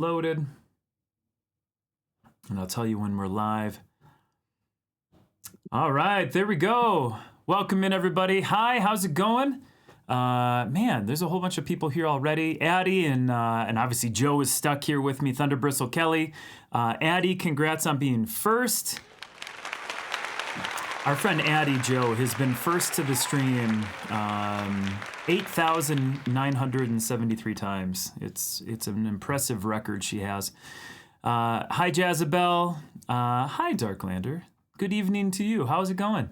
loaded. And I'll tell you when we're live. All right, there we go. Welcome in, everybody. Hi, how's it going? Man, there's a whole bunch of people here already. Addie and obviously Joe is stuck here with me. Thunder Bristle Kelly. Addie, congrats on being first. Our friend Addie Joe has been first to the stream 8,973 times. It's an impressive record she has. Hi, Jazabelle. Hi, Darklander. Good evening to you. How's it going?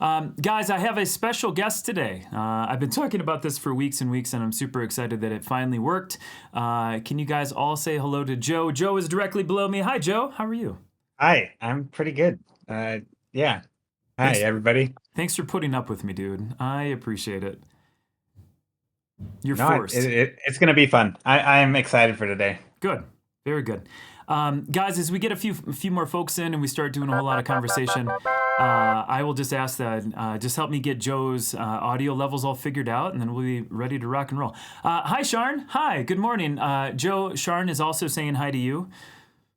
Guys, I have a special guest today. I've been talking about this for weeks and weeks, and I'm super excited that it finally worked. Can you guys all say hello to Joe? Joe is directly below me. Hi, Joe. How are you? Hi, I'm pretty good. Yeah. Hi, everybody. Thanks for putting up with me, dude. I appreciate it. You're No, first. it's going to be fun. I'm excited for today. Good. Very good. Guys, as we get a few more folks in and we start doing a whole lot of conversation, I will just ask that just help me get Joe's audio levels all figured out, and then we'll be ready to rock and roll. Hi, Sharn. Hi. Good morning. Joe, Sharn is also saying hi to you.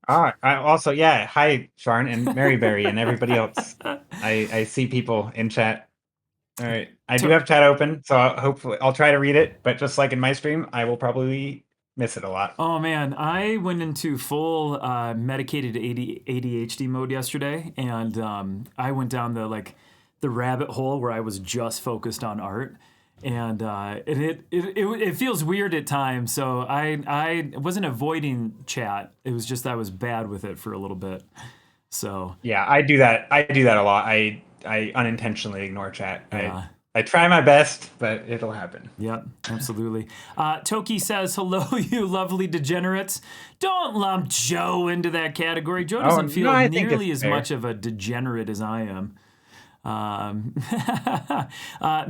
Hi, Sharn and Maryberry and everybody else. I see people in chat. All right. I do have chat open, so hopefully I'll try to read it, but just like in my stream, I will probably miss it a lot. Oh man, I went into full medicated ADHD mode yesterday, and I went down the rabbit hole where I was just focused on art, and it feels weird at times. So I wasn't avoiding chat. It was just I was bad with it for a little bit. So yeah, I do that. I do that a lot. I unintentionally ignore chat. Yeah. I try my best, but it'll happen. Yep, absolutely. Toki says, hello, you lovely degenerates. Don't lump Joe into that category. Joe doesn't feel nearly as much of a degenerate as I am.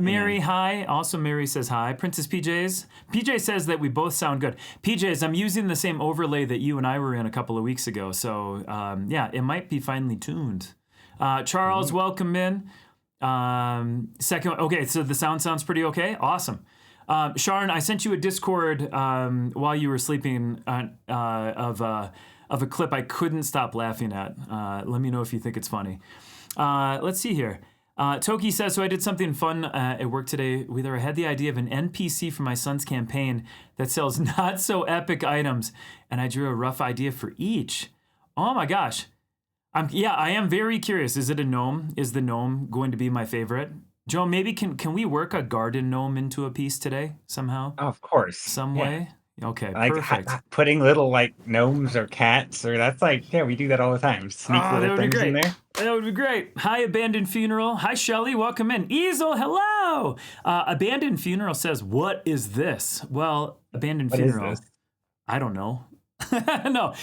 Mary, hi. Also, Mary says hi. Princess PJs. PJ says that we both sound good. PJs, I'm using the same overlay that you and I were in a couple of weeks ago. So, yeah, it might be finely tuned. Charles, welcome in. Second, okay, so the sound sounds pretty okay. Awesome. Sharn, I sent you a Discord while you were sleeping of a clip I couldn't stop laughing at. Let me know if you think it's funny. Let's see here. Toki says, so I did something fun at work today. I had the idea of an NPC for my son's campaign that sells not so epic items, and I drew a rough idea for each. Oh my gosh. I am very curious. Is it a gnome? Is the gnome going to be my favorite? Joe, maybe can we work a garden gnome into a piece today somehow? Oh, of course. Some way? Okay, like perfect. Putting little gnomes or cats, or that's we do that all the time. Sneak little things in there. That would be great. Hi, Abandoned Funeral. Hi, Shelly. Welcome in. Easel, hello. Abandoned Funeral says, what is this? Well, Abandoned Funeral. I don't know. No,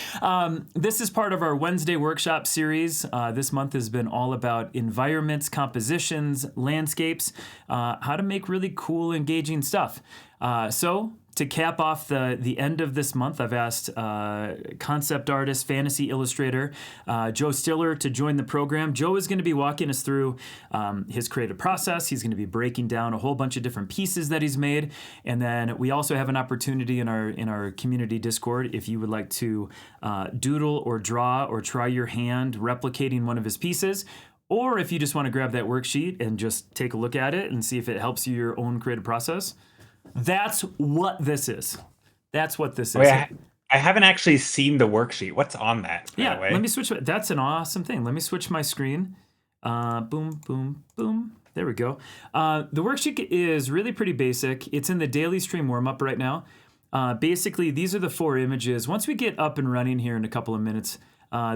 this is part of our Wednesday workshop series. This month has been all about environments, compositions, landscapes, how to make really cool, engaging stuff. So to cap off the end of this month, I've asked concept artist, fantasy illustrator, Joe Stiller to join the program. Joe is going to be walking us through his creative process. He's going to be breaking down a whole bunch of different pieces that he's made. And then we also have an opportunity in our community Discord if you would like to doodle or draw or try your hand replicating one of his pieces. Or if you just want to grab that worksheet and just take a look at it and see if it helps you your own creative process. That's what this is. That's what this is. I haven't actually seen the worksheet. What's on that? Yeah, let me switch. That's an awesome thing. Let me switch my screen. Boom, boom, boom. There we go. The worksheet is really pretty basic. It's in the daily stream warm-up right now. Basically, these are the 4 images. Once we get up and running here in a couple of minutes,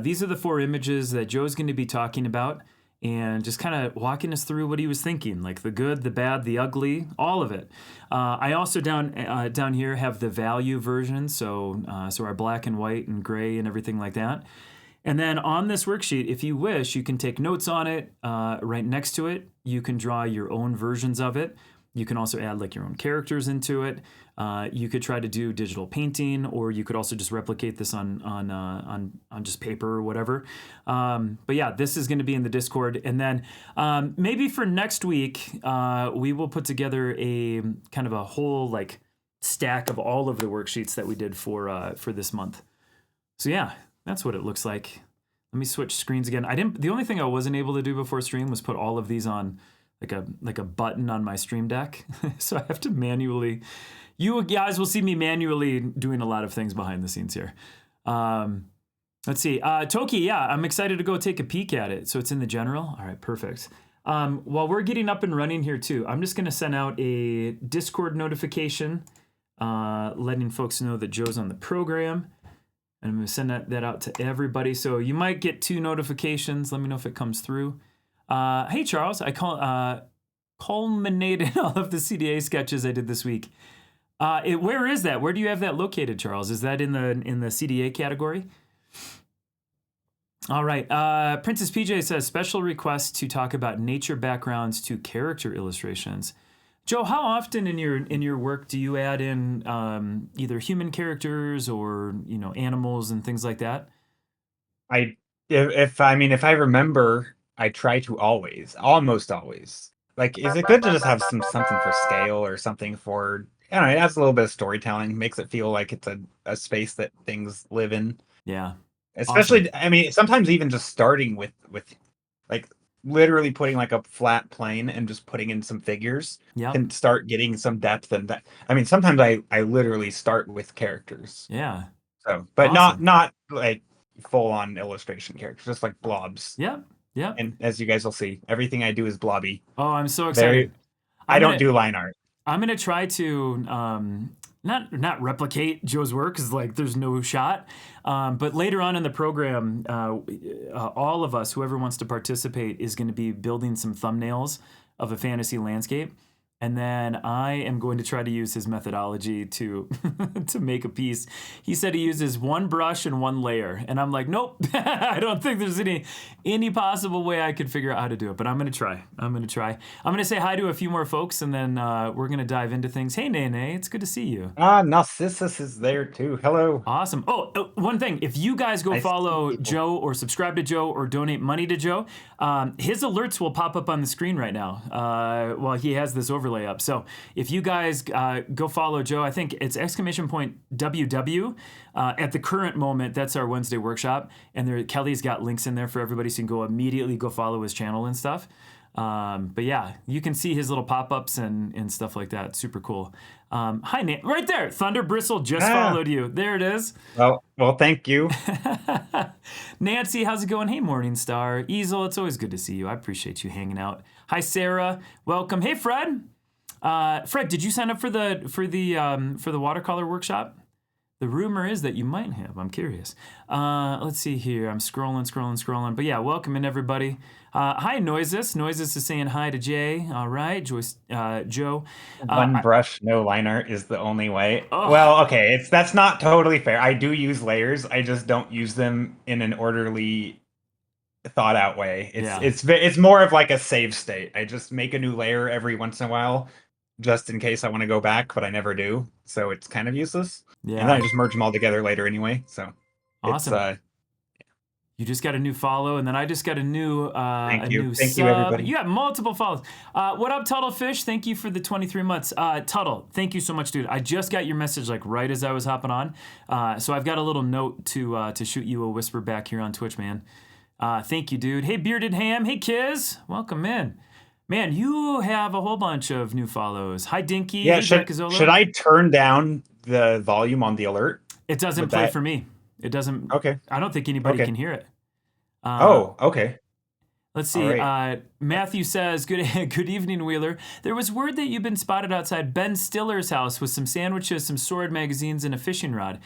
these are the 4 images that Joe's going to be talking about and just kind of walking us through what he was thinking, like the good, the bad, the ugly, all of it. I also down here have the value version, so our black and white and gray and everything like that. And then on this worksheet, if you wish, you can take notes on it. Right next to it, you can draw your own versions of it. You can also add like your own characters into it. You could try to do digital painting, or you could also just replicate this on just paper or whatever. But yeah, this is going to be in the Discord, and then maybe for next week we will put together a kind of a whole like stack of all of the worksheets that we did for this month. So yeah, that's what it looks like. Let me switch screens again. I didn't. The only thing I wasn't able to do before stream was put all of these on like a button on my stream deck. So I have to manually. You guys will see me manually doing a lot of things behind the scenes here. Let's see. Toki, yeah, I'm excited to go take a peek at it. So it's in the general. All right, perfect. While we're getting up and running here too, I'm just going to send out a Discord notification letting folks know that Joe's on the program. And I'm going to send that out to everybody. So you might get 2 notifications. Let me know if it comes through. Hey, Charles, I culminated all of the CDA sketches I did this week. Where is that? Where do you have that located, Charles? Is that in the CDA category? All right. Princess PJ says, special request to talk about nature backgrounds to character illustrations. Joe, how often in your work do you add in either human characters or animals and things like that? If I remember, I try to almost always. Like, is it good to just have something for scale or something for, I don't know, it adds a little bit of storytelling, makes it feel like it's a space that things live in. Yeah. Especially, awesome. Sometimes even just starting with like literally putting like a flat plane and just putting in some figures can start getting some depth and that. Sometimes I literally start with characters. Yeah. So, but awesome. not like full on illustration characters, just like blobs. Yep. Yep. And as you guys will see, everything I do is blobby. Oh, I'm so excited. I don't do line art. I'm gonna try to not replicate Joe's work because like there's no shot. But later on in the program, all of us, whoever wants to participate, is going to be building some thumbnails of a fantasy landscape. And then I am going to try to use his methodology to to make a piece. He said he uses one brush and one layer, and I'm like, nope, I don't think there's any possible way I could figure out how to do it. But I'm gonna try. I'm gonna say hi to a few more folks, and then we're gonna dive into things. Hey, Nene, it's good to see you. Narcissus is there too. Hello. Awesome. Oh, one thing. If you guys go follow Joe or subscribe to Joe or donate money to Joe, his alerts will pop up on the screen right now while he has this overlay up. So if you guys go follow Joe, I think it's !WW. At the current moment, that's our Wednesday workshop. And Kelly's got links in there for everybody, so you can immediately go follow his channel and stuff. But yeah, you can see his little pop-ups and stuff like that. Super cool. Hi, Nate. Right there. Thunder Bristle just followed you. There it is. Well, thank you. Nancy, how's it going? Hey, Morningstar. Easel, it's always good to see you. I appreciate you hanging out. Hi, Sarah. Welcome. Hey, Fred. Fred, did you sign up for the watercolor workshop? The rumor is that you might have. I'm curious. Let's see here. I'm scrolling. But yeah, welcome in, everybody. Hi, Noises. Noises is saying hi to Jay. All right, Joe. One brush, no line art is the only way. Oh. Well, okay, that's not totally fair. I do use layers. I just don't use them in an orderly, thought out way. It's more of like a save state. I just make a new layer every once in a while, just in case I want to go back, but I never do. So it's kind of useless. Yeah. And then I just merge them all together later anyway. So awesome. You just got a new follow, and then I just got a new Thank you, everybody. You got multiple follows. What up, Tuttlefish? Thank you for the 23 months. Tuttle, thank you so much, dude. I just got your message like right as I was hopping on, so I've got a little note to shoot you a whisper back here on Twitch, man. Thank you, dude. Hey, Bearded Ham. Hey, Kiz. Welcome in. Man, you have a whole bunch of new follows. Hi, Dinky. Yeah, hey, should I turn down the volume on the alert? It doesn't play for me. It doesn't. Okay. I don't think anybody can hear it. Okay. Let's see. Right. Matthew says, good evening, Wheeler. There was word that you've been spotted outside Ben Stiller's house with some sandwiches, some sword magazines, and a fishing rod.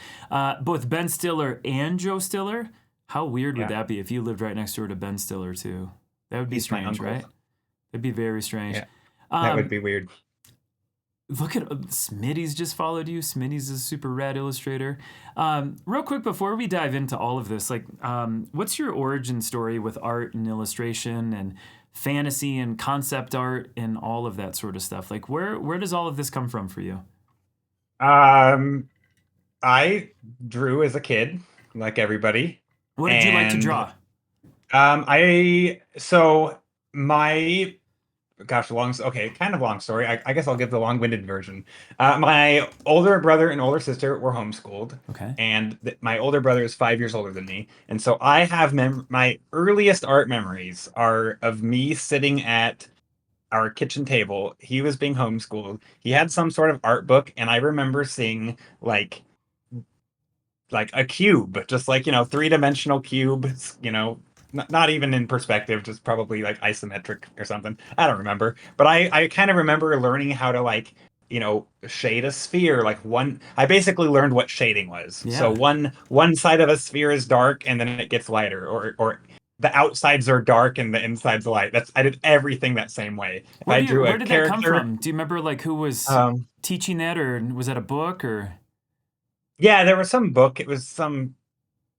Both Ben Stiller and Joe Stiller? How weird would that be if you lived right next door to Ben Stiller, too? That would be strange, right? That'd be very strange. Yeah, that would be weird. Look at Smitty's just followed you. Smitty's a super rad illustrator. Real quick before we dive into all of this, what's your origin story with art and illustration and fantasy and concept art and all of that sort of stuff? Like, where does all of this come from for you? I drew as a kid, like everybody. What did you like to draw? My gosh, okay, kind of long story. I guess I'll give the long-winded version. My older brother and older sister were homeschooled, Okay. and my older brother is 5 years older than me, and so I have my earliest art memories are of me sitting at our kitchen table. He was being homeschooled. He had some sort of art book, and I remember seeing like a cube, just like, three-dimensional cube, not even in perspective, just probably like isometric or something. I don't remember. But I kind of remember learning how to like, shade a sphere. I basically learned what shading was. So Yeah. one side of a sphere is dark and then it gets lighter, or the outsides are dark and the inside's light. I did everything that same way. If I drew a Where did that come character, from? Do you remember like who was um, teaching that, or was that a book or? yeah, there was some book. It was some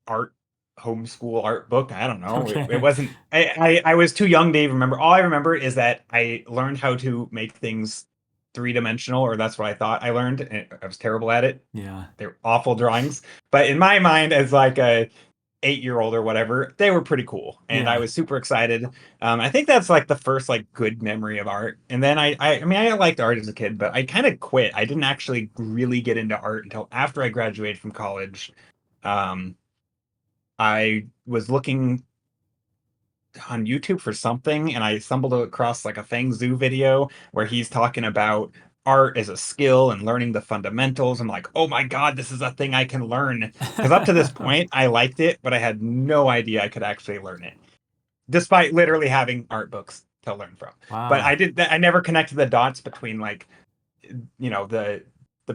art homeschool art book. I don't know. It Okay. wasn't. I was too young to even remember. All I remember is that I learned how to make things three-dimensional, or that's what I thought I learned. And I was terrible at it. Yeah. They're awful drawings. But in my mind, as like a 8-year-old or whatever, they were pretty cool, and I Yeah. was super excited. I think that's like the first like good memory of art. And then I mean, I liked art as a kid, but I kind of quit. I didn't actually really get into art until after I graduated from college. Um, I was looking on YouTube for something, and I stumbled across like a Feng Zhu video where he's talking about art as a skill and learning the fundamentals. I'm like, oh my God, this is a thing I can learn. Because up to this point, I liked it, but I had no idea I could actually learn it, despite literally having art books to learn from. But Wow. I never connected the dots between like, the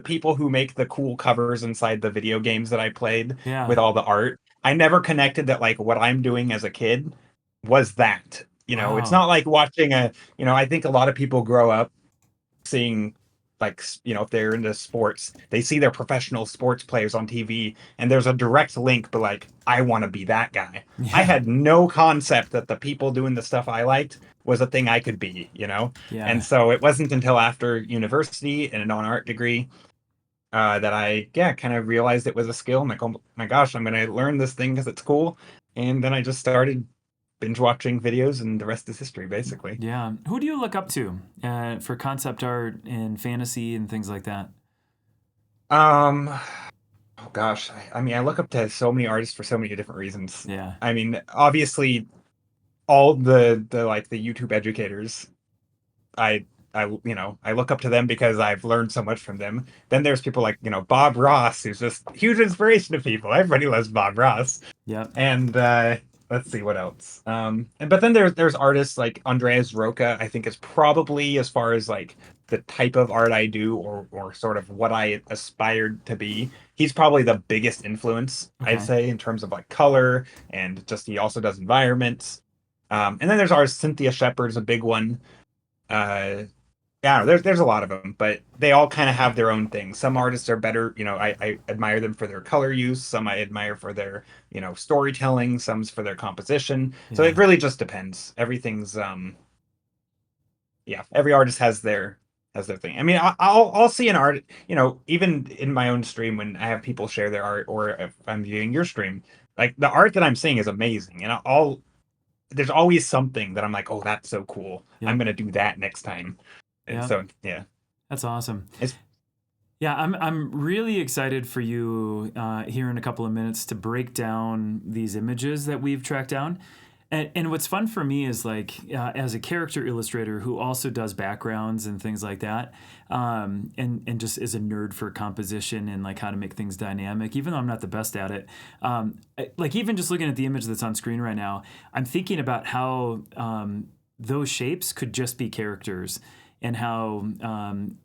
people who make the cool covers inside the video games that I played with Yeah. all the art. I never connected that like what I'm doing as a kid was that. It's Wow. not like watching I think a lot of people grow up seeing like if they're into sports, they see their professional sports players on TV and there's a direct link, but like I want to be that guy. I Yeah. had no concept that the people doing the stuff I liked was a thing I could be. And Yeah. so it wasn't until after university and a non-art degree that I, yeah, kind of realized it was a skill. I'm like, oh my gosh, I'm going to learn this thing because it's cool. And then I just started binge watching videos, and the rest is history, basically. Yeah. Who do you look up to for concept art and fantasy and things like that? Um, oh gosh, I mean, I look up to so many artists for so many different reasons. Yeah. I mean, obviously, all the like the YouTube educators, I I look up to them because I've learned so much from them. Then there's people like Bob Ross, who's just huge inspiration to people. Everybody loves Bob Ross. Yep. And let's see what else. But then there's artists like Andreas Roca. I think is probably, as far as like the type of art I do, or sort of what I aspired to be, he's probably the biggest influence, I'd Okay. say, in terms of like color, and just he also does environments. And then there's artist Cynthia Shepard's a big one. Uh, yeah, there's a lot of them, but they all kind of have their own thing. Some artists are better, I admire them for their color use. Some I admire for their, storytelling. Some's for their composition. So it Yeah. really just depends. Everything's yeah, every artist has their thing. I mean, I'll see an art, even in my own stream when I have people share their art, or if I'm viewing your stream, like the art that I'm seeing is amazing, and there's always something that I'm like, oh, that's so cool. I'm Yep. gonna do that next time. And Yep. so yeah. That's awesome. It's Yeah, I'm really excited for you here in a couple of minutes to break down these images that we've tracked down. And what's fun for me is like as a character illustrator who also does backgrounds and things like that, and just is a nerd for composition and like how to make things dynamic. Even though I'm not the best at it, like even just looking at the image that's on screen right now, I'm thinking about how those shapes could just be characters, and how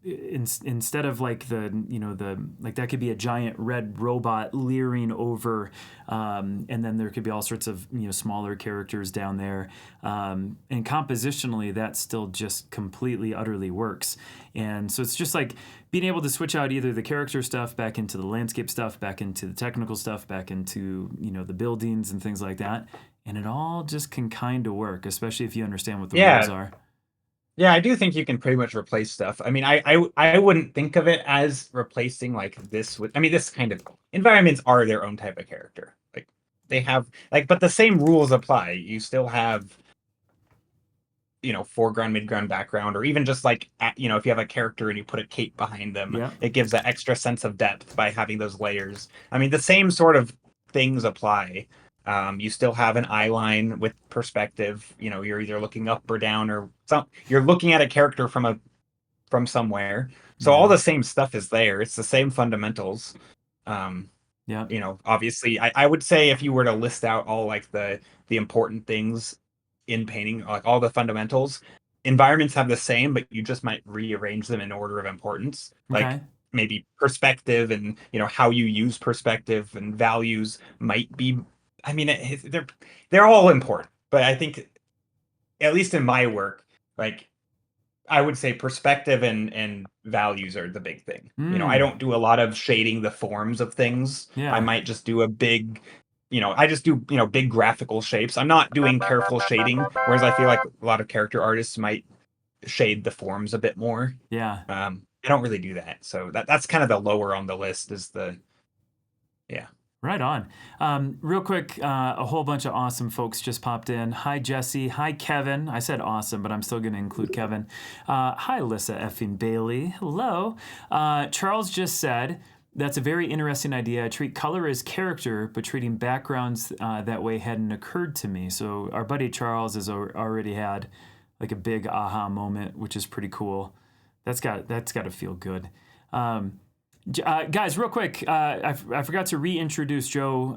instead of like the like that could be a giant red robot leering over, and then there could be all sorts of smaller characters down there, and compositionally that still just completely utterly works. And so it's just like being able to switch out either the character stuff back into the landscape stuff, back into the technical stuff, back into the buildings and things like that, and it all just can kind of work, especially if you understand what the rules Yeah, are. yeah, I do think you can pretty much replace stuff. I mean, I wouldn't think of it as replacing like this with. I mean, this kind of environments are their own type of character. Like they have like, but the same rules apply. You still have foreground, midground, background, or even just like, if you have a character and you put a cape behind them, Yeah. it gives that extra sense of depth by having those layers. I mean, the same sort of things apply. You still have an eye line with perspective. You're either looking up or down, or you're looking at a character from somewhere. So all Yeah. the same stuff is there. It's the same fundamentals. Um, Yeah. Obviously, I would say if you were to list out all like the important things in painting, like all the fundamentals, environments have the same, but you just might rearrange them in order of importance. Like Okay. maybe perspective and how you use perspective and values might be. I mean, they're all important, but I think at least in my work, like I would say perspective and values are the big thing. I Mm. don't do a lot of shading the forms of things. I Yeah. might just do a big, I just do, big graphical shapes. I'm not doing careful shading, whereas I feel like a lot of character artists might shade the forms a bit more. Yeah. I don't really do that. So that's kind of the lower on the list is yeah. Right on. Real quick, a whole bunch of awesome folks just popped in. Hi, Jesse. Hi, Kevin. I said awesome, but I'm still going to include Kevin. Hi, Lissa effing Bailey. Hello. Charles just said, that's a very interesting idea. I treat color as character, but treating backgrounds that way hadn't occurred to me. So our buddy Charles has already had like a big aha moment, which is pretty cool. That's got to feel good. Guys, real quick, I forgot to reintroduce Joe.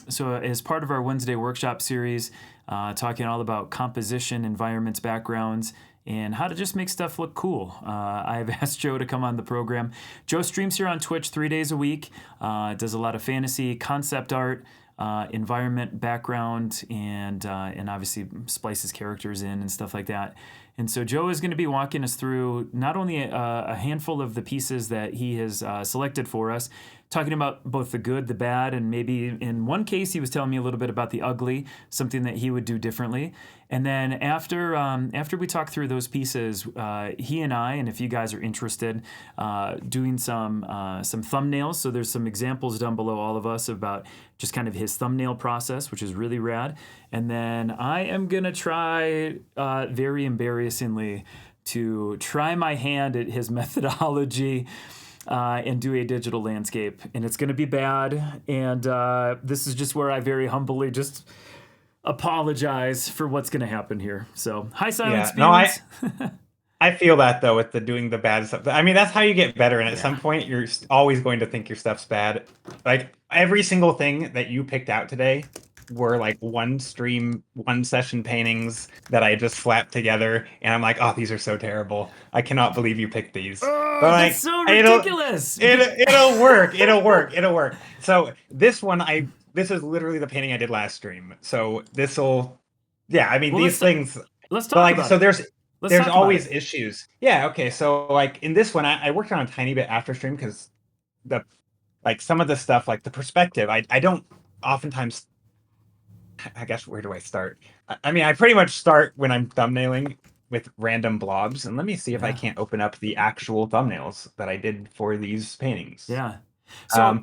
So, as part of our Wednesday workshop series, talking all about composition, environments, backgrounds, and how to just make stuff look cool, I've asked Joe to come on the program. Joe streams here on Twitch 3 days a week, does a lot of fantasy, concept art, environment, background, and obviously splices characters in and stuff like that. And so Joe is going to be walking us through not only a handful of the pieces that he has selected for us, talking about both the good, the bad, and maybe in one case he was telling me a little bit about the ugly, something that he would do differently. And then after we talk through those pieces, he and I, and if you guys are interested, doing some thumbnails. So there's some examples down below all of us about just kind of his thumbnail process, which is really rad. And then I am gonna try, very embarrassingly, to try my hand at his methodology. And do a digital landscape, and it's going to be bad. And this is just where I very humbly just apologize for what's going to happen here. So, hi, Silence Yeah, no, Feelings. I feel that though with the doing the bad stuff. I mean, that's how you get better. And at some point, you're always going to think your stuff's bad. Like every single thing that you picked out today were like one session paintings that I just slapped together, and I'm like, oh, these are so terrible. I cannot believe you picked these. Oh, But that's like, so ridiculous. it'll work. It'll work. So this one, this is literally the painting I did last stream. So yeah. I mean, Well, these things. let's But talk like, about so it. there's always issues. Yeah. Okay. So like in this one, I worked on a tiny bit after stream because some of the stuff, like the perspective, I don't oftentimes. I guess where do I start? I mean, I pretty much start when I'm thumbnailing with random blobs, and let me see if I can't open up the actual thumbnails that I did for these paintings. Yeah. So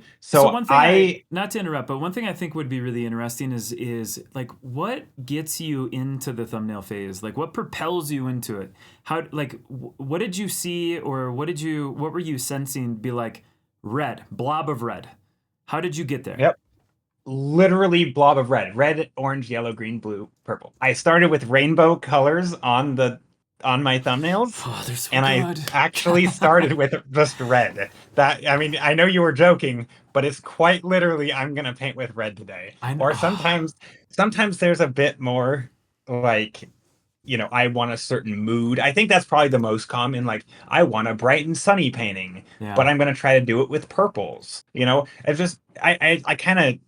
one thing not to interrupt, but one thing I think would be really interesting is like what gets you into the thumbnail phase? Like what propels you into it? How what did you see, or what were you sensing be like red, blob of red? How did you get there? Yep. Literally blob of red, orange, yellow, green, blue, purple. I started with rainbow colors on my thumbnails. Oh, they're so and good. I actually started with just red. I mean, I know you were joking, but it's quite literally I'm gonna paint with red today. Or sometimes there's a bit more like, I want a certain mood. I think that's probably the most common. Like, I want a bright and sunny painting, but I'm gonna try to do it with purples. It's just I kind of,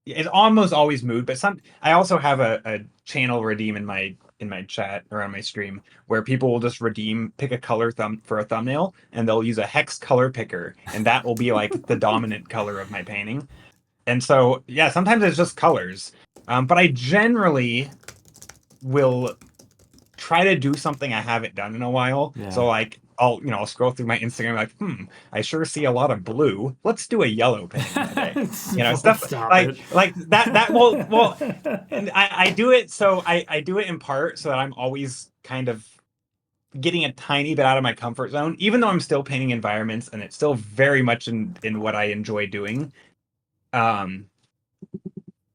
it's almost always mood, but I also have a channel redeem in my chat or on my stream where people will just pick a color for a thumbnail, and they'll use a hex color picker, and that will be like the dominant color of my painting. And so yeah, sometimes it's just colors, but I generally will try to do something I haven't done in a while. So like I'll scroll through my Instagram like, I sure see a lot of blue. Let's do a yellow painting today. Well, Stuff stop like it. that. And I do it I do it in part so that I'm always kind of getting a tiny bit out of my comfort zone, even though I'm still painting environments and it's still very much in what I enjoy doing. Um,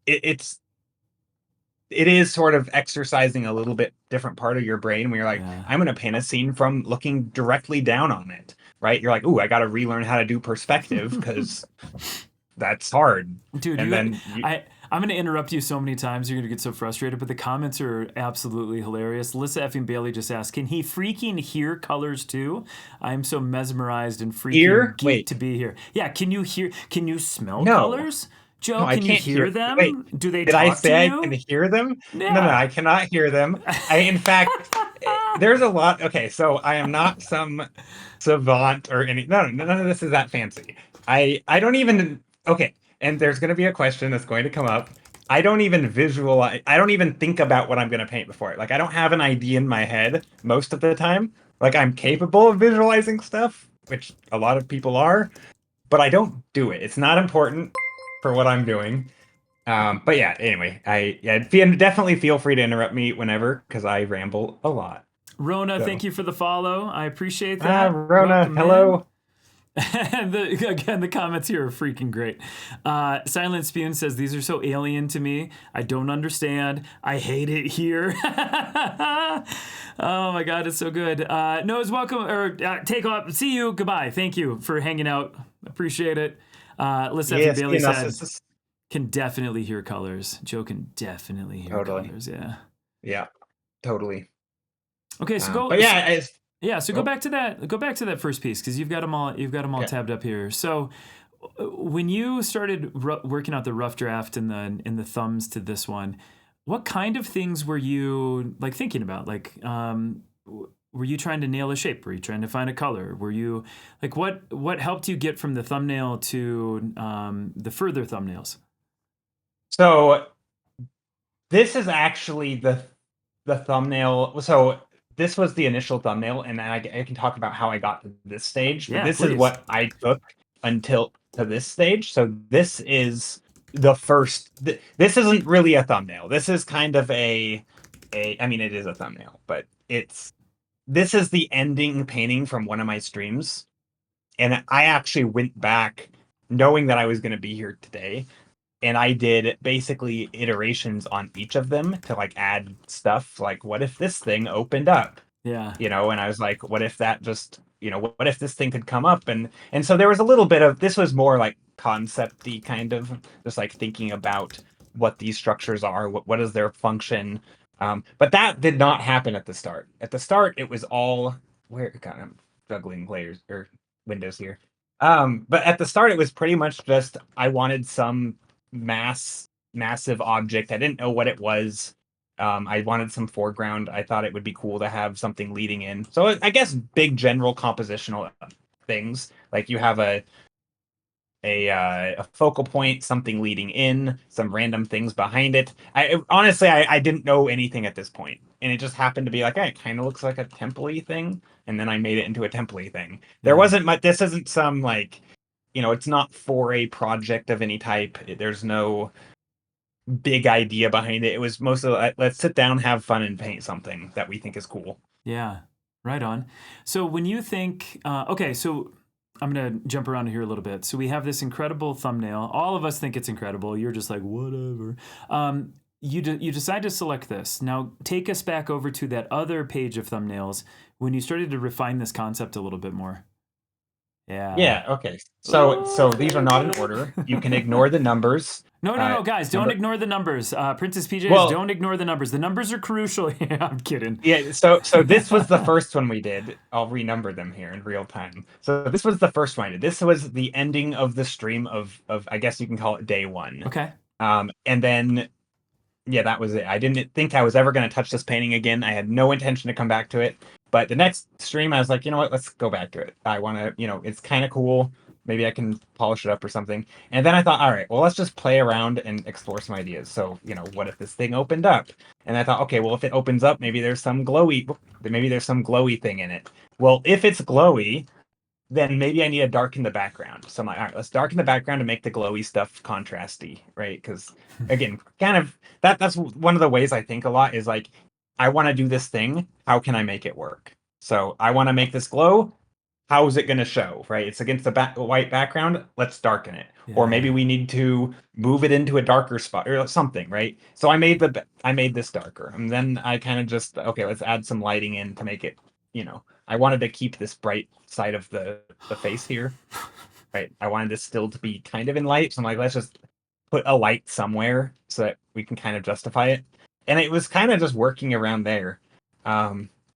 it's it is sort of exercising a little bit different part of your brain when you're like, Yeah. I'm going to paint a scene from looking directly down on it, right? You're like, ooh, I got to relearn how to do perspective because that's hard. Dude, And you then I'm gonna interrupt you so many times you're gonna get so frustrated, but the comments are absolutely hilarious. Lissa effing Bailey just asked, can he freaking hear colors too? I'm so mesmerized and freaking geeked wait, to be here. Yeah, can you smell no, colors? Joe, no, I can you can't hear hear. Wait, them? Do they did I talk to say I can you? hear them? No, Yeah. I cannot hear them. In fact, there's a lot. Okay, so I am not some savant or any. No, none of this is that fancy. I don't even. Okay, and there's going to be a question that's going to come up. I don't even visualize. I don't even think about what I'm going to paint before it. Like I don't have an idea in my head most of the time. Like I'm capable of visualizing stuff, which a lot of people are, but I don't do it. It's not important for what I'm doing. But yeah, anyway, definitely feel free to interrupt me whenever because I ramble a lot. Rona, So, thank you for the follow. I appreciate that. Rona, Welcome in. hello. And again, the comments here are freaking great. Silent Spoon says, these are so alien to me. I don't understand. I hate it here. Oh my God, it's so good. Noah's welcome, or take off. See you. Goodbye. Thank you for hanging out. Appreciate it. Liz Effie Yes, Bailey said, narcissist. can definitely hear colors. Joe can definitely hear Totally. colors. Yeah. Yeah, totally. Okay, so But yeah, yeah, so oh, go back to that first piece because you've got them all yeah. tabbed up here. So when you started working out the rough draft and the thumbs to this one, what kind of things were you like thinking about? Like, were you trying to nail a shape? Were you trying to find a color? Were you like what helped you get from the thumbnail to the further thumbnails? So this is actually the thumbnail. So this was the initial thumbnail, and then I can talk about how I got to this stage. But Yeah, this is please. what I took until to this stage. So this is the first. This isn't really a thumbnail. This is kind of I mean, it is a thumbnail, but this is the ending painting from one of my streams, and I actually went back knowing that I was going to be here today, and I did basically iterations on each of them to like add stuff like what if this thing opened up, Yeah. and I was like what if that just, what if this thing could come up, and so there was a little bit of this was more like concepty kind of just like thinking about what these structures are, what is their function. But that did not happen at the start. At the start it was all where kind of juggling layers or windows here. But at the start it was pretty much just I wanted some massive object. I didn't know what it was. I wanted some foreground. I thought it would be cool to have something leading in. So I guess big general compositional things like you have a focal point, something leading in, some random things behind it. I didn't know anything at this point, and it just happened to be like, hey, it kind of looks like a temple-y thing, and then I made it into a temple-y thing. There Yeah. wasn't much. This isn't some like, it's not for a project of any type. There's no big idea behind it. It was mostly like, let's sit down, have fun, and paint something that we think is cool. Yeah, right on. So when you think, okay, so I'm gonna jump around here a little bit. So we have this incredible thumbnail. All of us think it's incredible. You're just like whatever. You decide to select this. Now take us back over to that other page of thumbnails when you started to refine this concept a little bit more. Yeah. Yeah. Okay. So these are not in Okay. order. You can ignore the numbers. No, guys, don't Number ignore the numbers. Princess PJs, Well, don't ignore the numbers. The numbers are crucial. Yeah, I'm kidding. yeah. So this was the first one we did. I'll renumber them here in real time. So this was the first one I did. This was the ending of the stream of I guess you can call it day one. Okay. And then yeah, that was it. I didn't think I was ever going to touch this painting again. I had no intention to come back to it. But the next stream, I was like, you know what? Let's go back to it. I want to, it's kind of cool. maybe I can polish it up or something. And then I thought, all right, well, let's just play around and explore some ideas. So, what if this thing opened up? And I thought, okay, well, if it opens up, maybe there's some glowy thing in it. Well, if it's glowy, then maybe I need to darken the background. So I'm like, all right, let's darken the background to make the glowy stuff contrasty, right? Because again, kind of that's one of the ways I think a lot is like, I want to do this thing. How can I make it work? So I want to make this glow. How is it going to show, right? It's against the white background. Let's darken it. Yeah. Or maybe we need to move it into a darker spot or something, right? So I made this darker. And then I kind of just, okay, let's add some lighting in to make it, I wanted to keep this bright side of the face here, right? I wanted this still to be kind of in light. So I'm like, let's just put a light somewhere so that we can kind of justify it. And it was kind of just working around there.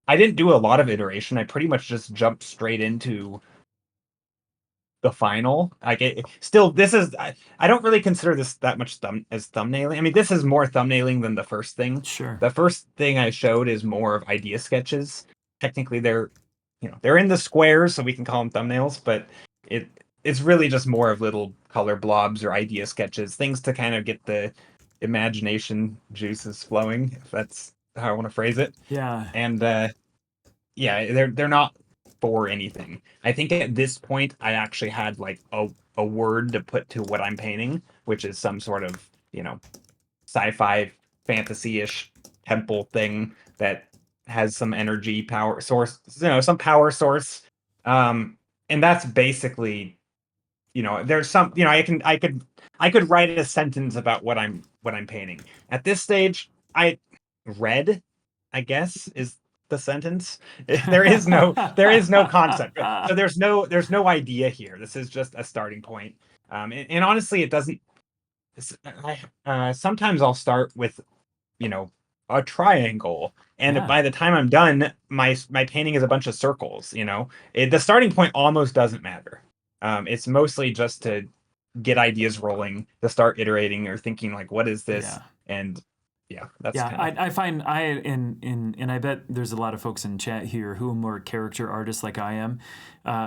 I didn't do a lot of iteration. I pretty much just jumped straight into the final. This is I don't really consider this that much as thumbnailing. I mean, this is more thumbnailing than the first thing. Sure. The first thing I showed is more of idea sketches. Technically, they're in the squares, so we can call them thumbnails, but it's really just more of little color blobs or idea sketches, things to kind of get the imagination juices flowing, if that's how I want to phrase it. Yeah. And they're not for anything. I think at this point I actually had like a word to put to what I'm painting, which is some sort of, sci-fi fantasy-ish temple thing that has some energy power source, some power source. And that's basically, there's some, I could write a sentence about what I'm painting. At this stage, red, I guess, is the sentence. There is no concept. So there's no idea here. This is just a starting point. And honestly, it doesn't. Sometimes I'll start with, a triangle, and by the time I'm done, my painting is a bunch of circles. The starting point almost doesn't matter. It's mostly just to get ideas rolling, to start iterating or thinking like, what is this? And that's I find and I bet there's a lot of folks in chat here who are more character artists like I am,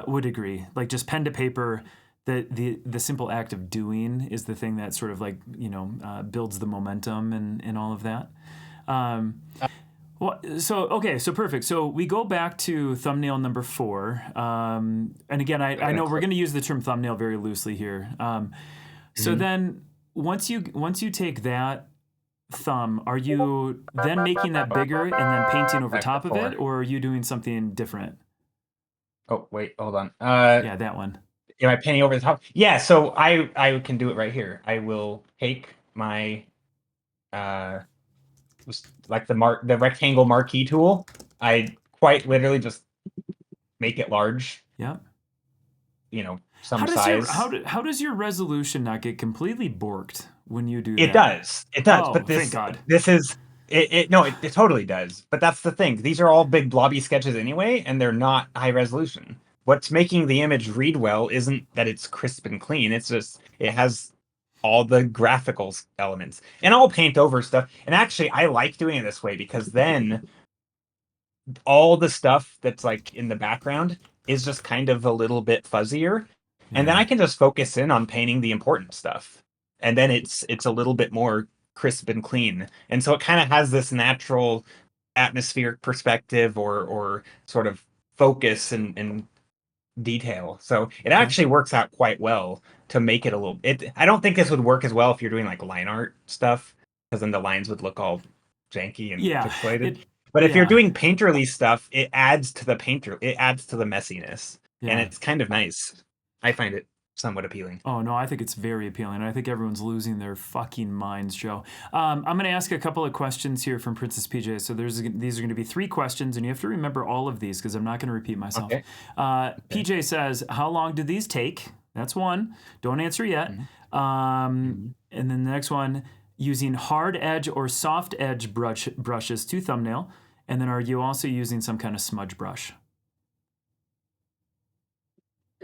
would agree. Like just pen to paper, the simple act of doing is the thing that sort of like builds the momentum and all of that. So perfect. So we go back to thumbnail number 4. And again, I know we're going to use the term thumbnail very loosely here. So then once you take that thumb, are you then making that bigger and then painting over top of it, or are you doing something different? Oh, wait, hold on. Yeah, that one. Am I painting over the top? Yeah, so I can do it right here. I will take my like the rectangle marquee tool. I quite literally just make it large. Yeah. Some size. How does your resolution not get completely borked when you do that? It does. It does. Oh, but thank God. This is it. No, it totally does. But that's the thing. These are all big blobby sketches anyway, and they're not high resolution. What's making the image read well isn't that it's crisp and clean. It's just it has all the graphical elements. And I'll paint over stuff. And actually, I like doing it this way because then all the stuff that's like in the background is just kind of a little bit fuzzier. And then I can just focus in on painting the important stuff. And then it's a little bit more crisp and clean. And so it kind of has this natural atmospheric perspective or sort of focus and detail. So it actually works out quite well to make it a little. I don't think this would work as well if you're doing like line art stuff, because then the lines would look all janky and pixelated. But if you're doing painterly stuff, it adds to the messiness, and it's kind of nice. I find it somewhat appealing. Oh, no, I think it's very appealing. I think everyone's losing their fucking minds, Joe. I'm going to ask a couple of questions here from Princess PJ. So these are going to be 3 questions, and you have to remember all of these because I'm not going to repeat myself. Okay. PJ says, how long did these take? That's one. Don't answer yet. And then the next one, using hard edge or soft edge brushes to thumbnail. And then are you also using some kind of smudge brush?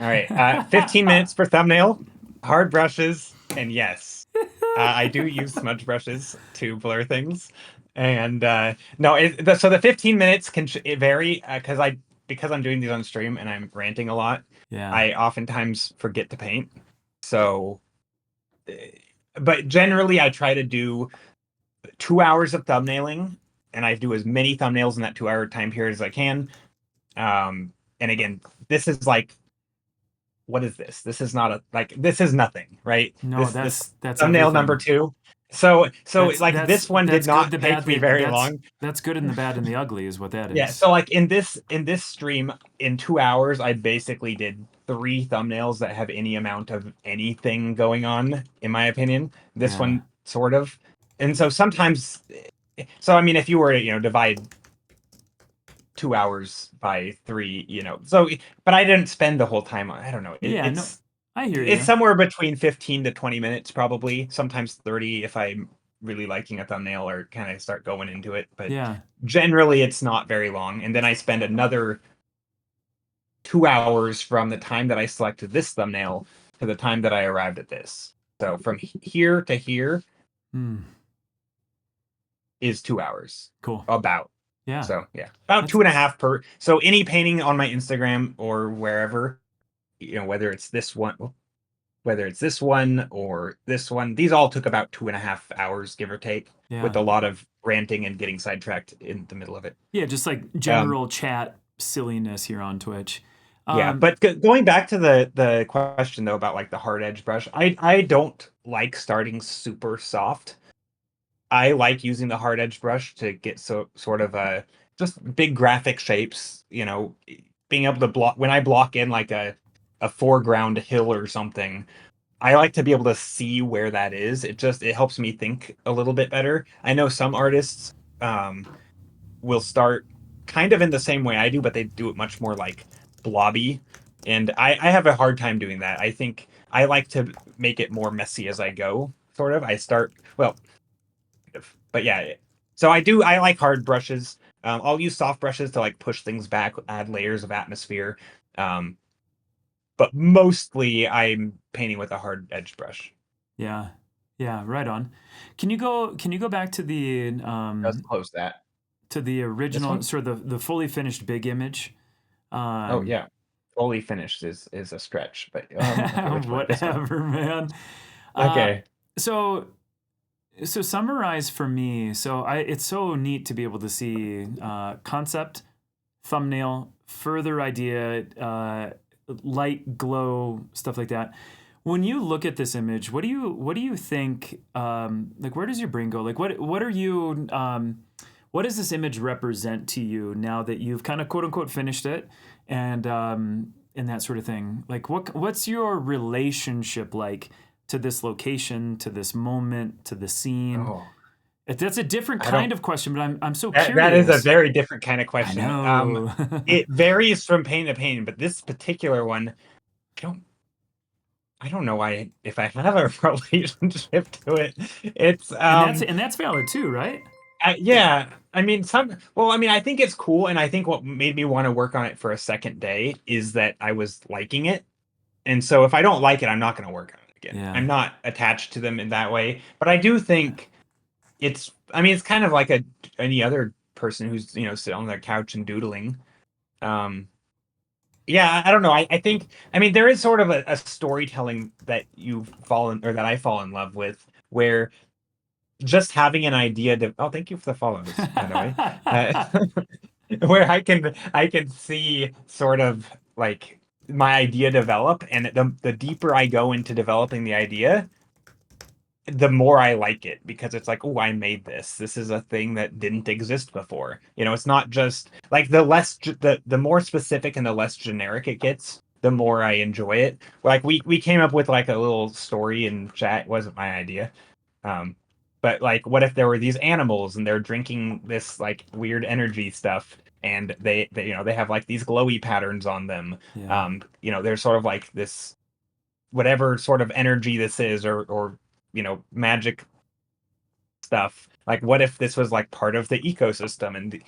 All right, 15 minutes per thumbnail, hard brushes, and yes, I do use smudge brushes to blur things. And so the 15 minutes can vary because because I'm doing these on stream and I'm ranting a lot, Yeah. I oftentimes forget to paint. So, but generally I try to do 2 hours of thumbnailing, and I do as many thumbnails in that 2 hour time period as I can. And again, this is like, what is this? This is not a like this is nothing, right? No, This that's thumbnail number everything. 2. So like this one did That's good, not the take bad, me very that's long. good and the bad and the ugly is what that Yeah, is. so like in this stream in 2 hours, I basically did 3 thumbnails that have any amount of anything going on, in my opinion. This Yeah. one sort of. And so sometimes, so I mean, if you were to, divide 2 hours by three, so, but I didn't spend the whole time on, I don't know. Yeah, no, I hear It's you. somewhere between 15 to 20 minutes, probably, sometimes 30 if I'm really liking a thumbnail or kind of start going into it. But Yeah. generally, it's not very long. And then I spend another 2 hours from the time that I selected this thumbnail to the time that I arrived at this. So from here to here Hmm. is 2 hours. Cool. About. Yeah. So yeah, about That's 2.5 per. So any painting on my Instagram or wherever, whether it's this one or this one, these all took about 2.5 hours, give or take, with yeah. a lot of ranting and getting sidetracked in the middle of it. Yeah, just like Um, general chat silliness here on Twitch. yeah, Um, but going back to the question though about like the hard edge brush, I don't like starting super soft. I like using the hard edge brush to get sort of just big graphic shapes, being able to block when I block in like a foreground hill or something. I like to be able to see where that is. It helps me think a little bit better. I know some artists will start kind of in the same way I do, but they do it much more like blobby. And I have a hard time doing that. I think I like to make it more messy as I go, sort of. I start, well, but yeah. So I like hard brushes. I'll use soft brushes to like push things back, add layers of atmosphere. Um, but mostly I'm painting with a hard edge brush. yeah. Yeah, right on. Can you go back Just close that. to the This original one? sort of the fully finished big image? Oh Um yeah. Fully finished is a stretch, but okay, which one? This one. whatever, man. Uh Okay. so summarize for me. So I it's so neat to be able to see concept, thumbnail, further idea, light glow, stuff like that. When you look at this image, what do you think? Like, where does your brain go? Like, what are you? What does this image represent to you now that you've kind of quote unquote finished it, and that sort of thing? Like, what's your relationship like to this location, to this moment, to the scene? Oh, That's a different I don't. kind of question, but I'm so That is a curious. very different kind of I question. know. It varies from pain to pain, but this particular one, I don't. I don't know why if I have a relationship to it. It's And that's valid too, right? yeah. I mean, I think it's cool, and I think what made me want to work on it for a second day is that I was liking it. And so if I don't like it, I'm not going to work on it again. Yeah. I'm not attached to them in that way. But I do think it's kind of like any other person who's, sitting on their couch and doodling. Um, yeah, I don't know. I think, there is sort of a storytelling that that I fall in love with, where just having an idea oh, thank you for the follows, by the way. Where I can see sort of like my idea develop, and the deeper I go into developing the idea, the more I like it, because it's like, oh, I made this. This is a thing that didn't exist before. It's not just like the more specific and the less generic it gets, the more I enjoy it. Like we came up with like a little story in chat. It wasn't my idea. Um, but like, what if there were these animals and they're drinking this like weird energy stuff, and they have like these glowy patterns on them. Yeah. There's sort of like this whatever sort of energy this is, or magic stuff. Like, what if this was like part of the ecosystem, and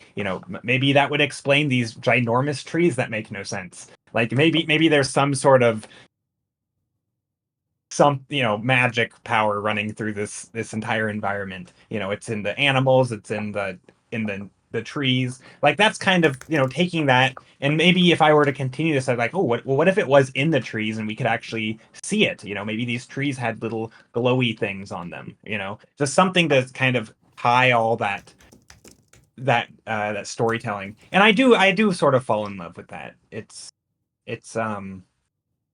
maybe that would explain these ginormous trees that make no sense. Like maybe there's some magic power running through this entire environment. It's in the animals, it's in the the trees. Like that's kind of, taking that, and maybe if I were to continue this, I'd like, oh, what if it was in the trees and we could actually see it? Maybe these trees had little glowy things on them, just something to kind of tie all that storytelling. And I do sort of fall in love with that. It's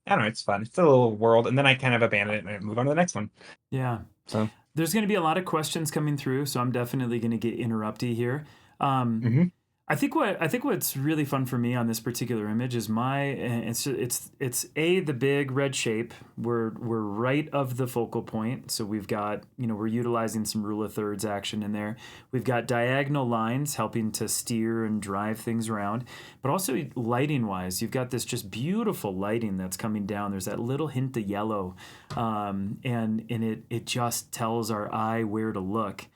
I don't know, it's fun. It's a little world, and then I kind of abandon it and I move on to the next one. Yeah. So There's going to be a lot of questions coming through, so I'm definitely going to get interrupty here. Um, mhm. I think what's really fun for me on this particular image is it's the big red shape. We're right of the focal point, so we've got, we're utilizing some rule of thirds action in there. We've got diagonal lines helping to steer and drive things around, but also lighting wise, you've got this just beautiful lighting that's coming down. There's that little hint of yellow, and it just tells our eye where to look.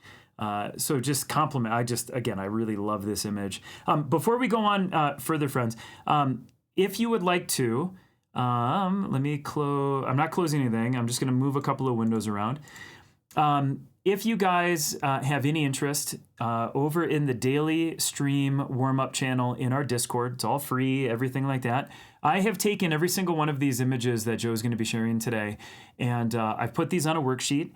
So just compliment. I really love this image. Before we go on further, friends, if you would like to, let me close. I'm not closing anything. I'm just going to move a couple of windows around. If you guys have any interest over in the daily stream warm-up channel in our Discord, it's all free, everything like that. I have taken every single one of these images that Joe's going to be sharing today, and I've put these on a worksheet.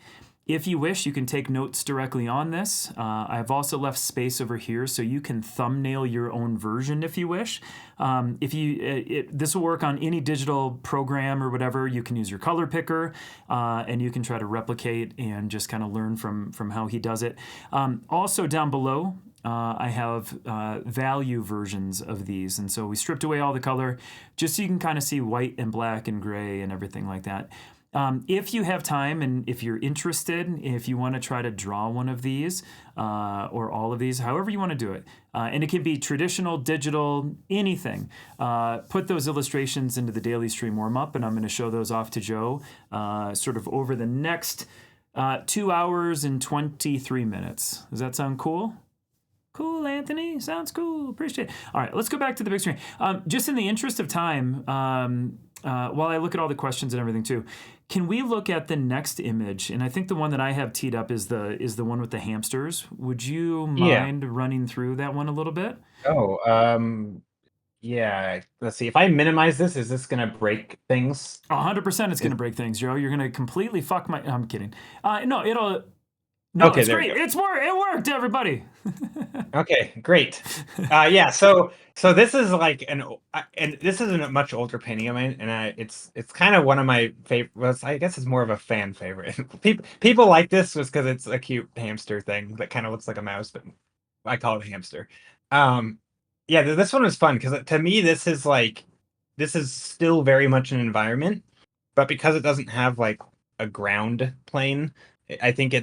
If you wish, you can take notes directly on this. I've also left space over here so you can thumbnail your own version if you wish. This will work on any digital program or whatever. You can use your color picker, and you can try to replicate and just kind of learn from how he does it. Also down below, I have value versions of these, and so we stripped away all the color just so you can kind of see white and black and gray and everything like that. If you have time and if you're interested, if you want to try to draw one of these or all of these, however you want to do it, and it can be traditional, digital, anything, put those illustrations into the daily stream warm-up, and I'm going to show those off to Joe sort of over the next 2 hours and 23 minutes. Does that sound cool? Cool, Anthony. Sounds cool. Appreciate it. All right, let's go back to the big screen. Just in the interest of time, while I look at all the questions and everything too, can we look at the next image? And I think the one that I have teed up is the one with the hamsters. Would you mind running through that one a little bit? Oh, yeah. Let's see. If I minimize this, is this gonna break things? 100% it's going to break things, Joe. You're going to completely fuck my... I'm kidding. No, it'll... No, Okay, it's there great. we go. It worked, everybody. Okay, great. Yeah. So this is like and this is a much older painting of mine, and it's kind of one of my favorite. Well, I guess it's more of a fan favorite. People like this just because it's a cute hamster thing that kind of looks like a mouse, but I call it a hamster. Um, yeah, this one was fun because to me this is still very much an environment, but because it doesn't have like a ground plane, I think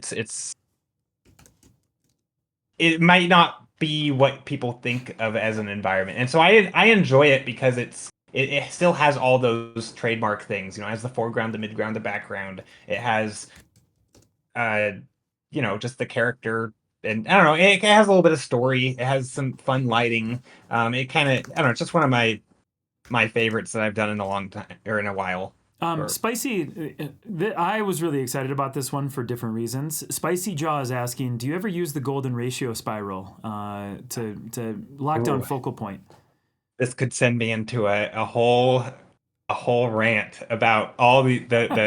it might not be what people think of as an environment. And so I enjoy it because it still has all those trademark things. It has the foreground, the midground, the background. It has just the character, and I don't know, it has a little bit of story. It has some fun lighting. It kind of, I don't know, it's just one of my favorites that I've done in a long time or in a while. Spicy, I was really excited about this one for different reasons. Spicy Jaw is asking, do you ever use the golden ratio spiral to lock down focal point? This could send me into a whole rant about all the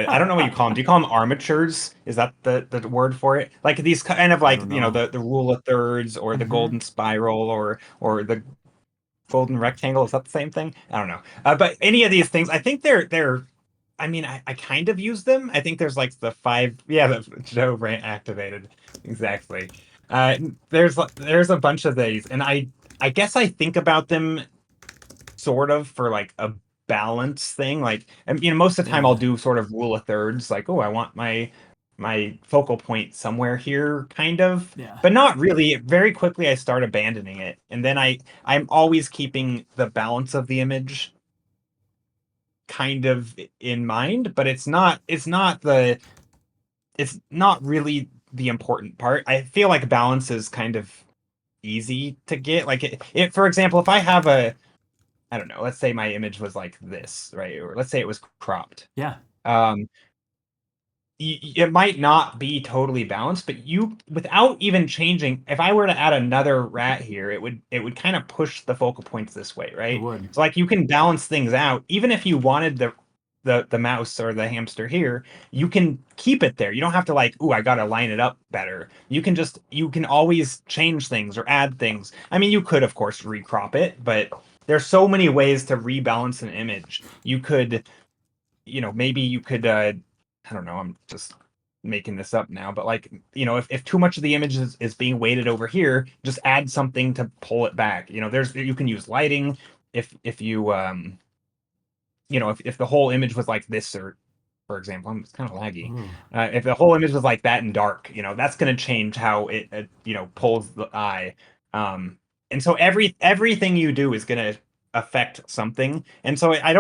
I don't know what you call them. Do you call them armatures? Is that the word for it? Like these kind of like, the rule of thirds or the golden spiral or the golden rectangle. Is that the same thing? I don't know. But any of these things, I think they're I mean, I kind of use them. I think there's like the Joe rant activated. Exactly. There's a bunch of these, and I guess I think about them sort of for like a balance thing. Like, and most of the time I'll do sort of rule of thirds, like, oh, I want my focal point somewhere here, kind of, but not really. Very quickly I start abandoning it, and then I'm always keeping the balance of the image kind of in mind, but it's not really the important part. I feel like balance is kind of easy to get. Like it for example, if I have I don't know, let's say my image was like this, right? Or let's say it was cropped. Yeah. it might not be totally balanced, but you, without even changing, if I were to add another rat here, it would kind of push the focal points this way, It right? would. So like you can balance things out. Even if you wanted the mouse or the hamster here, you can keep it there. You don't have to like, ooh, I gotta line it up better. You can always change things or add things. I mean, you could of course recrop it, but there's so many ways to rebalance an image. You could, maybe you could I don't know, I'm just making this up now, but like, if too much of the image is being weighted over here, just add something to pull it back. You can use lighting if you if the whole image was like this, or for example, it's kind of laggy. Ooh. If the whole image was like that in dark, that's going to change how it pulls the eye. Um, and so everything you do is going to affect something. And so I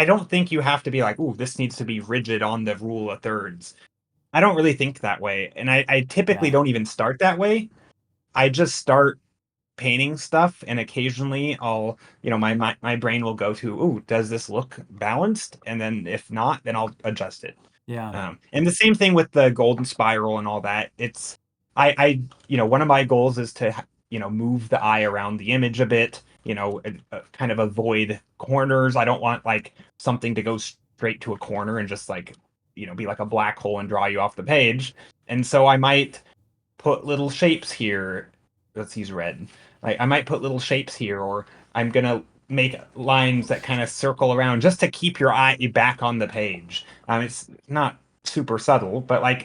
don't think you have to be like, ooh, this needs to be rigid on the rule of thirds. I don't really think that way, and I typically Yeah. don't even start that way. I just start painting stuff, and occasionally I'll, my brain will go to, ooh, does this look balanced? And then if not, then I'll adjust it. Yeah. And the same thing with the golden spiral and all that. One of my goals is to, move the eye around the image a bit, kind of avoid corners. I don't want like something to go straight to a corner and just like, be like a black hole and draw you off the page. And so I might put little shapes here. Let's use red. Like I might put little shapes here, or I'm gonna make lines that kind of circle around just to keep your eye back on the page. It's not super subtle, but like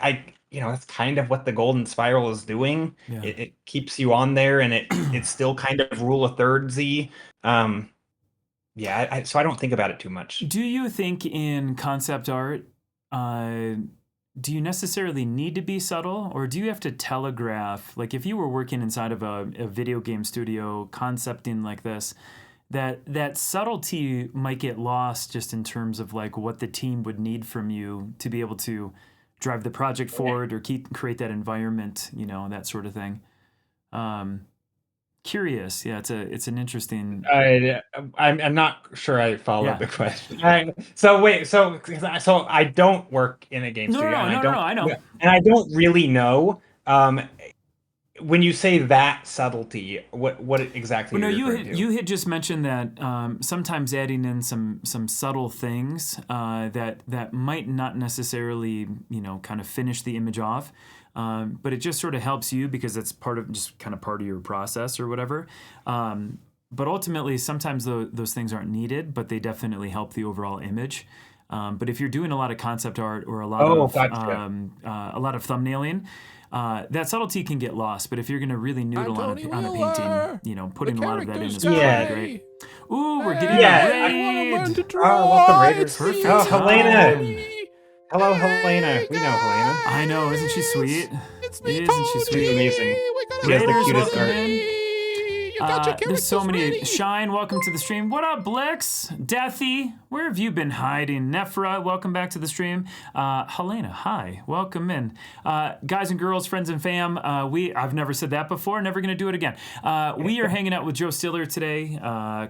that's kind of what the golden spiral is doing. Yeah. It keeps you on there, and it's still kind of rule of thirdsy. Yeah, so I don't think about it too much. Do you think in concept art, do you necessarily need to be subtle, or do you have to telegraph? Like if you were working inside of a video game studio concepting like this, that subtlety might get lost just in terms of like what the team would need from you to be able to drive the project forward or create that environment, that sort of thing. Curious. Yeah, it's an interesting. I'm not sure I followed Yeah. the question. So wait, so I don't work in a game No, studio, and I no, don't, I know. and I don't really know. When you say that subtlety, what exactly Well, are no, you referring to? you had just mentioned that sometimes adding in some subtle things that might not necessarily kind of finish the image off, but it just sort of helps you because it's part of your process or whatever. But ultimately, sometimes those things aren't needed, but they definitely help the overall image. But if you're doing a lot of concept art or a lot Gotcha. a lot of thumbnailing, that subtlety can get lost. But if you're going to really noodle on a painting, putting a lot of that in is Yeah. probably great. Ooh, we're getting Yeah, a raid. Oh, welcome, Raiders. Perfect Oh, Helena. time. Hello, Helena. We know Helena. I know, isn't she sweet? Isn't she She's sweet? amazing. She has the Raiders, cutest welcome art. in. There's so many. Shine, welcome to the stream. What up, Blix? Deathy, where have you been hiding? Nephra, welcome back to the stream. Helena, hi, welcome in. Guys and girls, friends and fam, I've never said that before, never gonna do it again. We are hanging out with Joe Stiller today,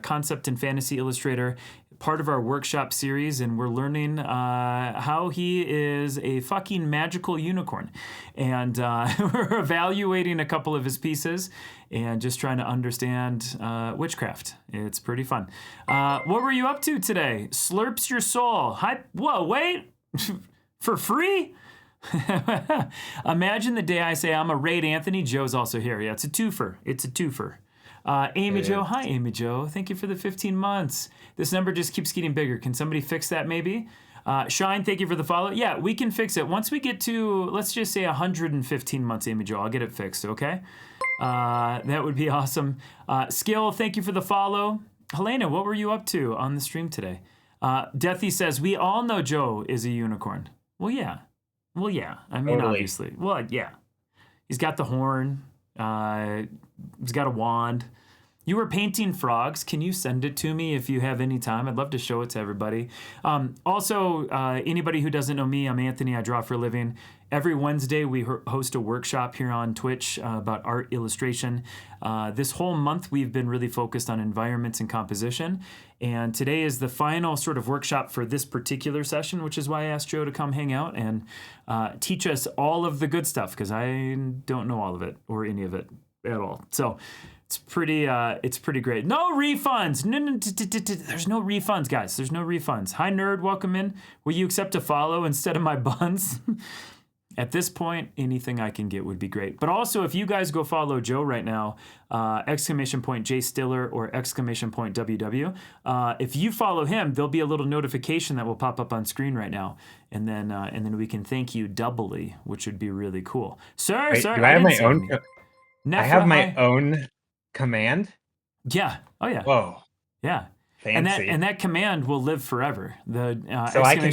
concept and fantasy illustrator, part of our workshop series, and we're learning how he is a fucking magical unicorn. And we're evaluating a couple of his pieces and just trying to understand witchcraft. It's pretty fun. What were you up to today? Slurps your soul. Whoa, wait. For free? Imagine the day I say I'm a raid Anthony. Joe's also here. Yeah, it's a twofer. Amy Jo. Hi, Amy Jo. Thank you for the 15 months. This number just keeps getting bigger. Can somebody fix that maybe? Shine, thank you for the follow. Yeah, we can fix it. Once we get to, let's just say 115 months, Amy Jo, I'll get it fixed, okay? That would be awesome. Skill, thank you for the follow. Helena, what were you up to on the stream today? Deathy says, we all know Joe is a unicorn. Well, yeah. I mean, Totally. Obviously. Well, yeah. He's got the horn. He's got a wand. You were painting frogs. Can you send it to me if you have any time? I'd love to show it to everybody. Also, anybody who doesn't know me, I'm Anthony. I draw for a living. Every Wednesday, we host a workshop here on Twitch about art illustration. This whole month, we've been really focused on environments and composition. And today is the final sort of workshop for this particular session, which is why I asked Joe to come hang out and teach us all of the good stuff, because I don't know all of it or any of it at all. So it's pretty great. No refunds. No, there's no refunds, guys. There's no refunds. Hi, nerd. Welcome in. Will you accept a follow instead of my buns? At this point, anything I can get would be great. But also, if you guys go follow Joe right now, ! J Stiller or ! WW, if you follow him, there'll be a little notification that will pop up on screen right now, and then we can thank you doubly, which would be really cool. Sir, Wait, sir, do I have my own? I have my hi. own command. Yeah. Oh yeah. Whoa. Yeah. Fancy. And that command will live forever. The ! J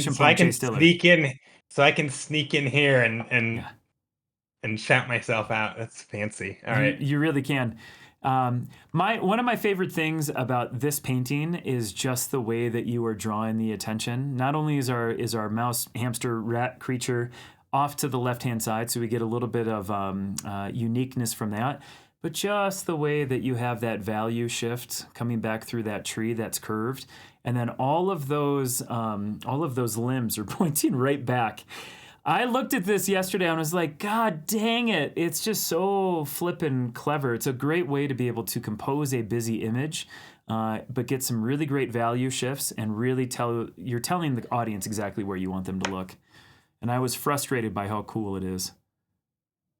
Stiller. Sneak in. So I can sneak in here Yeah. and shout myself out. That's fancy. All right. You really can. One of my favorite things about this painting is just the way that you are drawing the attention. Not only is our mouse, hamster, rat creature off to the left-hand side, so we get a little bit of uniqueness from that, but just the way that you have that value shift coming back through that tree that's curved, and then all of those limbs are pointing right back. I looked at this yesterday and was like, God dang it. It's just so flippin' clever. It's a great way to be able to compose a busy image, but get some really great value shifts and really you're telling the audience exactly where you want them to look. And I was frustrated by how cool it is.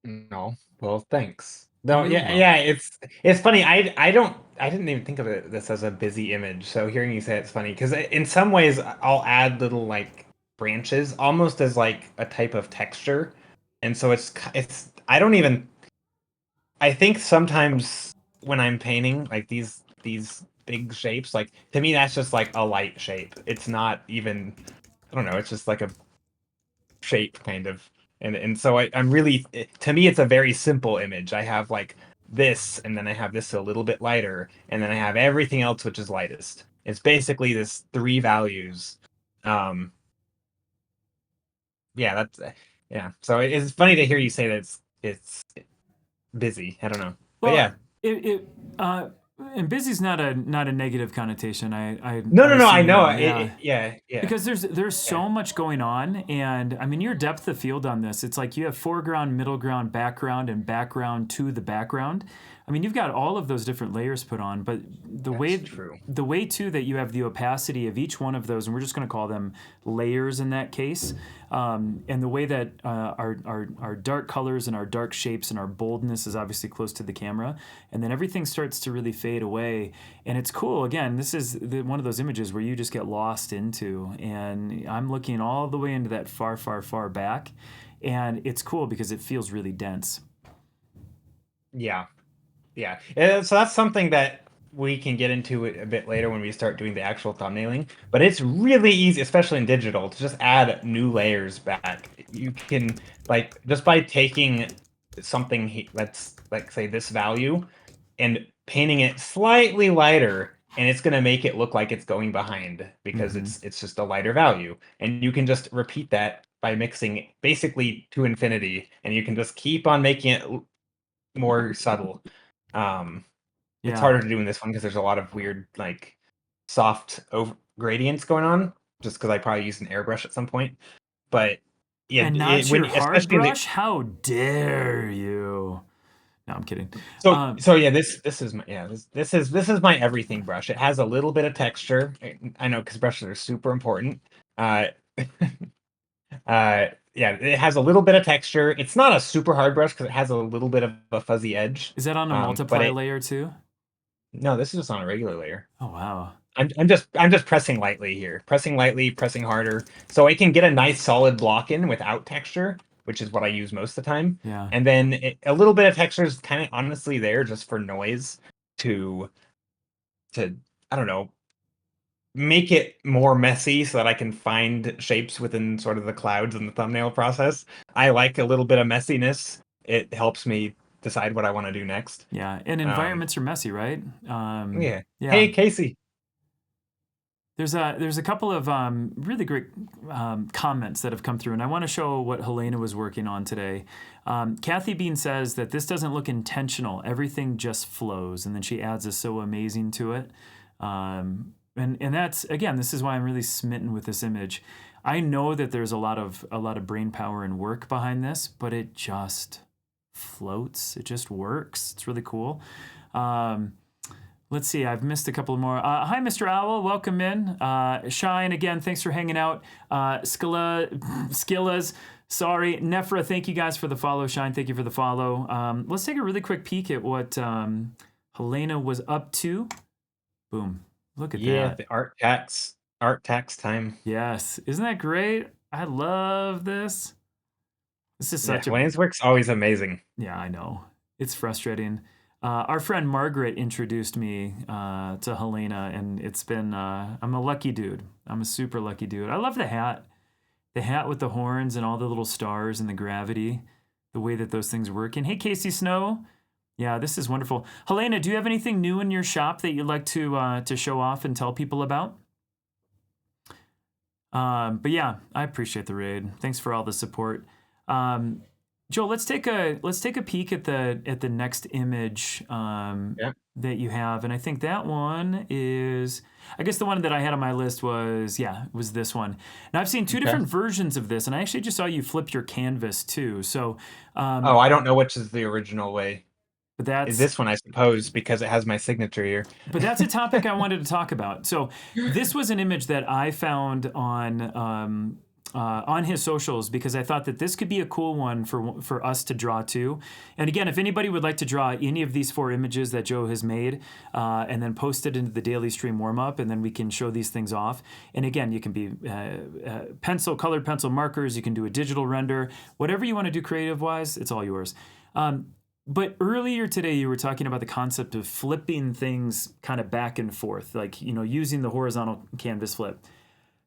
No. Well, thanks. No, You're welcome. yeah, it's funny. I didn't even think of this as a busy image. So hearing you say it's funny because in some ways I'll add little like branches almost as like a type of texture, and so it's I don't even. I think sometimes when I'm painting like these big shapes, like to me that's just like a light shape. It's not even. I don't know. It's just like a shape kind of, and so I'm really, to me it's a very simple image. I have like this, and then I have this a little bit lighter, and then I have everything else which is lightest. It's basically this three values. Yeah, that's yeah. So it's funny to hear you say that it's busy. I don't know, but Well, yeah. And busy's not a negative connotation. No, I no, no. I assume you know. know. Yeah. Yeah, yeah. Because there's so much going on, and I mean your depth of field on this. It's like you have foreground, middle ground, and background to the background. I mean you've got all of those different layers put on, but True. the way too that you have the opacity of each one of those, and we're just going to call them layers in that case, and the way that our dark colors and our dark shapes and our boldness is obviously close to the camera, and then everything starts to really fade away, and it's cool. Again, this is one of those images where you just get lost into, and I'm looking all the way into that far, far, far back, and it's cool because it feels really dense. Yeah. Yeah. So that's something that we can get into a bit later when we start doing the actual thumbnailing. But it's really easy, especially in digital, to just add new layers back. You can, like, just by taking something, let's like say this value, and painting it slightly lighter, and it's going to make it look like it's going behind because it's just a lighter value. And you can just repeat that by mixing basically to infinity, and you can just keep on making it more subtle. It's Yeah. harder to do in this one because there's a lot of weird, like, soft over gradients going on, just because I probably used an airbrush at some point. But yeah, And not when your hard especially in the brush? How dare you? No, I'm kidding. so yeah, this is my this is my everything brush. It has a little bit of texture. I know because brushes are super important. Uh, yeah, it has a little bit of texture. It's not a super hard brush because it has a little bit of a fuzzy edge. Is that on a But multiply layer too? no, this is just on a regular layer. Oh wow. I'm just pressing lightly here. Pressing lightly, pressing harder. So I can get a nice solid block in without texture, which is what I use most of the time. Yeah. And then a little bit of texture is kind of honestly there just for noise to I don't know, make it more messy so that I can find shapes within sort of the clouds in the thumbnail process. I like a little bit of messiness. It helps me decide what I want to do next. Yeah. And environments are messy, right? Yeah. Yeah. Hey, Casey. There's a couple of really great comments that have come through, and I want to show what Helena was working on today. Kathy Bean says that this doesn't look intentional. Everything just flows, and then she adds a "so amazing" to it. And that's, again, this is why I'm really smitten with this image. I know that there's a lot of brain power and work behind this, but it just floats. It just works. It's really cool. Let's see, I've missed a couple more. Hi, Mr. Owl, welcome in. Shine, again, thanks for hanging out. Skillas, sorry. Nefra, thank you guys for the follow. Shine, thank you for the follow. Let's take a really quick peek at what Helena was up to. Boom, look at that. Yeah, the art tax time. Yes, isn't that great? I love this. This is such Wayne's work's always amazing. Yeah, I know. It's frustrating. Our friend Margaret introduced me to Helena, and it's been, I'm a lucky dude. I'm a super lucky dude. I love the hat. The hat with the horns and all the little stars and the gravity, the way that those things work. And hey, Casey Snow. Yeah, this is wonderful. Helena, do you have anything new in your shop that you'd like to show off and tell people about? But yeah, I appreciate the raid. Thanks for all the support. Joel, let's take a peek at the next image that you have, and I think that one is, I guess the one that I had on my list was this one. Now I've seen two different versions of this, and I actually just saw you flip your canvas too. So, I don't know which is the original way. But that's this one, I suppose, because it has my signature here. But that's a topic I wanted to talk about. So this was an image that I found on his socials because I thought that this could be a cool one for us to draw too. And again, if anybody would like to draw any of these 4 images that Joe has made and then post it into the daily stream warm-up, and then we can show these things off. And again, you can be colored pencil markers, you can do a digital render, whatever you want to do creative-wise, it's all yours. But earlier today, you were talking about the concept of flipping things kind of back and forth, like, using the horizontal canvas flip.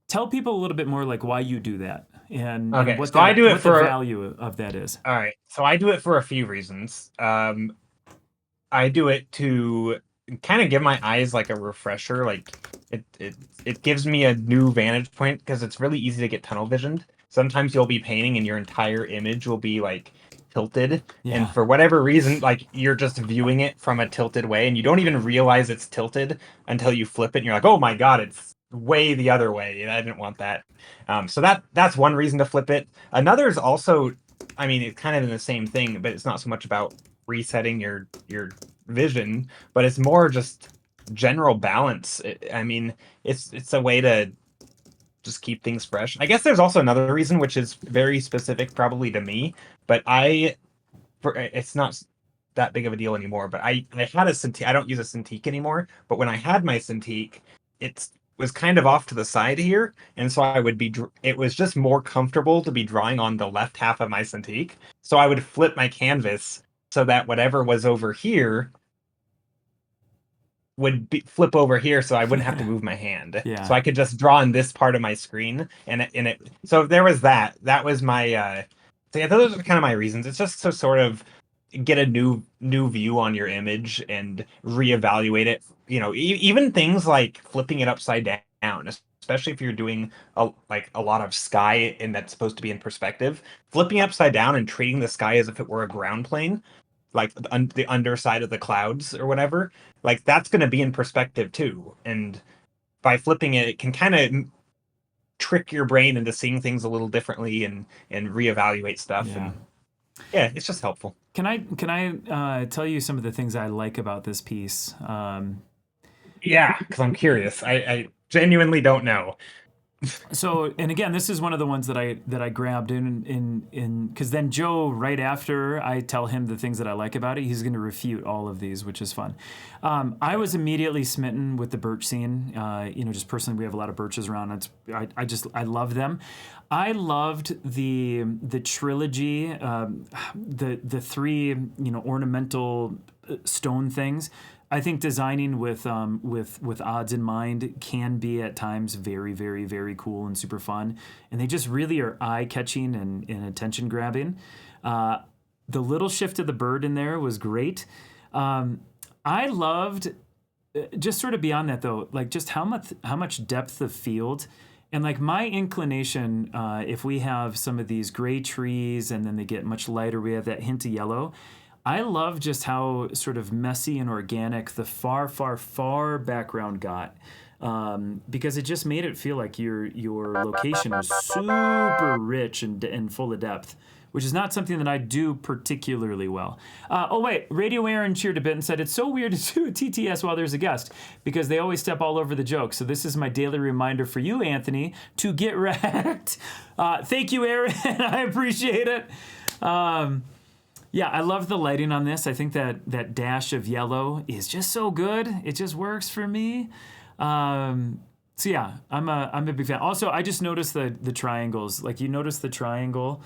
Tell people a little bit more, like, why you do that and what the value of that is. All right. So I do it for a few reasons. I do it to kind of give my eyes like a refresher. Like it gives me a new vantage point because it's really easy to get tunnel visioned. Sometimes you'll be painting and your entire image will be like tilted, and for whatever reason, like you're just viewing it from a tilted way and you don't even realize it's tilted until you flip it and you're like, oh my god, it's way the other way. I didn't want that. So that's one reason to flip it. Another is also, I mean, it's kind of in the same thing, but it's not so much about resetting your vision, but it's more just general balance. It's a way to just keep things fresh. I guess there's also another reason, which is very specific probably to me, but it's not that big of a deal anymore, but I had a Cintiq. I don't use a Cintiq anymore, but when I had my Cintiq, it was kind of off to the side here, and so it was just more comfortable to be drawing on the left half of my Cintiq, so I would flip my canvas so that whatever was over here would flip over here, so I wouldn't have to move my hand. So I could just draw on this part of my screen, so there was that was my so yeah, those are kind of my reasons. It's just to sort of get a new view on your image and reevaluate it. Even things like flipping it upside down, especially if you're doing a lot of sky and that's supposed to be in perspective. Flipping upside down and treating the sky as if it were a ground plane, like the underside of the clouds or whatever, like that's going to be in perspective too. And by flipping it, it can kind of trick your brain into seeing things a little differently and reevaluate stuff. And it's just helpful. Can I tell you some of the things I like about this piece? Yeah, because I'm curious. I genuinely don't know. So, and again, this is one of the ones that I grabbed in because then Joe, right after I tell him the things that I like about it, he's going to refute all of these, which is fun. I was immediately smitten with the birch scene. Just personally, we have a lot of birches around. I love them. I loved the trilogy, the 3 ornamental stone things. I think designing with odds in mind can be at times very, very, very cool and super fun, and they just really are eye-catching and attention grabbing. The little shift of the bird in there was great. I loved just sort of beyond that though, like just how much depth of field, and like my inclination, if we have some of these gray trees and then they get much lighter, we have that hint of yellow. I love just how sort of messy and organic the far, far, far background got. Because it just made it feel like your location was super rich and full of depth, which is not something that I do particularly well. Oh wait, Radio Aaron cheered a bit and said it's so weird to do a TTS while there's a guest because they always step all over the joke. So this is my daily reminder for you, Anthony, to get wrecked. Thank you, Aaron. I appreciate it. Yeah, I love the lighting on this. I think that dash of yellow is just so good. It just works for me. So yeah, I'm a big fan. Also, I just noticed the triangles. Like you notice the triangle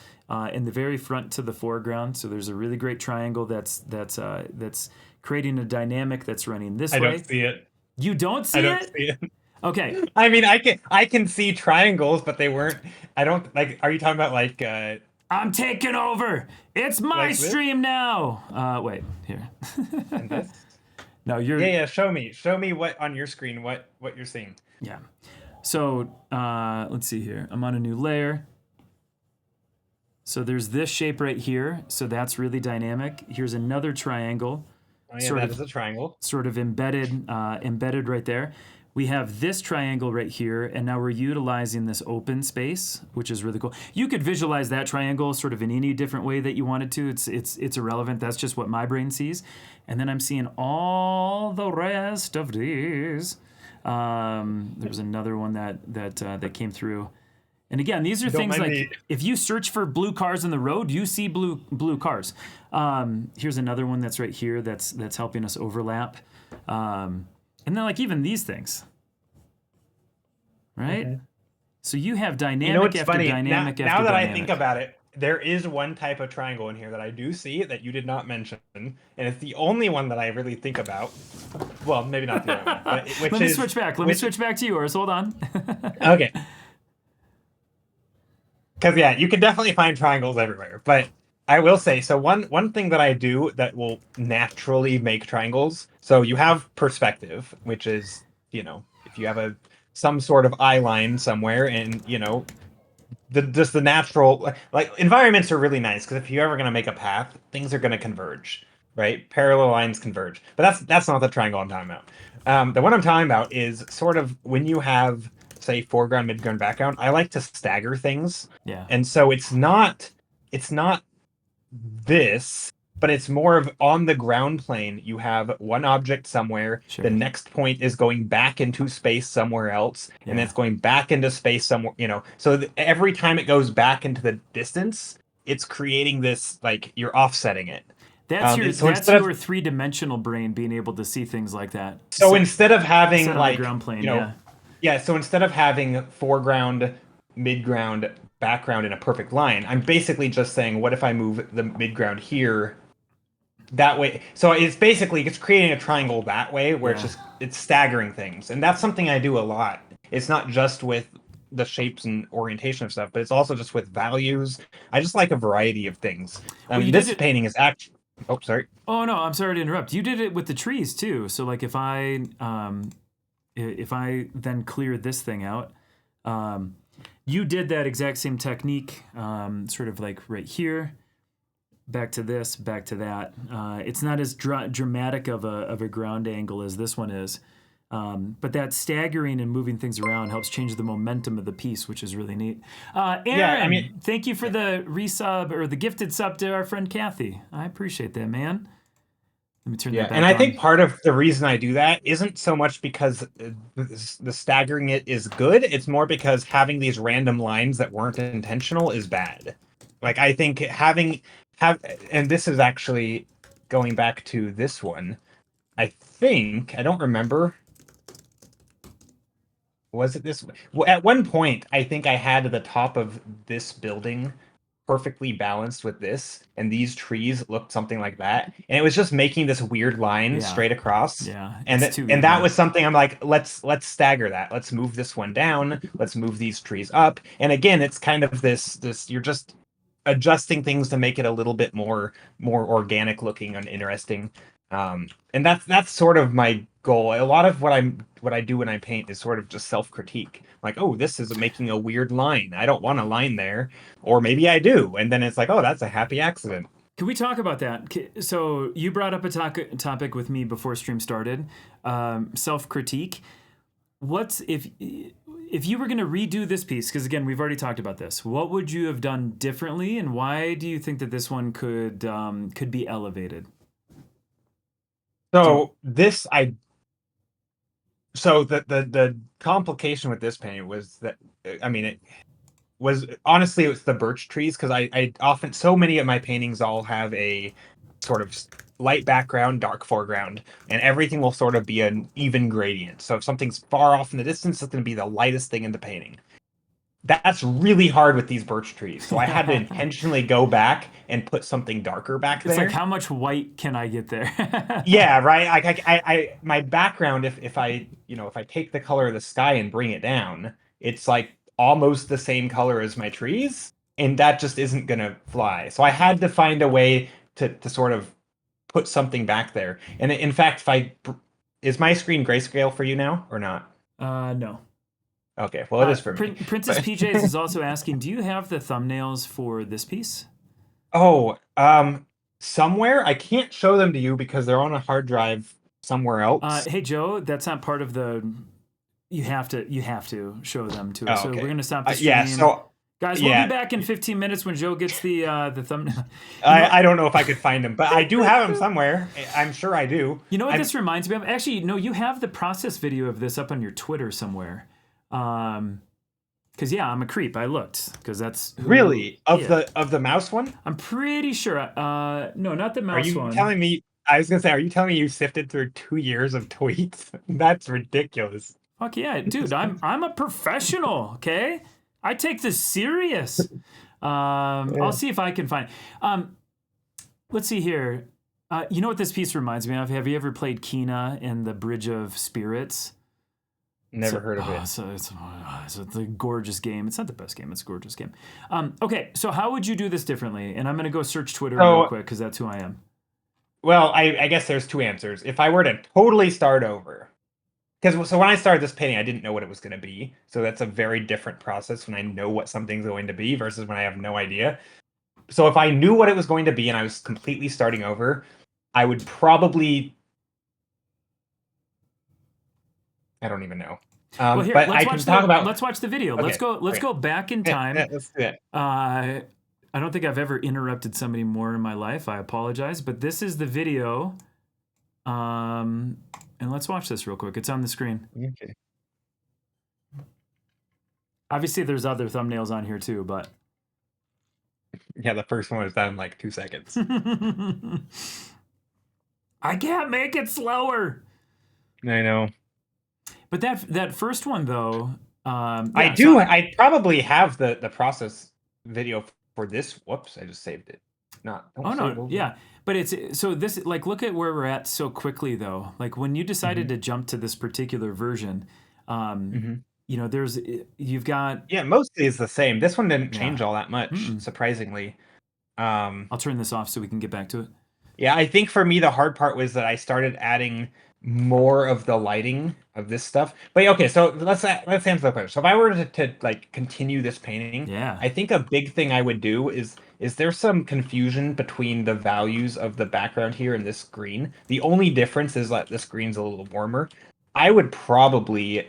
in the very front to the foreground. So there's a really great triangle that's creating a dynamic that's running this way. I don't see it. You don't see it? I don't see it. Okay. I mean, I can see triangles, but they weren't. I don't like. Are you talking about like? I'm taking over. It's my like stream now. Wait here. And this? No, you're. Yeah. Show me what on your screen. What you're seeing. Yeah. So let's see here. I'm on a new layer. So there's this shape right here. So that's really dynamic. Here's another triangle. Oh yeah, that is a triangle. Sort of embedded right there. We have this triangle right here, and now we're utilizing this open space, which is really cool. You could visualize that triangle sort of in any different way that you wanted to. It's irrelevant. That's just what my brain sees. And then I'm seeing all the rest of these. There's another one that came through. And again, these are things like if you search for blue cars on the road, you see blue cars. Here's another one that's right here that's helping us overlap. And then like even these things, right? Okay. So you have dynamic after dynamic after dynamic. Now that I think about it, there is one type of triangle in here that I do see that you did not mention, and it's the only one that I really think about. Well, maybe not the only one. But Let me switch back. Let me switch back to yours. Hold on. Okay. Because yeah, you can definitely find triangles everywhere, but I will say, so one thing that I do that will naturally make triangles, so you have perspective, which is, if you have some sort of eye line somewhere and, just the natural, like environments are really nice because if you're ever going to make a path, things are going to converge, right? Parallel lines converge. But that's not the triangle I'm talking about. The one I'm talking about is sort of when you have, say, foreground, midground, background, I like to stagger things. Yeah. And so it's not this, but it's more of on the ground plane. You have one object somewhere. Sure. The next point is going back into space somewhere else, and then it's going back into space somewhere. So every time it goes back into the distance, it's creating this like you're offsetting it. That's your three-dimensional brain being able to see things like that. So instead of having like ground plane, so instead of having foreground, midground, background in a perfect line, I'm basically just saying, what if I move the midground here that way? So it's creating a triangle that way where it's staggering things. And that's something I do a lot. It's not just with the shapes and orientation of stuff, but it's also just with values. I just like a variety of things. This painting is actually, oh, sorry. Oh no, I'm sorry to interrupt. You did it with the trees too. So like if I then clear this thing out, you did that exact same technique, sort of like right here, back to this, back to that. It's not as dramatic of a ground angle as this one is, but that staggering and moving things around helps change the momentum of the piece, which is really neat. Aaron, thank you for the resub or the gifted sub to our friend Kathy. I appreciate that, man. Let me turn that back and on. I think part of the reason I do that isn't so much because the staggering it is good. It's more because having these random lines that weren't intentional is bad. Like I think and this is actually going back to this one. I don't remember. Was it this? Well, at one point, I think I had the top of this building perfectly balanced with this, and these trees looked something like that, and it was just making this weird line straight across. And that was something I'm like, let's stagger that. Let's move this one down. Let's move these trees up. And again, it's kind of this you're just adjusting things to make it a little bit more organic looking and interesting. And that's sort of my goal. A lot of what I do when I paint is sort of just self-critique. Like, oh, this is making a weird line. I don't want a line there, or maybe I do. And then it's like, oh, that's a happy accident. Can we talk about that? So you brought up a topic with me before stream started, self critique. What's if you were going to redo this piece? Because again, we've already talked about this. What would you have done differently, and why do you think that this one could be elevated? So this I so the complication with this painting was that I mean it was honestly it was the birch trees because I often so many of my paintings all have a sort of light background, dark foreground, and everything will sort of be an even gradient. So if something's far off in the distance, it's going to be the lightest thing in the painting. That's really hard with these birch trees. So I had to intentionally go back and put something darker back there. It's like, how much white can I get there? Yeah, right. My background, if I, if I take the color of the sky and bring it down, it's like almost the same color as my trees, and that just isn't gonna fly. So I had to find a way to sort of put something back there. And in fact, is my screen grayscale for you now or not? No. Okay, well it is for me. Princess PJs is also asking, do you have the thumbnails for this piece? Oh, somewhere. I can't show them to you because they're on a hard drive somewhere else. Hey Joe, that's not part of the. You have to show them to us. Oh, okay. So we're gonna stop the stream. Yeah. So guys, we'll be back in 15 minutes when Joe gets the thumbnail. I don't know if I could find them, but I do have them somewhere. I'm sure I do. You know what this reminds me of? Actually, no, you have the process video of this up on your Twitter somewhere. Because I'm a creep. I looked because that's really of the mouse one. I'm pretty sure. No, not the mouse one. Are you telling me? I was gonna say, are you telling me you sifted through 2 years of tweets? That's ridiculous. Fuck yeah, dude! I'm a professional. Okay, I take this serious. I'll see if I can find. Let's see here. You know what this piece reminds me of? Have you ever played Kena in the Bridge of Spirits? Never heard of it. So it's a gorgeous game. It's not the best game. It's a gorgeous game. Okay, so how would you do this differently? And I'm going to go search Twitter real quick because that's who I am. Well, I guess there's two answers. If I were to totally start over, so when I started this painting, I didn't know what it was going to be. So that's a very different process when I know what something's going to be versus when I have no idea. So if I knew what it was going to be and I was completely starting over, I would probably... I don't even know. Well, here, but I can talk about. Let's watch the video. Okay, Let's go back in time. Yeah, let's do it. I don't think I've ever interrupted somebody more in my life. I apologize, but this is the video. And let's watch this real quick. It's on the screen. Okay. Obviously, there's other thumbnails on here too, but yeah, the first one was done in like 2 seconds. I can't make it slower. I know. But that first one though, I do. So I probably have the process video for this. Whoops, I just saved it. Yeah. But it's so this like look at where we're at so quickly though. Like when you decided to jump to this particular version, you've got mostly is the same. This one didn't change all that much, surprisingly. I'll turn this off so we can get back to it. Yeah, I think for me the hard part was that I started adding more of the lighting of this stuff. But okay, so let's answer the question. So if I were to like continue this painting, I think a big thing I would do is there some confusion between the values of the background here and this green. The only difference is that this green's a little warmer. I would probably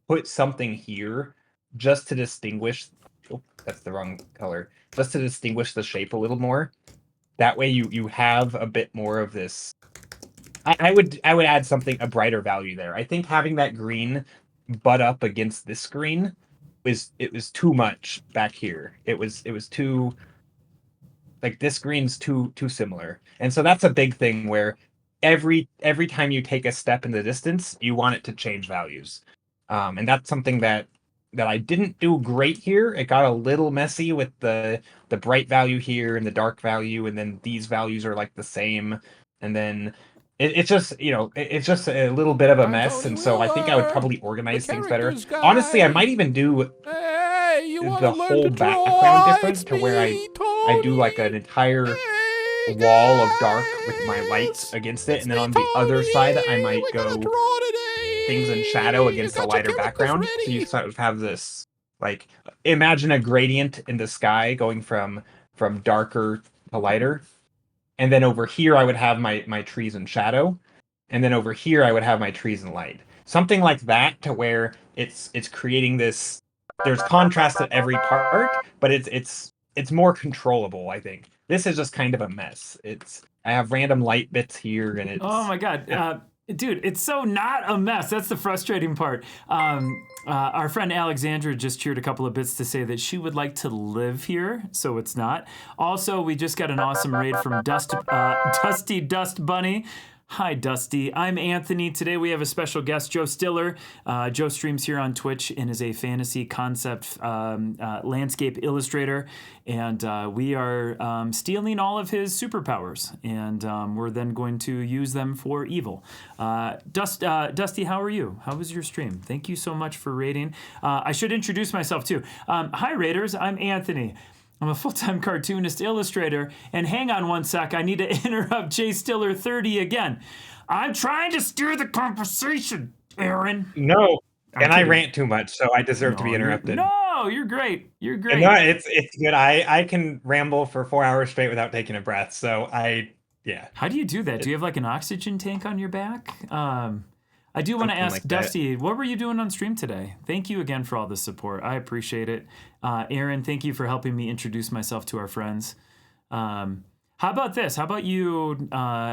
put something here just to distinguish. Oh, that's the wrong color. Just to distinguish the shape a little more. That way you have a bit more of this. I would add a brighter value there. I think having that green butt up against this green was too much back here. It was too, like, this green's too similar. And so that's a big thing where every time you take a step in the distance, you want it to change values. And that's something that I didn't do great here. It got a little messy with the bright value here and the dark value, and then these values are like the same. And then it's just, it's just a little bit of a mess. And so I think I would probably organize things better. Honestly, I might even do the whole background difference to where I do like an entire wall of dark with my light against it, and then on the other side I might go things in shadow against a lighter background. So you sort of have this, like, imagine a gradient in the sky going from darker to lighter. And then over here I would have my trees in shadow. And then over here I would have my trees in light. Something like that, to where it's creating this, there's contrast at every part, but it's more controllable, I think. This is just kind of a mess. I have random light bits here, and Oh it's my God. yeah. Dude, it's so not a mess. That's the frustrating part. Our friend Alexandra just cheered a couple of bits to say that she would like to live here, so it's not. Also, we just got an awesome raid from Dusty Dust Bunny. Hi, Dusty. I'm Anthony. Today we have a special guest, Joe Stiller. Joe streams here on Twitch and is a fantasy concept landscape illustrator. And we are stealing all of his superpowers. And we're then going to use them for evil. Dusty, how are you? How was your stream? Thank you so much for raiding. I should introduce myself too. Hi, Raiders. I'm Anthony. I'm a full-time cartoonist illustrator, and hang on one sec, I need to interrupt Jay Stiller 30 again. I'm trying to steer the conversation, Aaron. No, I'm and I kidding. rant too much, so I deserve to be interrupted. You're great. You're great. And no, it's good. I can ramble for 4 hours straight without taking a breath. So yeah. How do you do that? Do you have like an oxygen tank on your back? I do want to ask like Dusty, what were you doing on stream today? Thank you again for all the support. I appreciate it. Aaron, thank you for helping me introduce myself to our friends. How about this? How about you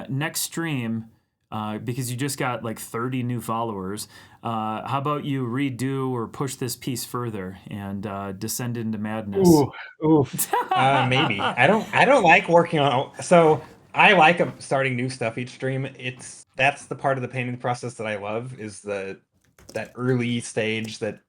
next stream, because you just got like 30 new followers, how about you redo or push this piece further and descend into madness? Ooh, maybe. I don't like working on. So I like starting new stuff each stream. That's the part of the painting process that I love, is that early stage, that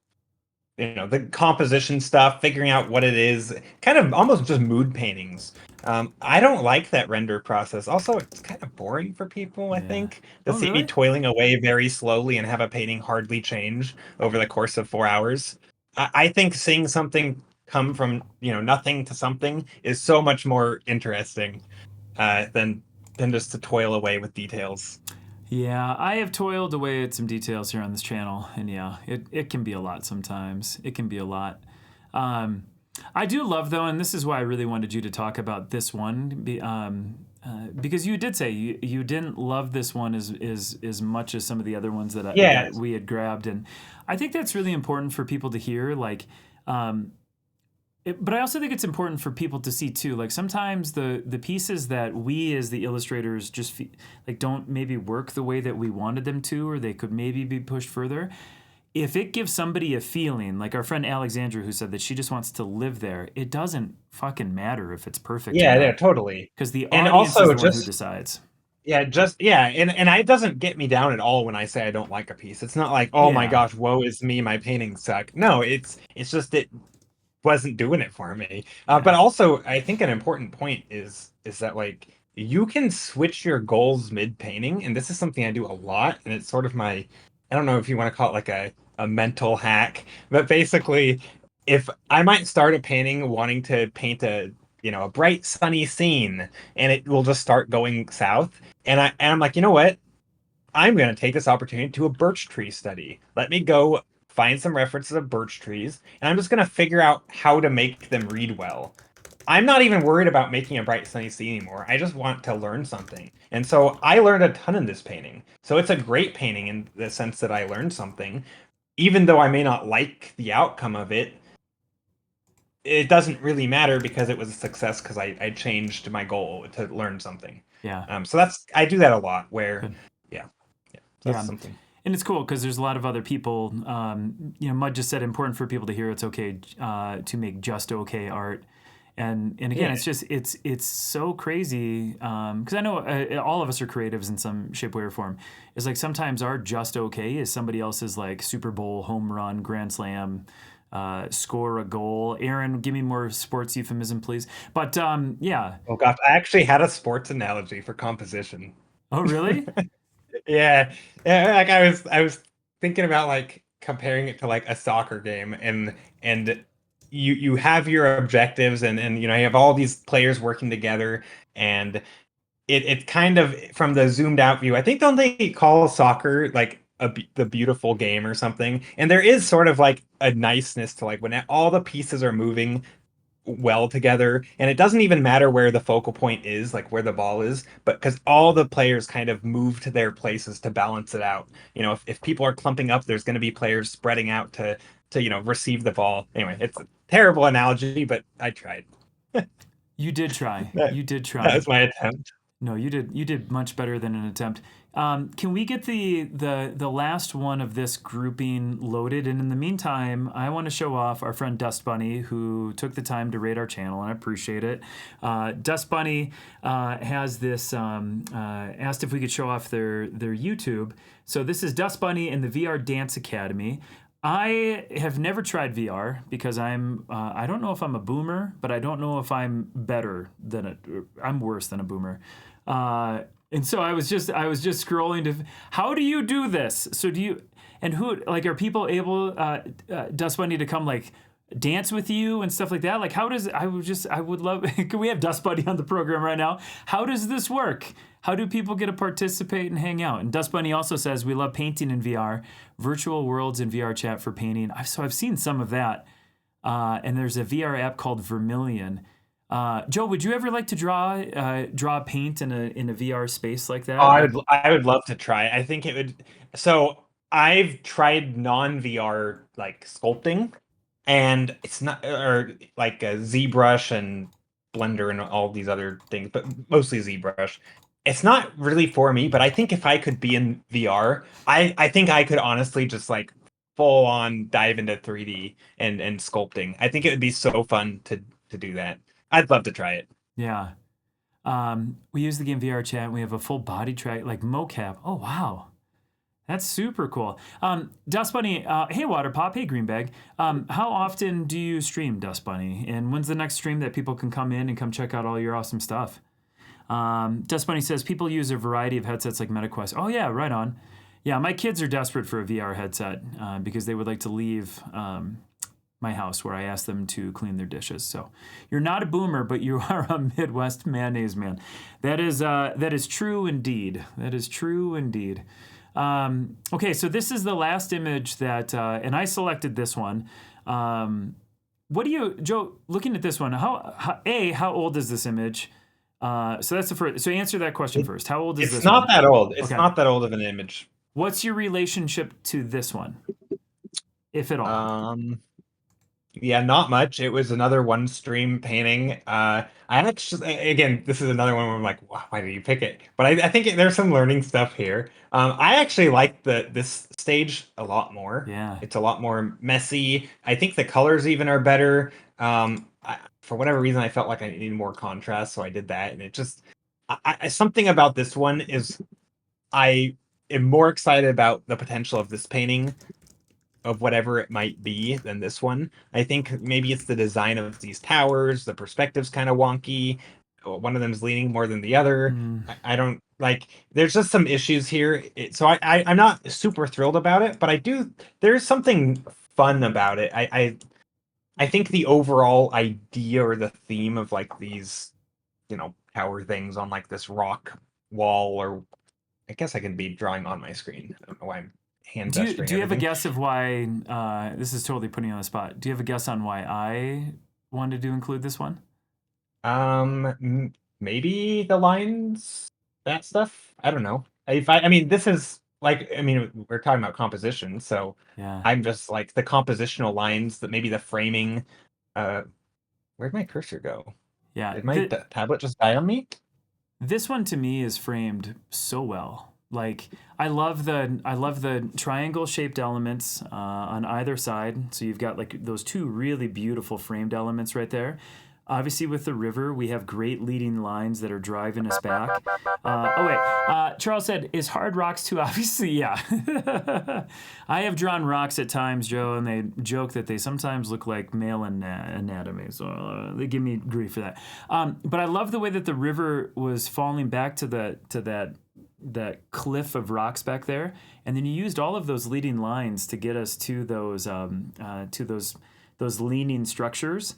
the composition stuff, figuring out what it is, kind of almost just mood paintings. I don't like that render process. Also, it's kind of boring for people, I think, to see me toiling away very slowly and have a painting hardly change over the course of 4 hours. I think seeing something come from nothing to something is so much more interesting than just to toil away with details. Yeah, I have toiled away at some details here on this channel, and yeah, it can be a lot sometimes. It can be a lot. I do love, though, and this is why I really wanted you to talk about this one, because you did say you didn't love this one as much as some of the other ones that we had grabbed, and I think that's really important for people to hear. Like, but I also think it's important for people to see too. Like sometimes the pieces that we as the illustrators just don't maybe work the way that we wanted them to, or they could maybe be pushed further. If it gives somebody a feeling, like our friend Alexandra, who said that she just wants to live there, it doesn't fucking matter if it's perfect. Yeah, totally. Because the and audience also is the one who decides. Yeah, and it doesn't get me down at all when I say I don't like a piece. It's not like, my gosh, woe is me, my paintings suck. No, it's just it wasn't doing it for me. But also, I think an important point is that, like, you can switch your goals mid painting, and this is something I do a lot, and it's sort of I don't know if you want to call it like a mental hack, but basically, if I might start a painting wanting to paint a bright sunny scene, and it will just start going south, and I'm like, you know what? I'm going to take this opportunity to a birch tree study. Let me go find some references of birch trees, and I'm just going to figure out how to make them read well. I'm not even worried about making a bright sunny scene anymore. I just want to learn something. And so I learned a ton in this painting. So it's a great painting in the sense that I learned something. Even though I may not like the outcome of it, it doesn't really matter because it was a success, because I changed my goal to learn something. Yeah. So I do that a lot where, that's something. And it's cool because there's a lot of other people. Mud just said important for people to hear it's okay to make just okay art. And again, it's just it's so crazy because I know all of us are creatives in some shape, way, or form. It's like sometimes our just okay is somebody else's like Super Bowl, home run, grand slam, score a goal. Aaron, give me more sports euphemism, please. But yeah. Oh gosh, I actually had a sports analogy for composition. Oh really? Yeah. Like I was thinking about like comparing it to like a soccer game, and you have your objectives, and you know, you have all these players working together, and it kind of, from the zoomed out view, I think, don't they call soccer like the beautiful game or something? And there is sort of like a niceness to like when all the pieces are moving well together, and it doesn't even matter where the focal point is, like where the ball is, but because all the players kind of move to their places to balance it out. You know, if people are clumping up, there's going to be players spreading out to you know, receive the ball. Anyway, it's a terrible analogy, but I tried. You did try. that, You did that try. was my attempt. No, you did. You did much better than an attempt. Can we get the last one of this grouping loaded? And in the meantime, I want to show off our friend Dust Bunny, who took the time to rate our channel, and I appreciate it. Dust Bunny has this asked if we could show off their YouTube. So this is Dust Bunny and the VR Dance Academy. I have never tried VR because I don't know if I'm a boomer, but I don't know if I'm better than I'm worse than a boomer. And so I was just scrolling to, how do you do this? So do you, and who, like, are people able, Dust Bunny, to come like dance with you and stuff like that? Like, how does, I would love, can we have Dust Bunny on the program right now? How does this work? How do people get to participate and hang out? And Dust Bunny also says, we love painting in VR, virtual worlds in VR chat for painting. So I've seen some of that. And there's a VR app called Vermilion. Joe, would you ever like to draw paint in a VR space like that? Oh, I would love to try. I think it would. So I've tried non-VR like sculpting, and it's not, or like a ZBrush and Blender and all these other things, but mostly ZBrush. It's not really for me, but I think if I could be in VR, I think I could honestly just like full on dive into 3D and sculpting. I think it would be so fun to do that. I'd love to try it. Yeah. We use the game VR chat. And we have a full body track, like mocap. Oh, wow. That's super cool. Dust Bunny, hey Water Pop, hey Greenbag. How often do you stream, Dust Bunny? And when's the next stream that people can come in and come check out all your awesome stuff? Dust Bunny says people use a variety of headsets like MetaQuest. Oh yeah, right on. Yeah, my kids are desperate for a VR headset because they would like to leave my house where I asked them to clean their dishes. So you're not a boomer, but you are a Midwest mayonnaise man. That is true indeed. That is true indeed. Okay, so this is the last image that, and I selected this one. What do you, Joe? Looking at this one, how old is this image? So that's the first. So answer that question first. How old is this? It's not that old. It's Okay. not that old of an image. What's your relationship to this one, if at all? Yeah, not much. It was another one stream painting. I actually, again, this is another one where I'm like, why did you pick it? But I think there's some learning stuff here. I actually like this stage a lot more. Yeah. It's a lot more messy. I think the colors even are better. For whatever reason, I felt like I needed more contrast, so I did that. And it just, something about this one is, I am more excited about the potential of this painting, of whatever it might be, than this one. I think maybe it's the design of these towers, the perspective's kind of wonky. One of them's leaning more than the other. I don't like, there's just some issues here. So I'm not super thrilled about it, but there's something fun about it. I think the overall idea or the theme of like these, you know, tower things on like this rock wall, or I guess I can be drawing on my screen. I don't know why I'm hand gesturing. Do you have a guess of why, this is totally putting you on the spot. Do you have a guess on why I wanted to include this one? Maybe the lines, that stuff. I don't know. I mean, this is like, I mean, we're talking about composition, so Yeah. I'm just like the compositional lines, that maybe the framing. Where'd my cursor go? Yeah. Did my tablet just die on me? This one to me is framed so well. Like, I love the triangle shaped elements on either side. So you've got like those two really beautiful framed elements right there. Obviously, with the river, we have great leading lines that are driving us back. Charles said, is hard rocks too obviously? Yeah. I have drawn rocks at times, Joe, and they joke that they sometimes look like male anatomy. So they give me grief for that. But I love the way that the river was falling back to that cliff of rocks back there, and then you used all of those leading lines to get us to those those leaning structures.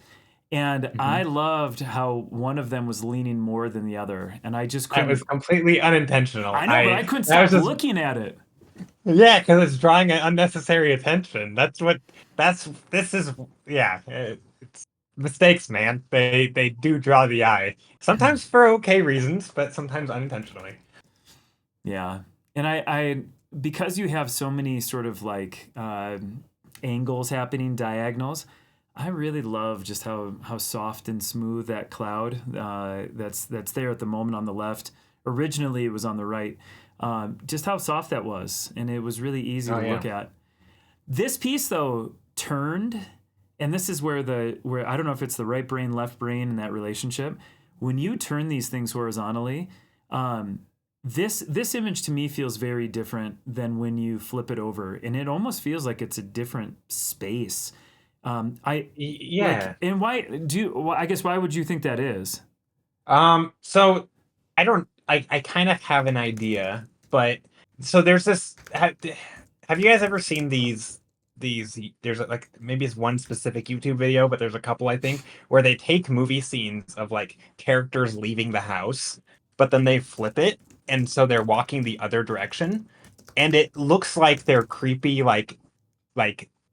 And Hmm. I loved how one of them was leaning more than the other. And I just That was couldn't, completely unintentional. I know, but I couldn't That was stop just looking at it. yeah, because it's drawing unnecessary attention. This is yeah. It's mistakes, man. They do draw the eye. Sometimes for okay reasons, but sometimes unintentionally. Yeah. And because you have so many sort of like angles happening, diagonals, I really love just how soft and smooth that cloud that's there at the moment on the left. Originally, it was on the right. Just how soft that was, and it was really easy Oh to yeah. look at. This piece though turned, and this is where I don't know if it's the right brain, left brain in that relationship. When you turn these things horizontally, um, this image to me feels very different than when you flip it over, and it almost feels like it's a different space. I like, Yeah. and why do you, well, I guess why would you think that is? So I don't. I kind of have an idea, but so there's this. Have you guys ever seen these? There's like maybe it's one specific YouTube video, but there's a couple I think where they take movie scenes of like characters leaving the house, but then they flip it, and so they're walking the other direction, and it looks like they're creepy, like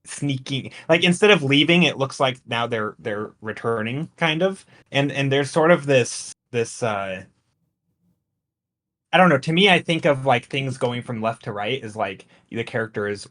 sneaking. Like instead of leaving, it looks like now they're returning, kind of. And there's sort of this I don't know. To me, I think of like things going from left to right is like the character is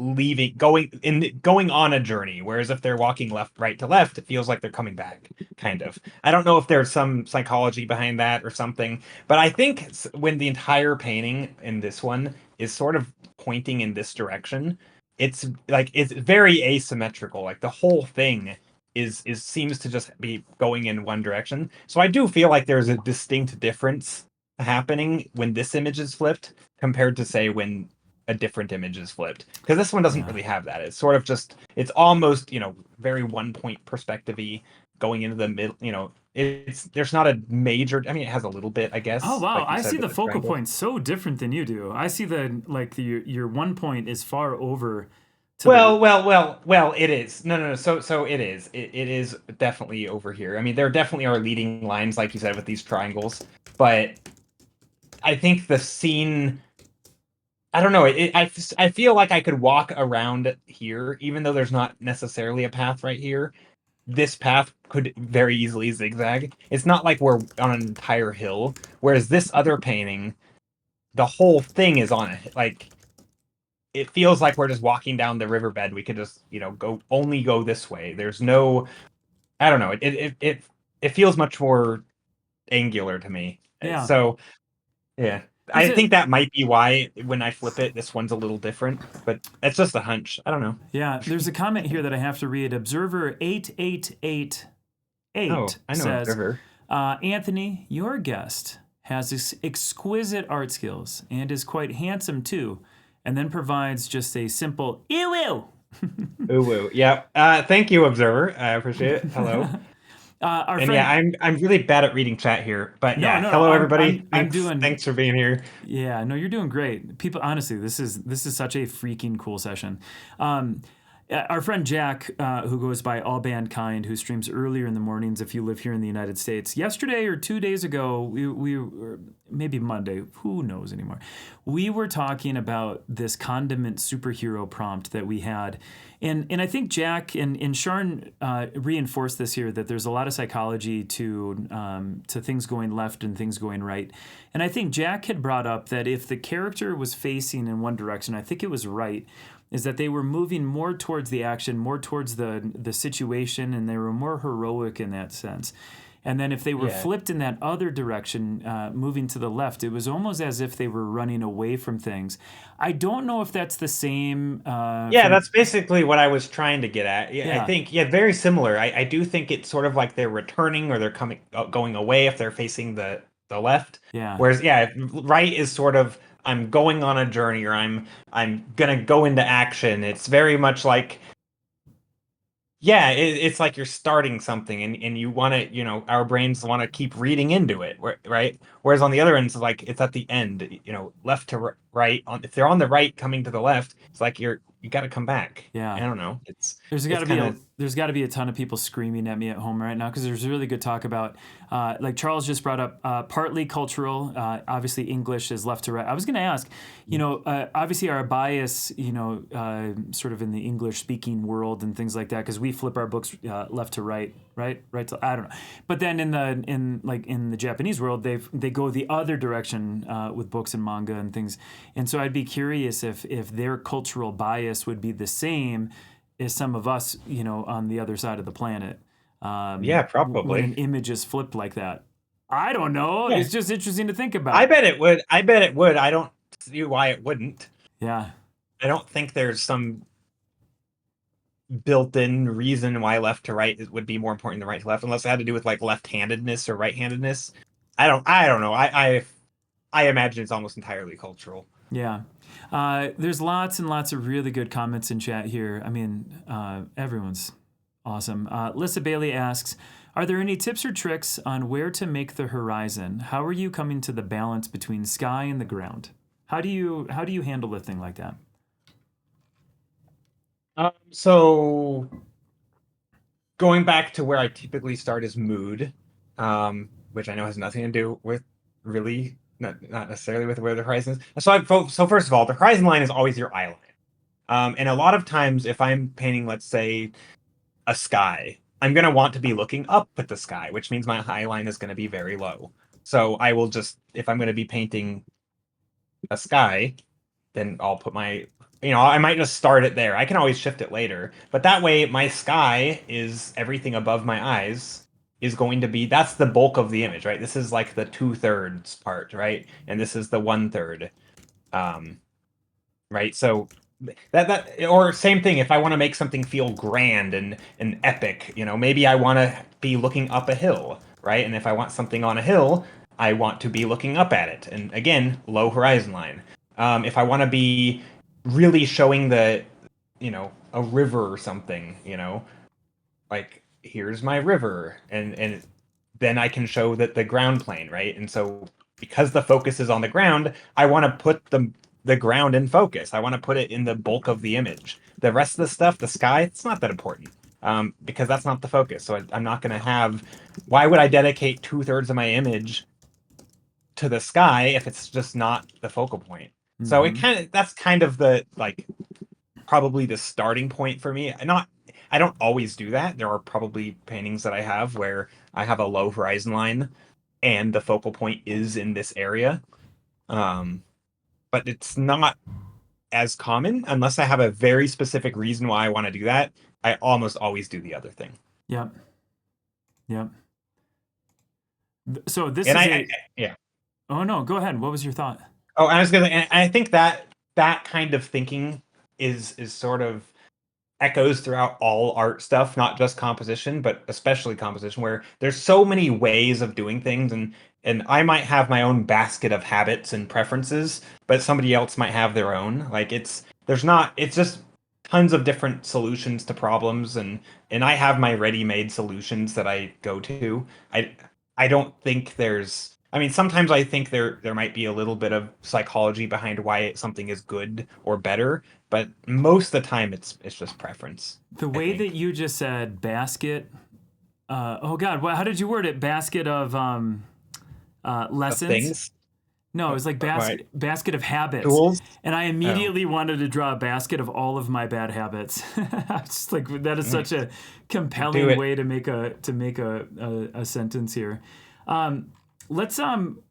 leaving, going on a journey, whereas if they're walking left right to left, it feels like they're coming back, kind of. I don't know if there's some psychology behind that or something, but I think when the entire painting in this one is sort of pointing in this direction, it's like it's very asymmetrical. Like the whole thing is seems to just be going in one direction. So I do feel like there's a distinct difference happening when this image is flipped compared to say when a different image is flipped, because this one doesn't Yeah. really have that. It's sort of just it's almost very one point perspective-y going into the middle. It's there's not a major. I mean, it has a little bit, I Oh guess, wow, like you I see said with the the focal triangle. point so different than you do. I see your 1 point is far over to the. Well. It is no. So it is. It is definitely over here. I mean, there definitely are leading lines, like you said, with these triangles, but I think the scene. I don't know. I feel like I could walk around here, even though there's not necessarily a path right here. This path could very easily zigzag. It's not like we're on an entire hill, whereas this other painting, the whole thing is on it. Like it feels like we're just walking down the riverbed. We could just, go this way. There's no, I don't know. It feels much more angular to me. Yeah. So yeah, There's I a think that might be why when I flip it, this one's a little different. But it's just a hunch. I don't know. Yeah, there's a comment here that I have to read. Observer 8888 Oh, I know says, Observer. Anthony, your guest has exquisite art skills and is quite handsome too, and then provides just a simple ew ew. Ooh, woo. Yeah. Thank you, Observer. I appreciate it. Hello. Our And yeah, friend, I'm really bad at reading chat here. But no, yeah, no, no. hello everybody. I'm Thanks. doing. Thanks for being here. Yeah, no, you're doing great. People, honestly, this is such a freaking cool session. Um, our friend Jack, who goes by All Mankind, who streams earlier in the mornings if you live here in the United States. Yesterday or 2 days ago, we were, maybe Monday, who knows anymore. We were talking about this condiment superhero prompt that we had. And I think Jack and Sharn reinforced this here, that there's a lot of psychology to things going left and things going right. And I think Jack had brought up that if the character was facing in one direction, I think it was right, is that they were moving more towards the action, more towards the situation, and they were more heroic in that sense. And then if they were Yeah. flipped in that other direction, moving to the left, it was almost as if they were running away from things. I don't know if that's the same Yeah, from. that's basically what I was trying to get at. Yeah, I Yeah, think yeah, very similar. I do think it's sort of like they're returning or they're coming going away if they're facing the left. yeah. Whereas yeah, right is sort of I'm going on a journey or I'm gonna go into action. It's very much like yeah, it's like you're starting something and you want to, our brains want to keep reading into it, right? Whereas on the other end, it's like it's at the end, left to right. right, if they're on the right coming to the left, it's like you got to come back. I Yeah. don't know. There's got It's to be kind a of there's got to be a ton of people screaming at me at home right now because there's really good talk about like Charles just brought up partly cultural. Obviously, English is left to right. I was going to ask, obviously our bias, sort of in the English speaking world and things like that because we flip our books left to right, right to I don't know. But then in the Japanese world, they go the other direction with books and manga and things. And so I'd be curious if their cultural bias would be the same is some of us, on the other side of the planet. yeah, When probably. an image is flipped like that. I don't know. Yeah. It's just interesting to think I about. bet it would. I bet it would. I don't see why it wouldn't. Yeah. I don't think there's some built-in reason why left to right would be more important than right to left, unless it had to do with like left-handedness or right-handedness. I don't know. I imagine it's almost entirely cultural. Yeah. There's lots and lots of really good comments in chat here. I mean, everyone's awesome. Lissa Bailey asks, are there any tips or tricks on where to make the horizon? How are you coming to the balance between sky and the ground? How do you handle a thing like that? So going back to where I typically start is mood, which I know has nothing to do with really not necessarily with where the horizon is. So first of all, the horizon line is always your eye line. And a lot of times, if I'm painting, let's say, a sky, I'm going to want to be looking up at the sky, which means my eye line is going to be very low. So I will just, if I'm going to be painting a sky, then I'll put I might just start it there. I can always shift it later. But that way, my sky is everything above my eyes is going to be, that's the bulk of the image, right? This is like the 2/3 part, right? And this is the 1/3. Right? So or same thing, if I want to make something feel grand and epic, maybe I want to be looking up a hill, right? And if I want something on a hill, I want to be looking up at it. And again, low horizon line. If I want to be really showing a river or something, like here's my river, and then I can show that the ground plane, right? And so because the focus is on the ground, I want to put the ground in focus. I want to put it in the bulk of the image. The rest of the stuff, the sky, it's not that important. Because that's not the focus. So I'm not going to have. Why would I dedicate 2/3 of my image to the sky if it's just not the focal point? Mm-hmm. So that's kind of the probably the starting point for me. I don't always do that. There are probably paintings that I have where I have a low horizon line and the focal point is in this area. But it's not as common unless I have a very specific reason why I want to do that. I almost always do the other thing. Yep. So this yeah. Oh no, go ahead. What was your thought? Oh, I think that kind of thinking is sort of echoes throughout all art stuff, not just composition, but especially composition, where there's so many ways of doing things, and I might have my own basket of habits and preferences, but somebody else might have their own. It's just tons of different solutions to problems, and I have my ready-made solutions that I go to. I don't think there's sometimes I think there might be a little bit of psychology behind why something is good or better, but most of the time it's just preference. The way that you just said basket, oh God, how did you word it? Basket of lessons? Of things? No, it was like basket of habits. Tools? And I immediately wanted to draw a basket of all of my bad habits. Just that is such a compelling way to make a sentence here. Let's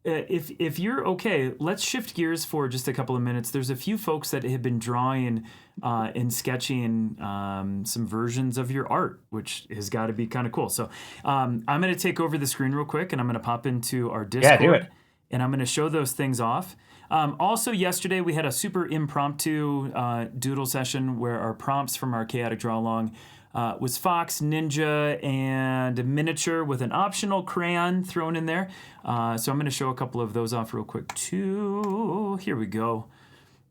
if you're okay, let's shift gears for just a couple of minutes. There's a few folks that have been drawing and sketching some versions of your art, which has got to be kind of cool. So I'm going to take over the screen real quick, and I'm going to pop into our Discord. Yeah, do it. And I'm going to show those things off. Also, yesterday we had a super impromptu doodle session where our prompts from our chaotic draw along was Fox, Ninja, and a miniature with an optional crayon thrown in there. So I'm going to show a couple of those off real quick too. Here we go.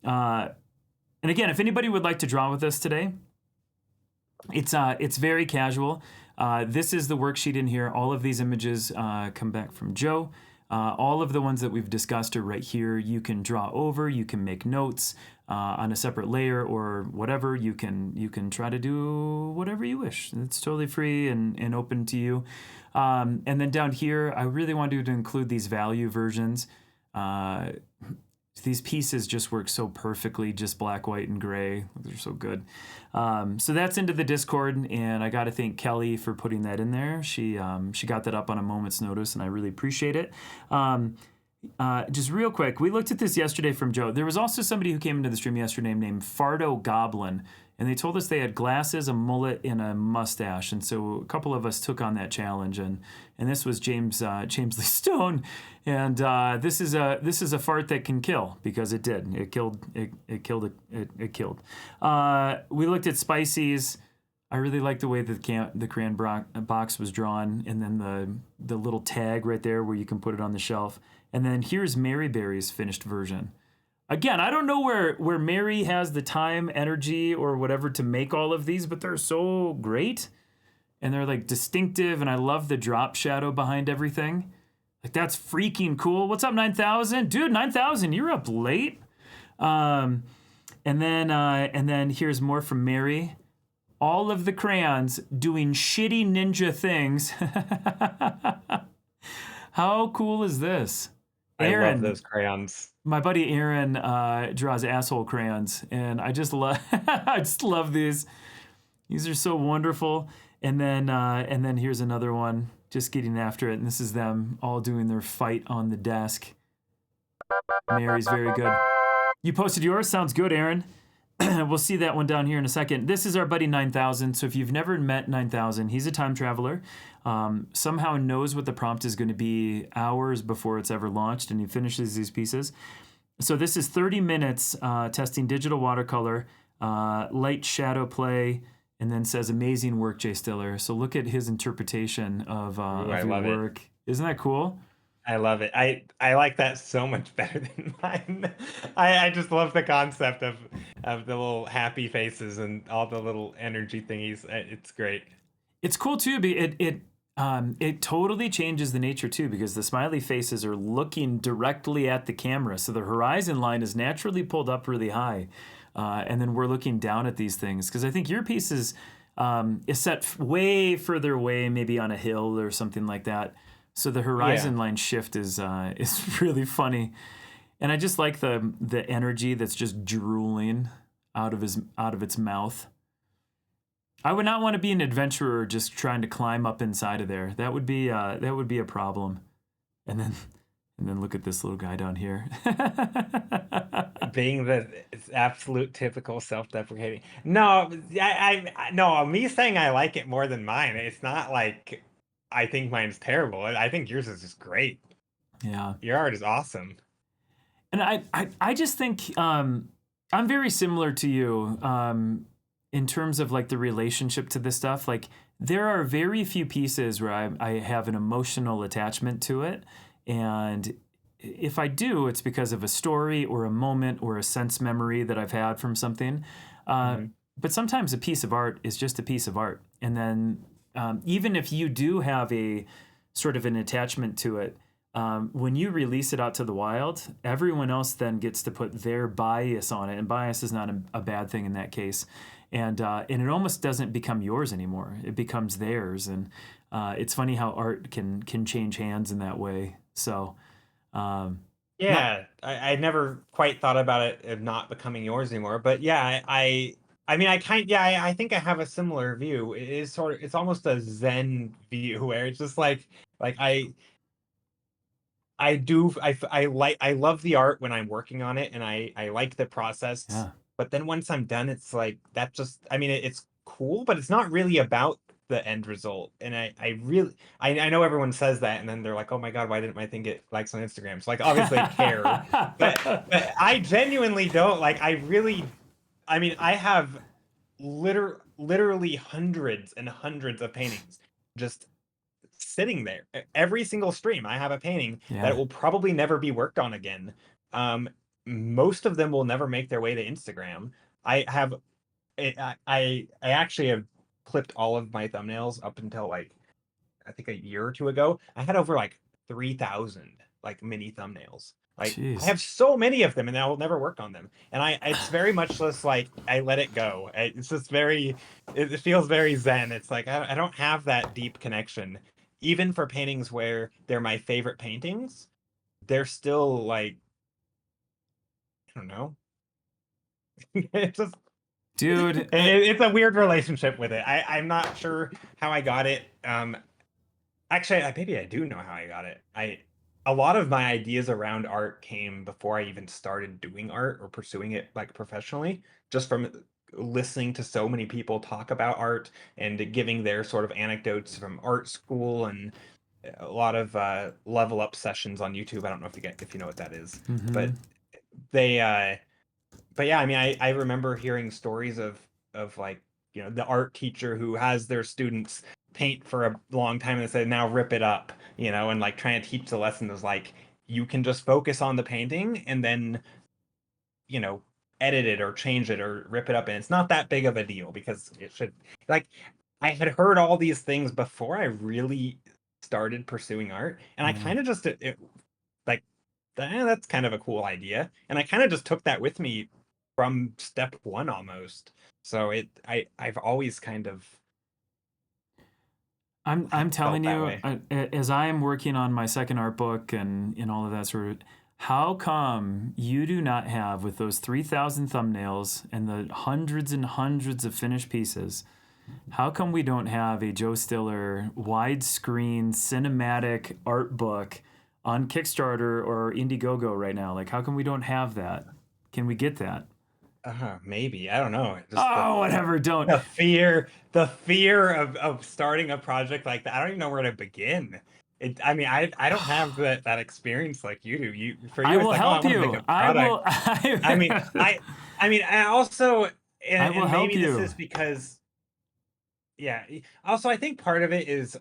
And again, if anybody would like to draw with us today, it's very casual. This is the worksheet in here. All of these images come back from Joe. All of the ones that we've discussed are right here. You can draw over, you can make notes on a separate layer or whatever. You can try to do whatever you wish. It's totally free and open to you. And then down here, I really wanted to include these value versions. These pieces just work so perfectly, just black, white, and gray. They're so good. So that's into the Discord, and I got to thank Kelly for putting that in there. She got that up on a moment's notice, and I really appreciate it. Just real quick, we looked at this yesterday from Joe. There was also somebody who came into the stream yesterday named Fardo Goblin, and they told us they had glasses, a mullet, and a mustache. And so a couple of us took on that challenge, and this was James Lee Stone, and this is a fart that can kill, because it did. It killed. It killed. We looked at spices. I really like the way that the crayon box was drawn, and then the little tag right there where you can put it on the shelf. And then here's Mary Berry's finished version. Again, I don't know where Mary has the time, energy, or whatever to make all of these, but they're so great. And they're like distinctive, and I love the drop shadow behind everything. Like, that's freaking cool. What's up, 9,000? Dude, 9,000, you're up late. And then here's more from Mary. All of the crayons doing shitty ninja things. How cool is this? Aaron, I love those crayons. My buddy Aaron draws asshole crayons, and I just love I just love these. These are so wonderful. And then here's another one, just getting after it, and this is them all doing their fight on the desk. Mary's very good. You posted yours? Sounds good, Aaron. We'll see that one down here in a second. This is our buddy 9,000. So if you've never met 9,000, he's a time traveler. Somehow knows what the prompt is going to be hours before it's ever launched, and he finishes these pieces. So this is 30 minutes testing digital watercolor, light shadow play, and then says, amazing work, Jay Stiller. So look at his interpretation of your work. Isn't that cool? I love it. I like that so much better than mine. I just love the concept of the little happy faces and all the little energy thingies. It's great. It's cool too. It totally changes the nature too, because the smiley faces are looking directly at the camera, so the horizon line is naturally pulled up really high, and then we're looking down at these things. Because I think your piece is set way further away, maybe on a hill or something like that. So the horizon line shift is really funny, and I just like the energy that's just drooling out of its mouth. I would not want to be an adventurer just trying to climb up inside of there. That would be a problem. And then look at this little guy down here. Being the absolute typical self-deprecating. No, no. Me saying I like it more than mine. It's not like I think mine's terrible. I think yours is just great. Yeah. Your art is awesome. And I just think I'm very similar to you in terms of like the relationship to this stuff. Like, there are very few pieces where I have an emotional attachment to it. And if I do, it's because of a story or a moment or a sense memory that I've had from something. But sometimes a piece of art is just a piece of art. And then even if you do have a sort of an attachment to it, when you release it out to the wild, everyone else then gets to put their bias on it, and bias is not a bad thing in that case. And it almost doesn't become yours anymore; it becomes theirs. And it's funny how art can change hands in that way. So, I never quite thought about it of not becoming yours anymore. But yeah, I mean, I think I have a similar view. It is it's almost a Zen view where it's just like I love the art when I'm working on it, and I like the process. Yeah. But then once I'm done, it's like that just, I mean, it's cool, but it's not really about the end result. And I know everyone says that, and then they're like, oh my God, why didn't I think it likes on Instagram? So like, obviously I care, but I genuinely don't. Like, I mean, I have literally hundreds and hundreds of paintings just sitting there. Every single stream, I have a painting that will probably never be worked on again. Most of them will never make their way to Instagram. I actually have clipped all of my thumbnails up until like, I think a year or two ago. I had over like 3,000 like mini thumbnails. Like I Jeez. have so many of them, and I will never work on them. And it's very much just like I let it go. It's just very, it feels very zen. It's like I don't have that deep connection, even for paintings where they're my favorite paintings. They're still like, I don't know. It's just Dude, it's a weird relationship with it. I'm not sure how I got it. Actually, maybe I do know how I got it. A lot of my ideas around art came before I even started doing art or pursuing it like professionally, just from listening to so many people talk about art and giving their sort of anecdotes from art school and a lot of level up sessions on YouTube. I don't know if you know what that is, mm-hmm. but they but yeah, I mean, I remember hearing stories of like, the art teacher who has their students paint for a long time and said, now rip it up, and like trying to teach the lesson is like you can just focus on the painting and then, you know, edit it or change it or rip it up, and it's not that big of a deal because it should like I had heard all these things before I really started pursuing art, and I Yeah. kind of just like that's kind of a cool idea. And I kind of just took that with me from step one almost. So I've always kind of I'm telling felt that you, way. as I am working on my second art book and all of that sort of, how come you do not have, with those 3,000 thumbnails and the hundreds and hundreds of finished pieces, how come we don't have a Joe Stiller widescreen cinematic art book on Kickstarter or Indiegogo right now? Like, how come we don't have that? Can we get that? Maybe. I don't know. Just Oh, whatever. Don't. the fear of starting a project like that. I don't even know where to begin. I mean, I don't have that experience like you do. For I you, it's will like, oh, I help want to make you. a I product. will. I mean, I also, I and will help maybe this you. is because, yeah. Also, I think part of it is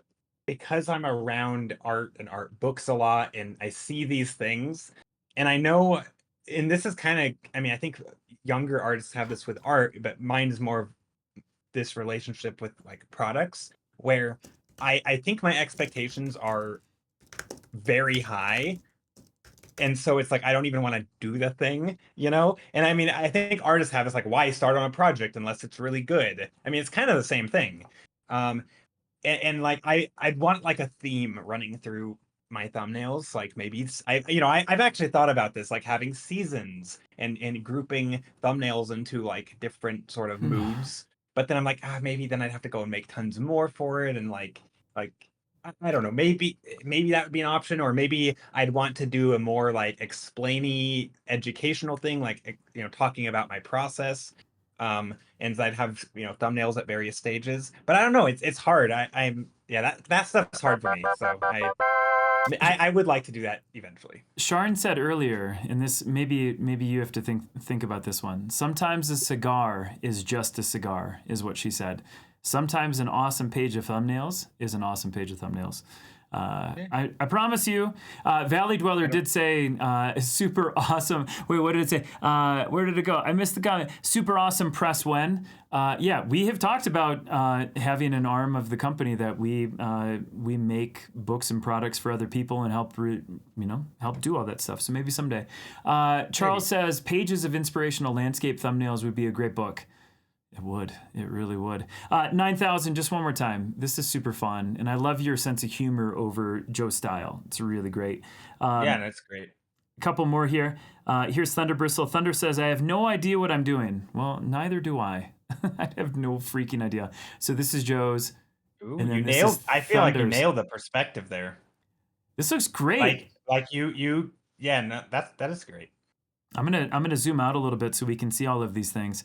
because I'm around art and art books a lot, and I see these things, and I know, and this is kind of, I mean, I think younger artists have this with art, but mine is more of this relationship with like products where I think my expectations are very high. And so it's like I don't even want to do the thing, you know? And I mean, I think artists have this like, why start on a project unless it's really good? I mean, it's kind of the same thing. Um, and like I'd want like a theme running through my thumbnails. Like maybe I've actually thought about this, like having seasons and grouping thumbnails into like different sort of moods. But then I'm like, maybe then I'd have to go and make tons more for it, and like I don't know, maybe that would be an option, or maybe I'd want to do a more like explainy educational thing, like talking about my process. And I'd have thumbnails at various stages. But I don't know. It's hard. I'm yeah, that stuff's hard for me. So I would like to do that eventually. Sharon said earlier, and this maybe you have to think about this one. Sometimes a cigar is just a cigar, is what she said. Sometimes an awesome page of thumbnails is an awesome page of thumbnails. Yeah. I promise you, Valley Dweller did say super awesome. Wait, what did it say? Where did it go? I missed the comment. Super awesome press when. Yeah, we have talked about having an arm of the company that we make books and products for other people and help do all that stuff. So maybe someday. Charles says pages of inspirational landscape thumbnails would be a great book. It would. It really would. 9,000, just one more time. This is super fun. And I love your sense of humor over Joe's style. It's really great. Yeah, that's great. A couple more here. Here's Thunder Bristle. Thunder says, I have no idea what I'm doing. Well, neither do I. I have no freaking idea. So this is Joe's. Ooh, And you then this is nailed. I feel like you Thunder's. nailed the perspective there. This looks great. Like you. Yeah, no, that is great. I'm gonna zoom out a little bit so we can see all of these things.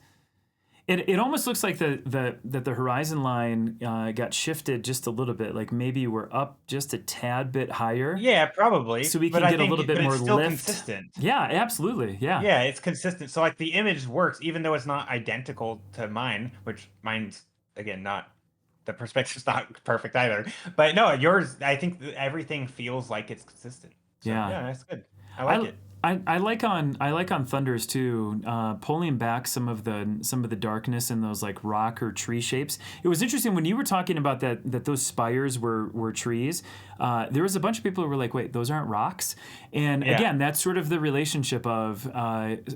It almost looks like the horizon line got shifted just a little bit. Like maybe we're up just a tad bit higher, Yeah, probably. so we But can I get a think, little bit but more it's still lift. consistent. Yeah, absolutely. Yeah. Yeah, it's consistent. So like the image works, even though it's not identical to mine, which mine's again not the perspective's not perfect either. But no, yours, I think everything feels like it's consistent. So Yeah. yeah, that's good. I like I it. I like on Thunders too, pulling back some of the darkness in those like rock or tree shapes. It was interesting when you were talking about that those spires were trees. There was a bunch of people who were like, "Wait, those aren't rocks." And Yeah. again, that's sort of the relationship of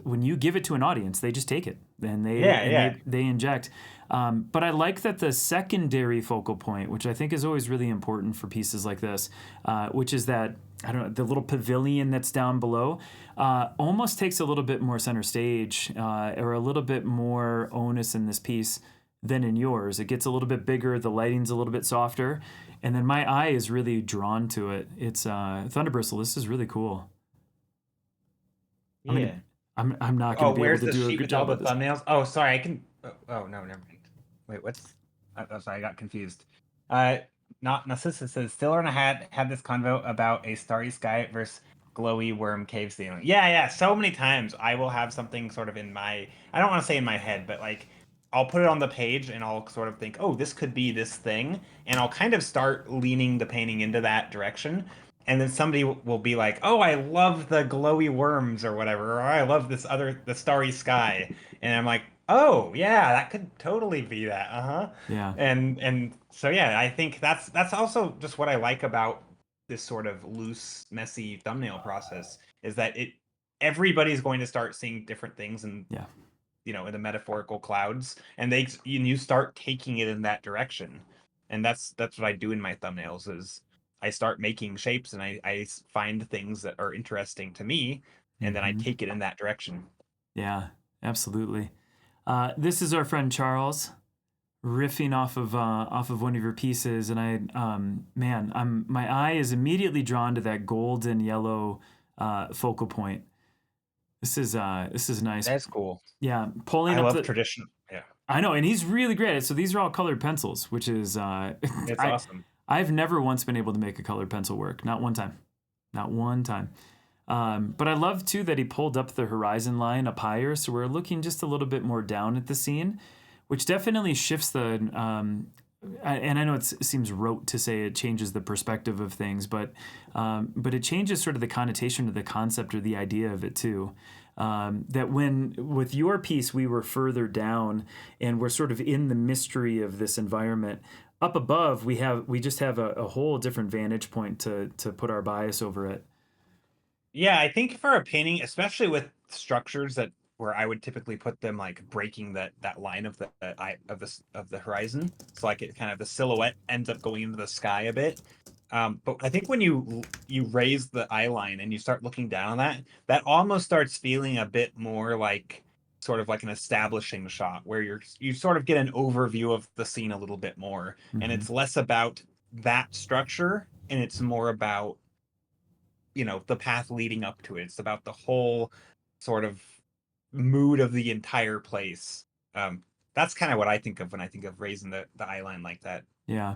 when you give it to an audience, they just take it and Yeah. they inject. But I like that the secondary focal point, which I think is always really important for pieces like this, which is that I don't know, the little pavilion that's down below, almost takes a little bit more center stage or a little bit more onus in this piece than in yours. It gets a little bit bigger, the lighting's a little bit softer, and then my eye is really drawn to it. It's Thunderbristle. This is really cool. I'm gonna, Yeah. I'm not gonna Oh, be able where's to the do a sheet good with all job the with this. thumbnails? Oh, sorry, I can. Oh no, never mind. Wait, what's? Oh, sorry, I got confused. Not Narcissus says Stiller and I had this convo about a starry sky versus glowy worm cave ceiling. Yeah. So many times I will have something sort of in my. I don't want to say in my head, but like I'll put it on the page and I'll sort of think, oh, this could be this thing, and I'll kind of start leaning the painting into that direction. And then somebody will be like, "Oh, I love the glowy worms or whatever," or "I love the starry sky," and I'm like, "Oh, yeah, that could totally be that." Uh-huh. Yeah. And so yeah, I think that's also just what I like about this sort of loose, messy thumbnail process is that everybody's going to start seeing different things and Yeah. in the metaphorical clouds, and you start taking it in that direction. And that's what I do in my thumbnails is I start making shapes and I find things that are interesting to me, and then I Mm-hmm. take it in that direction. Yeah. Absolutely. This is our friend Charles riffing off of one of your pieces, and my eye is immediately drawn to that gold and yellow focal point. This is nice. That's cool. Yeah, pulling I up love the. tradition. Yeah, I know, and he's really great. So these are all colored pencils, which is it's I awesome. I've never once been able to make a colored pencil work. Not one time. Not one time. But I love too that he pulled up the horizon line up higher, so we're looking just a little bit more down at the scene, which definitely shifts the. And I know it seems rote to say it changes the perspective of things, but it changes sort of the connotation of the concept or the idea of it too. That when with your piece we were further down and we're sort of in the mystery of this environment. Up above we just have a whole different vantage point to put our bias over it. Yeah, I think for a painting, especially with structures that where I would typically put them like breaking that line of the eye of the horizon, so like it kind of the silhouette ends up going into the sky a bit. But I think when you raise the eye line and you start looking down on that almost starts feeling a bit more like sort of like an establishing shot where you sort of get an overview of the scene a little bit more, and Mm-hmm. it's less about that structure and it's more about the path leading up to it. It's about the whole sort of mood of the entire place. That's kind of what I think of when I think of raising the eye line like that. Yeah.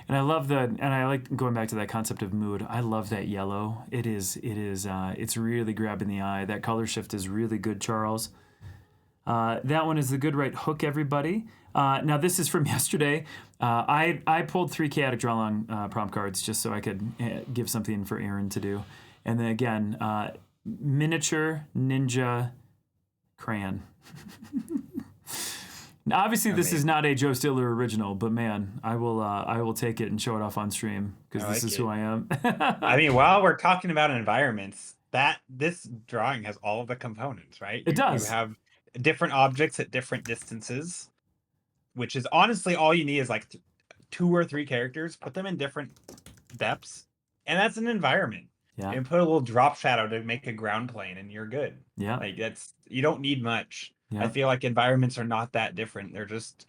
And I love and I like going back to that concept of mood. I love that yellow. It's really grabbing the eye. That color shift is really good, Charles. That one is the good right hook, everybody. Now this is from yesterday. I pulled 3 chaotic draw long prompt cards just so I could give something for Aaron to do. And then again, miniature ninja crayon. Now, obviously, this is not a Joe Stiller original, but man, I will take it and show it off on stream because this is who I am. I mean, while we're talking about environments, this drawing has all of the components, right? It You does. have different objects at different distances, which is honestly all you need is like 2 or 3 characters, put them in different depths, and that's an environment. Yeah. And put a little drop shadow to make a ground plane, and you're good. Yeah. Like you don't need much. Yeah. I feel like environments are not that different. They're just,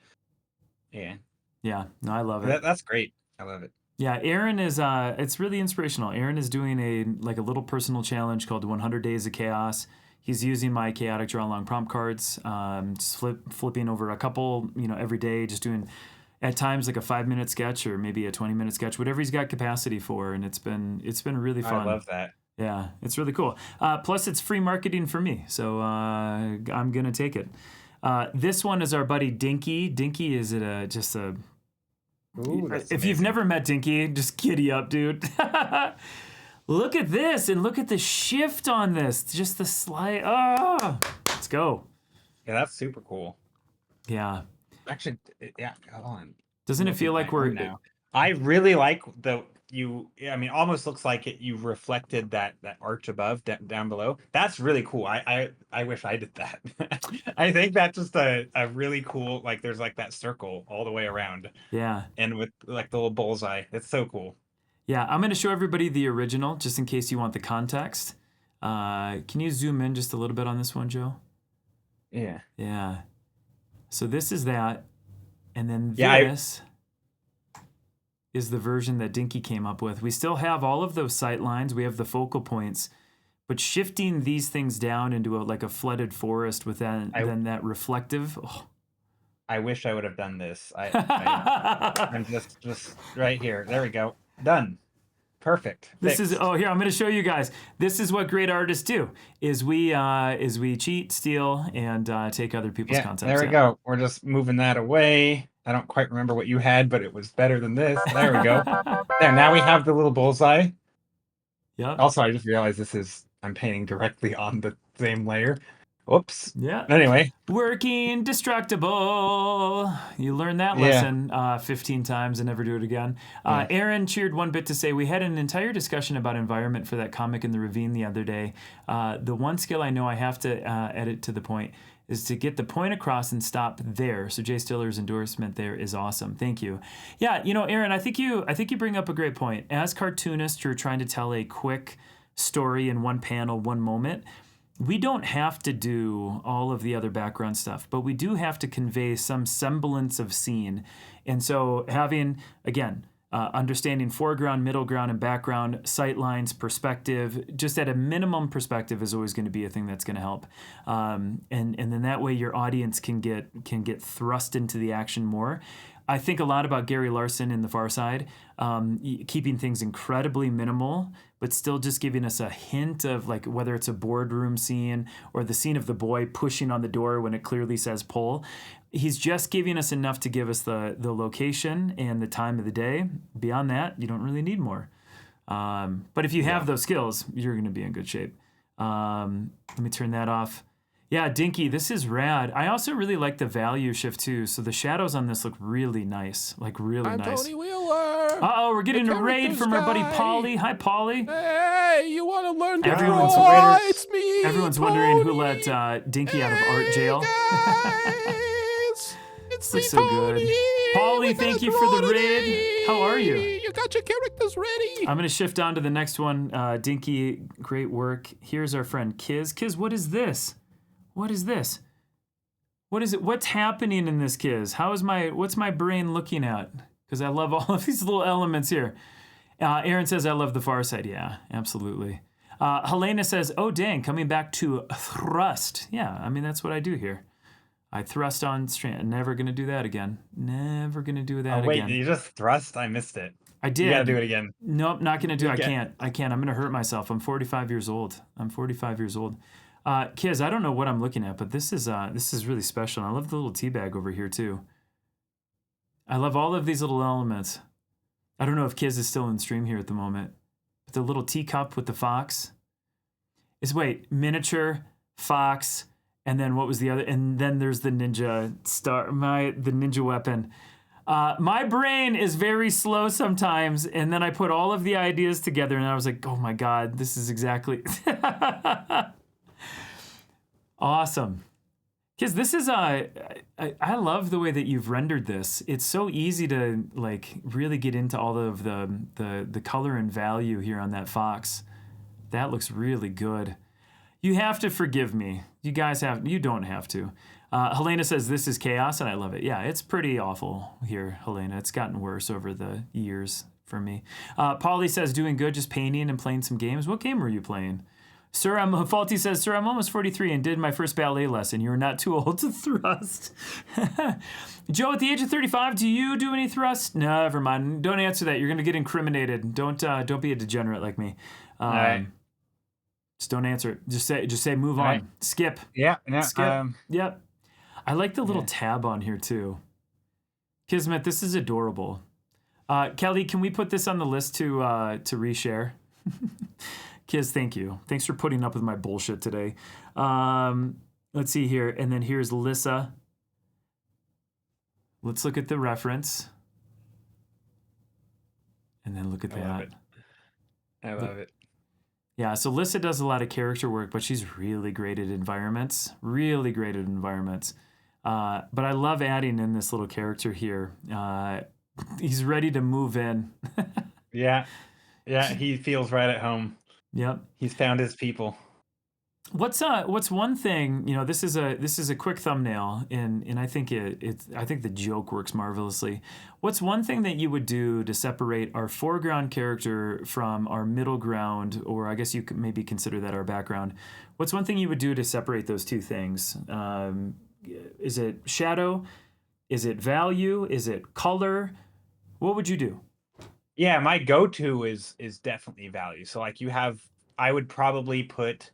yeah. Yeah. No, I love it. That's great. I love it. Yeah, Aaron is it's really inspirational. Aaron is doing a little personal challenge called 100 Days of Chaos. He's using my chaotic draw long prompt cards, just flipping over a couple, every day, just doing at times like a 5-minute sketch or maybe a 20-minute sketch, whatever he's got capacity for, and it's been really fun. I love that. Yeah, it's really cool. Plus, it's free marketing for me, so I'm gonna take it. This one is our buddy Dinky. Dinky is just a. Ooh, If you've never met Dinky, just giddy up, dude. Look at this, and look at the shift on this. Just the slide. Oh, let's go. Yeah, that's super cool. Yeah. Actually, yeah, hold on. Doesn't it feel like we're now? I really like I mean, almost looks like you reflected that arch above down below. That's really cool. I wish I did that. I think that's just a really cool, like there's like that circle all the way around. Yeah. And with like the little bullseye. It's so cool. Yeah, I'm going to show everybody the original just in case you want the context. Can you zoom in just a little bit on this one, Joe? Yeah. Yeah. So this is that. And then this is the version that Dinky came up with. We still have all of those sight lines. We have the focal points. But shifting these things down into like a flooded forest with then that reflective. Oh. I wish I would have done this. I'm just right here. There we go. Done. Perfect. This is here. I'm going to show you guys. This is what great artists do: is we cheat, steal, and take other people's concepts. There we go. We're just moving that away. I don't quite remember what you had, but it was better than this. There we go. There. Now we have the little bullseye. Yeah. Also, I just realized I'm painting directly on the same layer. Oops. Yeah. Anyway. Working destructible. You learn that lesson 15 times and never do it again. Aaron cheered one bit to say, we had an entire discussion about environment for that comic in the ravine the other day. The one skill I know I have to edit to the point is to get the point across and stop there. So Jay Stiller's endorsement there is awesome. Thank you. Yeah, Aaron, I think you bring up a great point. As cartoonists, you're trying to tell a quick story in one panel, one moment. We don't have to do all of the other background stuff, but we do have to convey some semblance of scene. And so having, again, understanding foreground, middle ground, and background, sight lines, perspective, just at a minimum perspective is always going to be a thing that's going to help. And then that way your audience can get thrust into the action more. I think a lot about Gary Larson in The Far Side, keeping things incredibly minimal, but still just giving us a hint of like whether it's a boardroom scene or the scene of the boy pushing on the door when it clearly says pull. He's just giving us enough to give us the location and the time of the day. Beyond that, you don't really need more. But if you have those skills, you're going to be in good shape. Let me turn that off. Yeah, Dinky, this is rad. I also really like the value shift too. So the shadows on this look really nice, like really nice. Tony Wheeler. Uh-oh, we're getting a raid from our buddy Polly. Hi, Polly. Hey, you want to learn to Everyone's draw? It's me, Everyone's wondering who let Dinky out of art jail. It's looks so good. Polly, thank you for the raid. How are you? You got your characters ready. I'm going to shift on to the next one. Dinky, great work. Here's our friend Kiz. Kiz, what is this? What is this? What is it? What's happening in this, Kiz? What's my brain looking at? Because I love all of these little elements here. Aaron says, I love The Far Side. Yeah, absolutely. Helena says, oh, dang, coming back to thrust. Yeah, I mean, that's what I do here. I thrust on strand. Never going to do that again. Never going to do that wait, again. You just thrust? I missed it. I did. You got to do it again. Nope, not going to do it. I can't. I'm going to hurt myself. I'm 45 years old. Kiz, I don't know what I'm looking at, but this is really special. And I love the little tea bag over here too. I love all of these little elements. I don't know if Kiz is still in stream here at the moment. But the little teacup with the fox. Miniature, fox, and then what was the other? And then there's the ninja the ninja weapon. My brain is very slow sometimes, and then I put all of the ideas together, and I was like, oh my God, this is exactly... Awesome. Because this is I love the way that you've rendered this. It's so easy to like really get into all of the color and value here on that fox. That looks really good. You have to forgive me. You don't have to. Helena says this is chaos, and I love it. Yeah, it's pretty awful here, Helena. It's gotten worse over the years for me. Polly says doing good, just painting and playing some games. What game were you playing? Faulty says, Sir, I'm almost 43 and did my first ballet lesson. You are not too old to thrust. Joe, at the age of 35, do you do any thrust? No, never mind. Don't answer that. You're going to get incriminated. Don't be a degenerate like me. All right. Just don't answer it. Just say move on. Right. Skip. Yeah. Skip. Yep. I like the little tab on here too. Kismet, this is adorable. Kelly, can we put this on the list to reshare? Kiz, thank you. Thanks for putting up with my bullshit today. Let's see here. And then here's Lissa. Let's look at the reference. And then look at that. I love it. Yeah, so Lissa does a lot of character work, but she's really great at environments. Really great at environments. But I love adding in this little character here. He's ready to move in. Yeah. Yeah, he feels right at home. Yep. He's found his people. What's one thing, this is a quick thumbnail and I think I think the joke works marvelously. What's one thing that you would do to separate our foreground character from our middle ground, or I guess you could maybe consider that our background? What's one thing you would do to separate those two things? Is it shadow? Is it value? Is it color? What would you do? Yeah, my go-to is definitely value. So like I would probably put,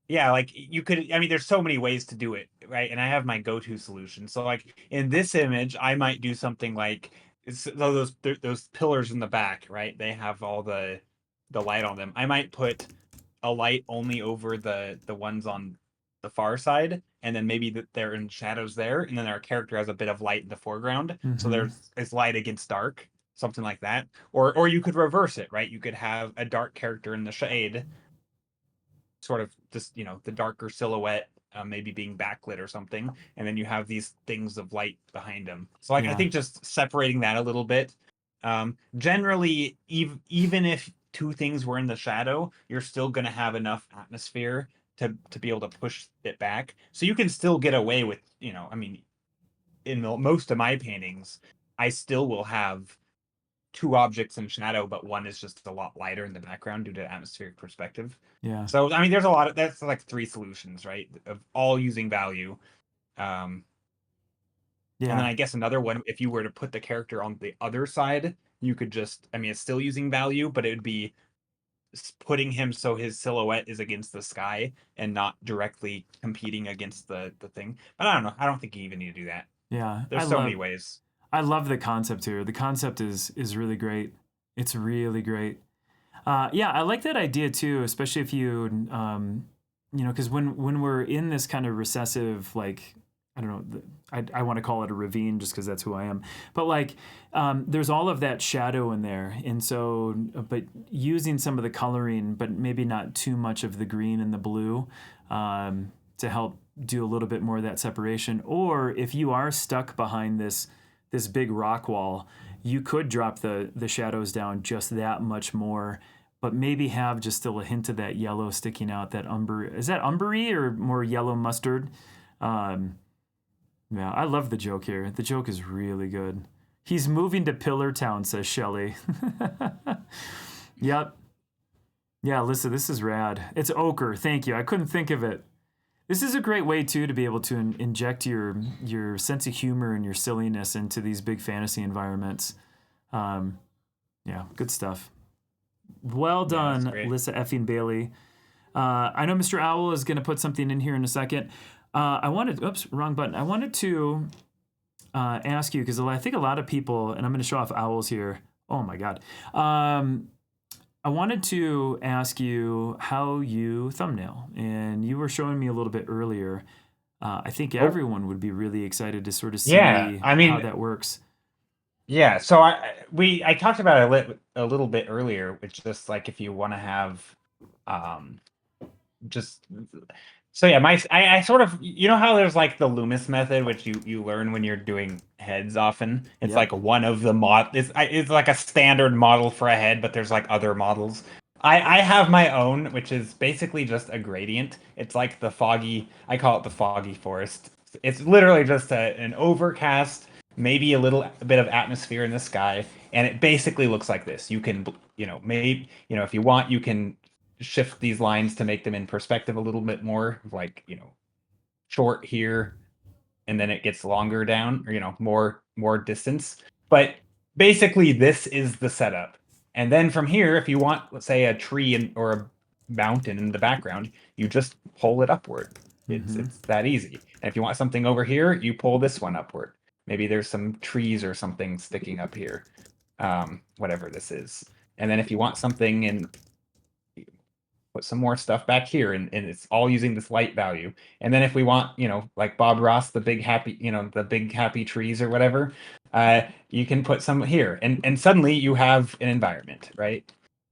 yeah, like you could, I mean, there's so many ways to do it, right? And I have my go-to solution. So like in this image, I might do something like those pillars in the back, right? They have all the light on them. I might put a light only over the ones on the far side, and then maybe they're in shadows there, and then our character has a bit of light in the foreground. So it's light against dark, something like that. Or you could reverse it, right? You could have a dark character in the shade, sort of just the darker silhouette, maybe being backlit or something, and then you have these things of light behind them. So like I think just separating that a little bit. Generally, even if two things were in the shadow, you're still going to have enough atmosphere to be able to push it back. So you can still get away with, I mean, in most of my paintings, I still will have two objects in shadow, but one is just a lot lighter in the background due to atmospheric perspective. Yeah. So, I mean, there's that's like three solutions, right? Of all using value. Yeah. And then I guess another one, if you were to put the character on the other side, you could just, I mean, it's still using value, but it would be putting him so his silhouette is against the sky and not directly competing against the thing. But I don't know. I don't think you even need to do that. Yeah. There's so many ways. I love the concept here. The concept is really great. It's really great. Yeah, I like that idea too, especially if you, because when we're in this kind of recessive, like, I don't know, I want to call it a ravine just because that's who I am. But like, there's all of that shadow in there. And so, but using some of the coloring, but maybe not too much of the green and the blue to help do a little bit more of that separation. Or if you are stuck behind this big rock wall, you could drop the shadows down just that much more, but maybe have just still a hint of that yellow sticking out, that umber. Is that umbery or more yellow mustard? Yeah, I love the joke here. The joke is really good. He's moving to Pillar Town, says Shelley. Yep. Yeah, Alyssa, this is rad. It's ochre. Thank you. I couldn't think of it. This is a great way, too, to be able to inject your sense of humor and your silliness into these big fantasy environments. Yeah, good stuff. Well done, Alyssa effing Bailey. I know Mr. Owl is going to put something in here in a second. Oops, wrong button. I wanted to ask you, because I think a lot of people, and I'm going to show off owls here. Oh, my God. I wanted to ask you how you thumbnail, and you were showing me a little bit earlier. I think everyone would be really excited to sort of see how that works. Yeah, so I talked about it a little bit earlier, which just like if you want to have just so yeah, I sort of, how there's like the Loomis method, which you learn when you're doing heads often. It's like one of the it's like a standard model for a head, but there's like other models. I have my own, which is basically just a gradient. It's like I call it the foggy forest. It's literally just an overcast, maybe a bit of atmosphere in the sky, and it basically looks like this. You can, maybe, if you want, you can shift these lines to make them in perspective a little bit more, like, short here, and then it gets longer down, or, more distance. But basically, this is the setup. And then from here, if you want, let's say, a tree or a mountain in the background, you just pull it upward. It's that easy. And if you want something over here, you pull this one upward. Maybe there's some trees or something sticking up here, whatever this is. And then if you want something in put some more stuff back here, and it's all using this light value. And then if we want, like Bob Ross, the big happy trees or whatever, you can put some here, and suddenly you have an environment, right?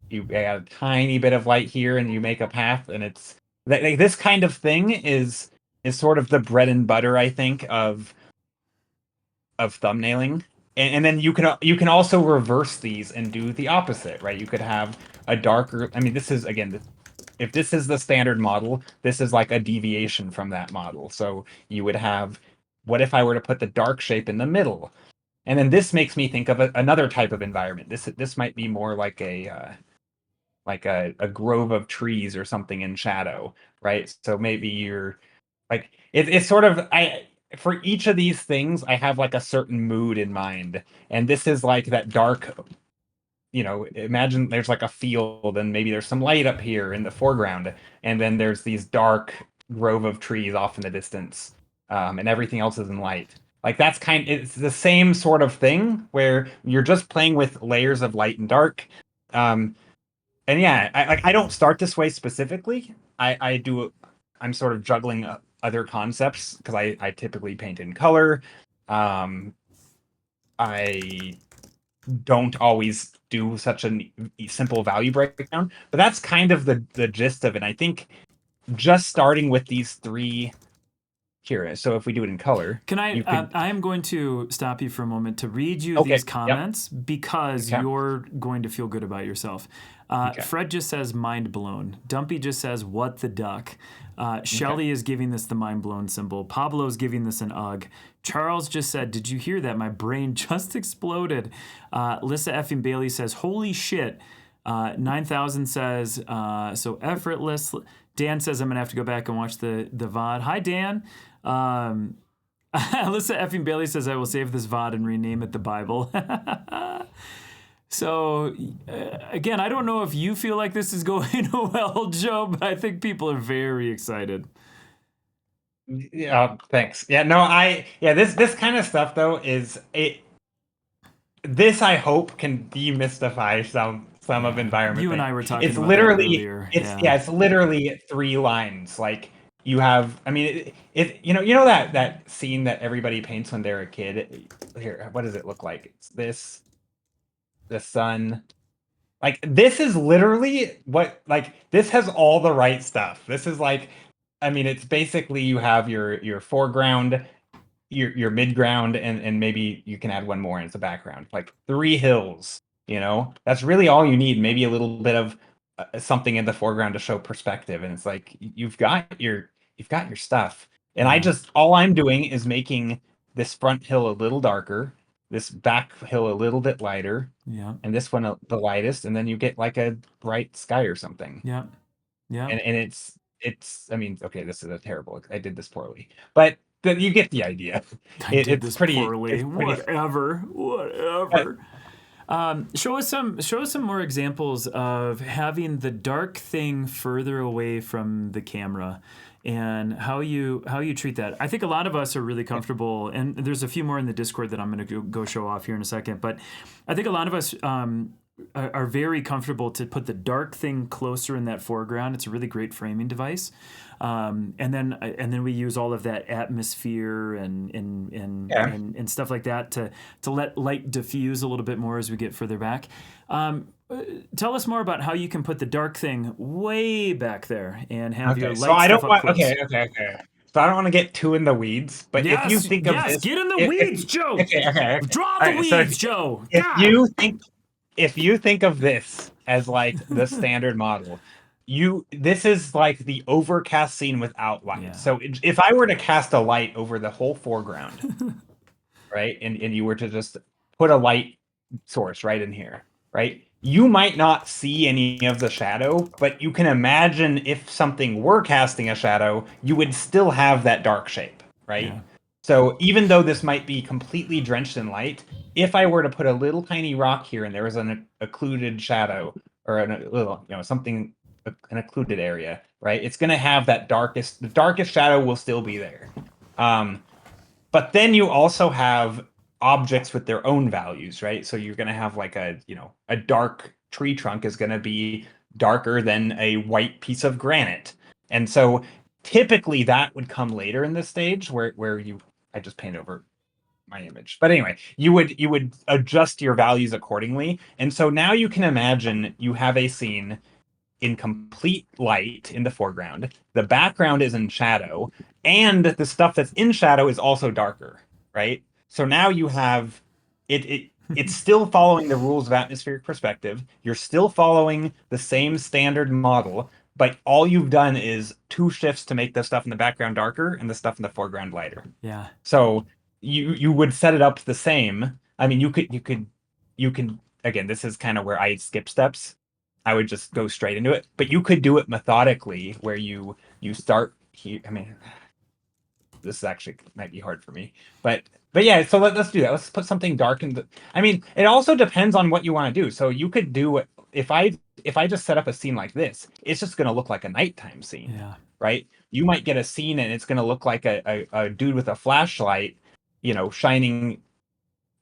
You add a tiny bit of light here, and you make a path, and it's like this kind of thing is sort of the bread and butter, I think, of thumbnailing. And then you can also reverse these and do the opposite, right? You could have a darker. I mean, this is again, if this is the standard model, this is like a deviation from that model. So you would have, what if I were to put the dark shape in the middle? And then this makes me think of another type of environment. This might be more like a grove of trees or something in shadow, right? So maybe you're like it's sort of for each of these things, I have like a certain mood in mind. And this is like that dark, imagine there's like a field and maybe there's some light up here in the foreground. And then there's these dark grove of trees off in the distance. And everything else is in light. Like it's the same sort of thing where you're just playing with layers of light and dark. And yeah, I don't start this way specifically. I'm sort of juggling other concepts because I typically paint in color. I don't always do such a simple value breakdown, but that's kind of the gist of it. I think just starting with these three here. So if we do it in color, I am going to stop you for a moment to read you these comments because you're going to feel good about yourself. Fred just says mind blown. Dumpy just says what the duck. Shelly is giving this the mind blown symbol. Pablo's giving this an ugh. Charles just said, did you hear that? My brain just exploded. Lissa effing Bailey says, holy shit. 9000 says, so effortless. Dan says, I'm going to have to go back and watch the VOD. Hi, Dan. Alyssa effing Bailey says, I will save this VOD and rename it the Bible. So, again, I don't know if you feel like this is going well, Joe, but I think people are very excited. Yeah, thanks. Yeah, no, this kind of stuff though this I hope can demystify some of environment. You and I were talking it's about literally that earlier. It's literally 3 lines. Like you have, I mean, that scene that everybody paints when they're a kid. Here, what does it look like? It's this, the sun. Like this is literally this has all the right stuff. This is like, I mean, it's basically you have your foreground, your midground, and maybe you can add one more and it's a background. Like 3 hills, that's really all you need. Maybe a little bit of something in the foreground to show perspective, and it's like you've got your stuff. And all I'm doing is making this front hill a little darker, this back hill a little bit lighter, and this one the lightest, and then you get like a bright sky or something. Yeah. And it's I mean, okay, this is a terrible. I did this poorly, but you get the idea. It's pretty poorly. Whatever. Show us some more examples of having the dark thing further away from the camera and how you treat that. I think a lot of us are really comfortable, and there's a few more in the Discord that I'm going to go show off here in a second, but I think a lot of us are very comfortable to put the dark thing closer in that foreground. It's a really great framing device. And then we use all of that atmosphere and stuff like that to let light diffuse a little bit more as we get further back. Tell us more about how you can put the dark thing way back there and have your light stuff up close. Okay. So I don't want to get too in the weeds, but if you think of this, get in the weeds, Joe. Okay. Draw the weeds, Joe. If you think of this as like the standard model, this is like the overcast scene without light. Yeah. So if I were to cast a light over the whole foreground, right, and you were to just put a light source right in here, right, you might not see any of the shadow, but you can imagine if something were casting a shadow, you would still have that dark shape, right? Yeah. So even though this might be completely drenched in light, if I were to put a little tiny rock here and there was an occluded shadow or an occluded area, right? It's going to have the darkest shadow will still be there. But then you also have objects with their own values, right? So you're going to have like a dark tree trunk is going to be darker than a white piece of granite. And so typically that would come later in this stage where I just paint over my image. But anyway, you would adjust your values accordingly. And so now you can imagine you have a scene in complete light in the foreground. The background is in shadow, and the stuff that's in shadow is also darker, right? So now you have it's still following the rules of atmospheric perspective. You're still following the same standard model, but all you've done is 2 shifts to make the stuff in the background darker and the stuff in the foreground lighter. Yeah. So you would set it up the same. I mean, you can again, this is kind of where I skip steps. I would just go straight into it, but you could do it methodically where you start here. I mean, this is actually might be hard for me, but yeah. So let's do that. Let's put something dark in the. I mean, it also depends on what you want to do. So you could do it if I just set up a scene like this, it's just going to look like a nighttime scene, Yeah. right? You might get a scene and it's going to look like a dude with a flashlight, shining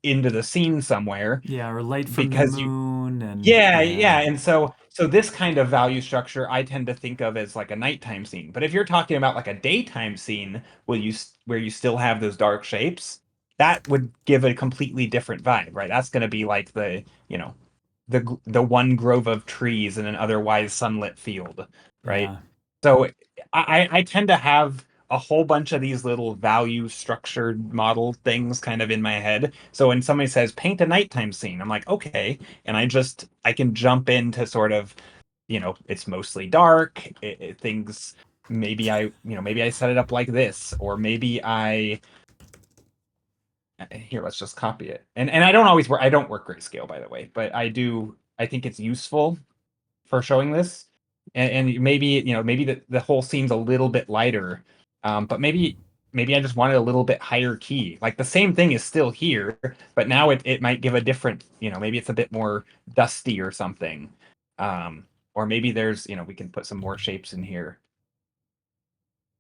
into the scene somewhere. Yeah, or light from the moon and yeah. And so this kind of value structure I tend to think of as like a nighttime scene. But if you're talking about like a daytime scene where you still have those dark shapes, that would give a completely different vibe, right? That's going to be like the one grove of trees in an otherwise sunlit field, right? Yeah. So I tend to have a whole bunch of these little value structured model things kind of in my head. So when somebody says paint a nighttime scene, I'm like, okay, and I can jump into sort of, it's mostly dark. Things maybe I set it up like this, or maybe here, let's just copy it. And I don't always work. I don't work grayscale, by the way, but I think it's useful for showing this. And maybe the whole scene's a little bit lighter, but maybe I just wanted a little bit higher key. Like the same thing is still here, but now it might give a different, maybe it's a bit more dusty or something. Or maybe there's, we can put some more shapes in here.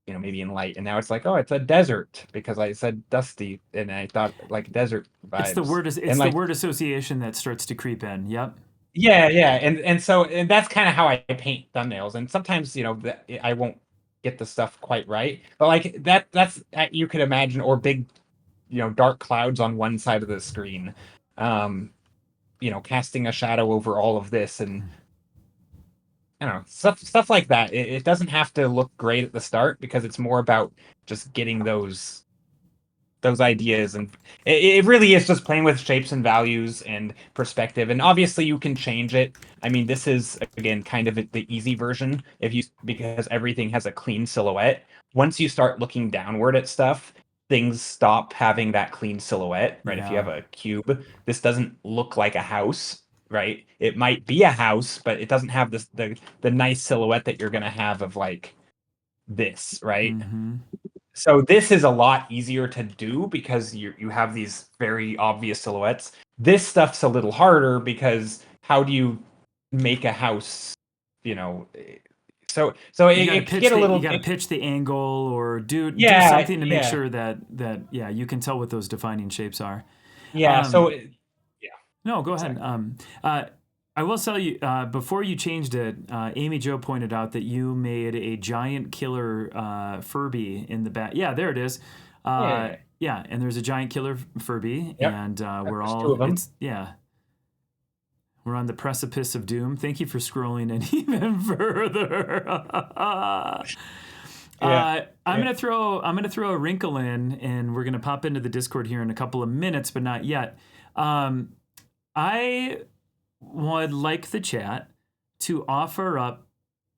Maybe in light, and now it's like, oh, it's a desert because I said dusty, and I thought like desert vibes. It's the word association that starts to creep in. Yep. Yeah, and so that's kind of how I paint thumbnails, and sometimes I won't get the stuff quite right, but like that's you could imagine, or big, dark clouds on one side of the screen, casting a shadow over all of this, and stuff like that. It doesn't have to look great at the start because it's more about just getting those ideas, and it really is just playing with shapes and values and perspective. And obviously you can change it. I mean, this is again kind of the easy version because everything has a clean silhouette. Once you start looking downward at stuff, things stop having that clean silhouette, right? Yeah. If you have a cube, this doesn't look like a house. Right, it might be a house, but it doesn't have the nice silhouette that you're gonna have of like this, right? Mm-hmm. So this is a lot easier to do because you have these very obvious silhouettes. This stuff's a little harder because how do you make a house? So it can get a little. You got to pitch the angle or do something to make sure that you can tell what those defining shapes are. Yeah. No, go ahead. I will tell you, before you changed it, Amy Jo pointed out that you made a giant killer Furby in the back. Yeah, there it is. Yeah, and there's a giant killer Furby, yep. And we're there's all 2 of them. We're on the precipice of doom. Thank you for scrolling in even further. I'm gonna throw a wrinkle in, and we're gonna pop into the Discord here in a couple of minutes, but not yet. I would like the chat to offer up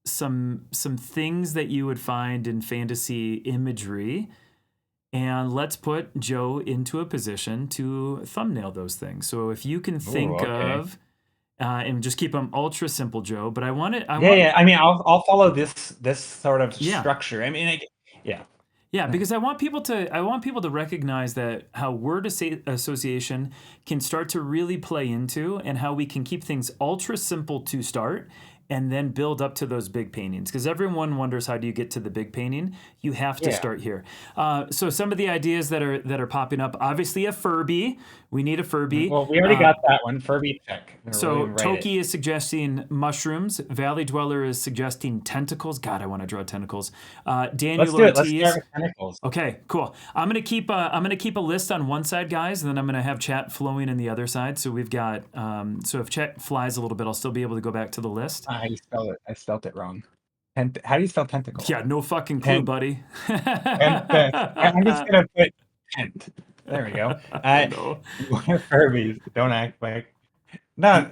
some things that you would find in fantasy imagery, and let's put Joe into a position to thumbnail those things. So if you can think of, and just keep them ultra simple, Joe. But I want. I mean, I'll follow this sort of structure. I mean, Yeah, because I want people to recognize that how word association can start to really play into, and how we can keep things ultra simple to start, and then build up to those big paintings. Because everyone wonders, how do you get to the big painting? You have to start here. So some of the ideas that are popping up, obviously a Furby. We need a Furby. Well, we already got that one. Furby check. So Toki is suggesting mushrooms. Valley Dweller is suggesting tentacles. God, I want to draw tentacles. Daniel Let's do it. Ortiz. Let's start with tentacles. Okay, cool. I'm gonna keep a list on one side, guys, and then I'm gonna have chat flowing in the other side. So we've got so if chat flies a little bit, I'll still be able to go back to the list. How do you spell it? I spelled it wrong. How do you spell tentacle? Yeah, no fucking clue, buddy. I'm just gonna put tent. There we go. We're Furbies. Don't act like. No,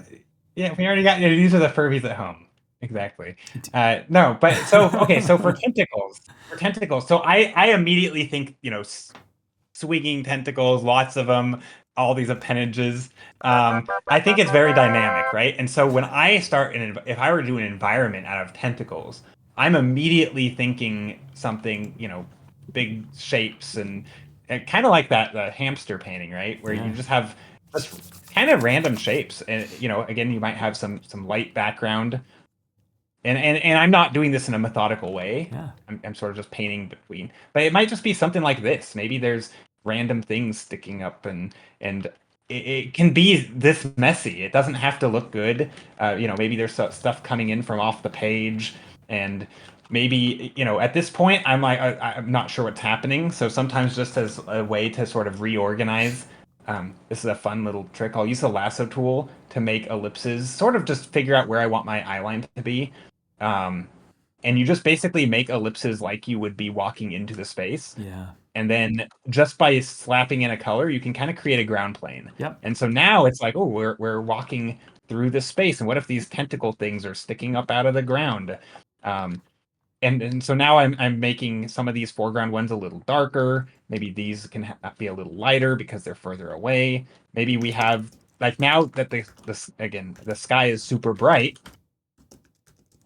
yeah, we already got. These are the Furbies at home. Exactly. No, but so okay. So for tentacles. So I immediately think swinging tentacles, lots of them, all these appendages. I think it's very dynamic, right? And so when I start if I were to do an environment out of tentacles, I'm immediately thinking something, big shapes and kind of like the hamster painting, right? Where you just have just kind of random shapes, and again, you might have some light background. And I'm not doing this in a methodical way. Yeah. I'm sort of just painting between, but it might just be something like this. Maybe there's random things sticking up, and it can be this messy. It doesn't have to look good. Maybe there's stuff coming in from off the page, and maybe at this point I'm like I'm not sure what's happening. So sometimes just as a way to sort of reorganize. This is a fun little trick. I'll use the lasso tool to make ellipses, sort of just figure out where I want my eye line to be. And you just basically make ellipses like you would be walking into the space. Yeah. And then just by slapping in a color, you can kind of create a ground plane. Yep. And so now it's like, oh, we're walking through this space. And what if these tentacle things are sticking up out of the ground? And so now I'm making some of these foreground ones a little darker. Maybe these can be a little lighter because they're further away. Maybe we have, like, now that the sky is super bright,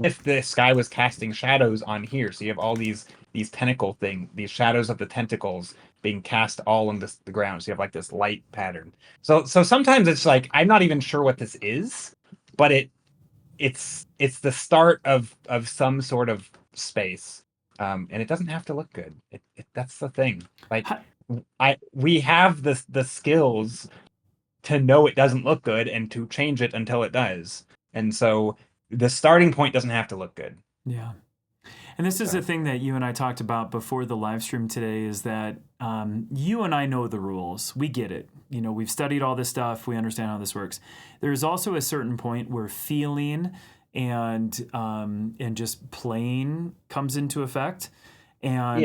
if the sky was casting shadows on here, so you have all these tentacle these shadows of the tentacles being cast all on the ground. So you have like this light pattern. So sometimes it's like, I'm not even sure what this is, but it's the start of some sort of space, and it doesn't have to look good. That's the thing. Like, we have the skills to know it doesn't look good and to change it until it does. And so the starting point doesn't have to look good. Yeah. And this is the thing that you and I talked about before the live stream today, is that you and I know the rules. We get it. We've studied all this stuff. We understand how this works. There's also a certain point where feeling and just playing comes into effect, and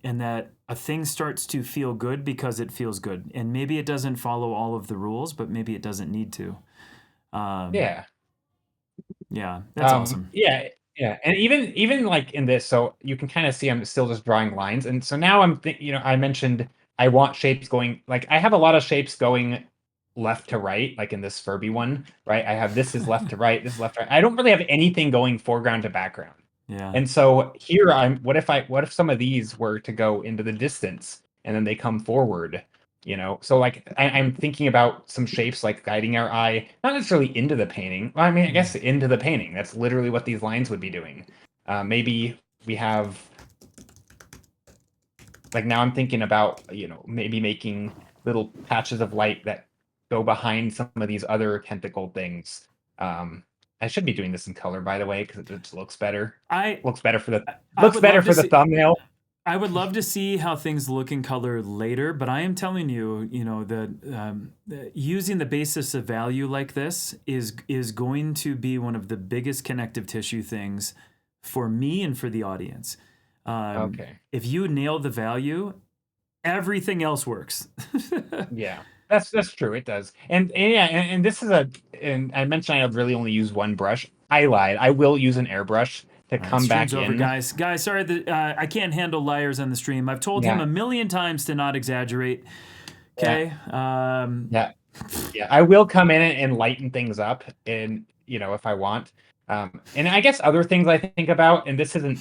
that a thing starts to feel good because it feels good, and maybe it doesn't follow all of the rules, but maybe it doesn't need to. That's awesome. And even like in this, so you can kind of see I'm still just drawing lines, and so now I mentioned I want shapes going, like, I have a lot of shapes going left to right, like in this Furby one, right? I have this is left to right, this is left to right. I don't really have anything going foreground to background. Yeah. And so here what if some of these were to go into the distance and then they come forward, So like I'm thinking about some shapes like guiding our eye, not necessarily into the painting. Well, I mean, I guess into the painting. That's literally what these lines would be doing. Maybe we have, like, now I'm thinking about, maybe making little patches of light that go behind some of these other tentacle things. I should be doing this in color, by the way, because it just looks better. Looks better for the thumbnail. I would love to see how things look in color later, but I am telling you, that using the basis of value like this is going to be one of the biggest connective tissue things for me and for the audience. Okay. If you nail the value, everything else works. Yeah. That's true. It does. And this is and I mentioned I really only use one brush. I lied. I will use an airbrush to come back over, in. Guys, sorry that I can't handle liars on the stream. I've told him a million times to not exaggerate. Okay. Yeah. I will come in and lighten things up, and if I want. And I guess other things I think about, and this isn't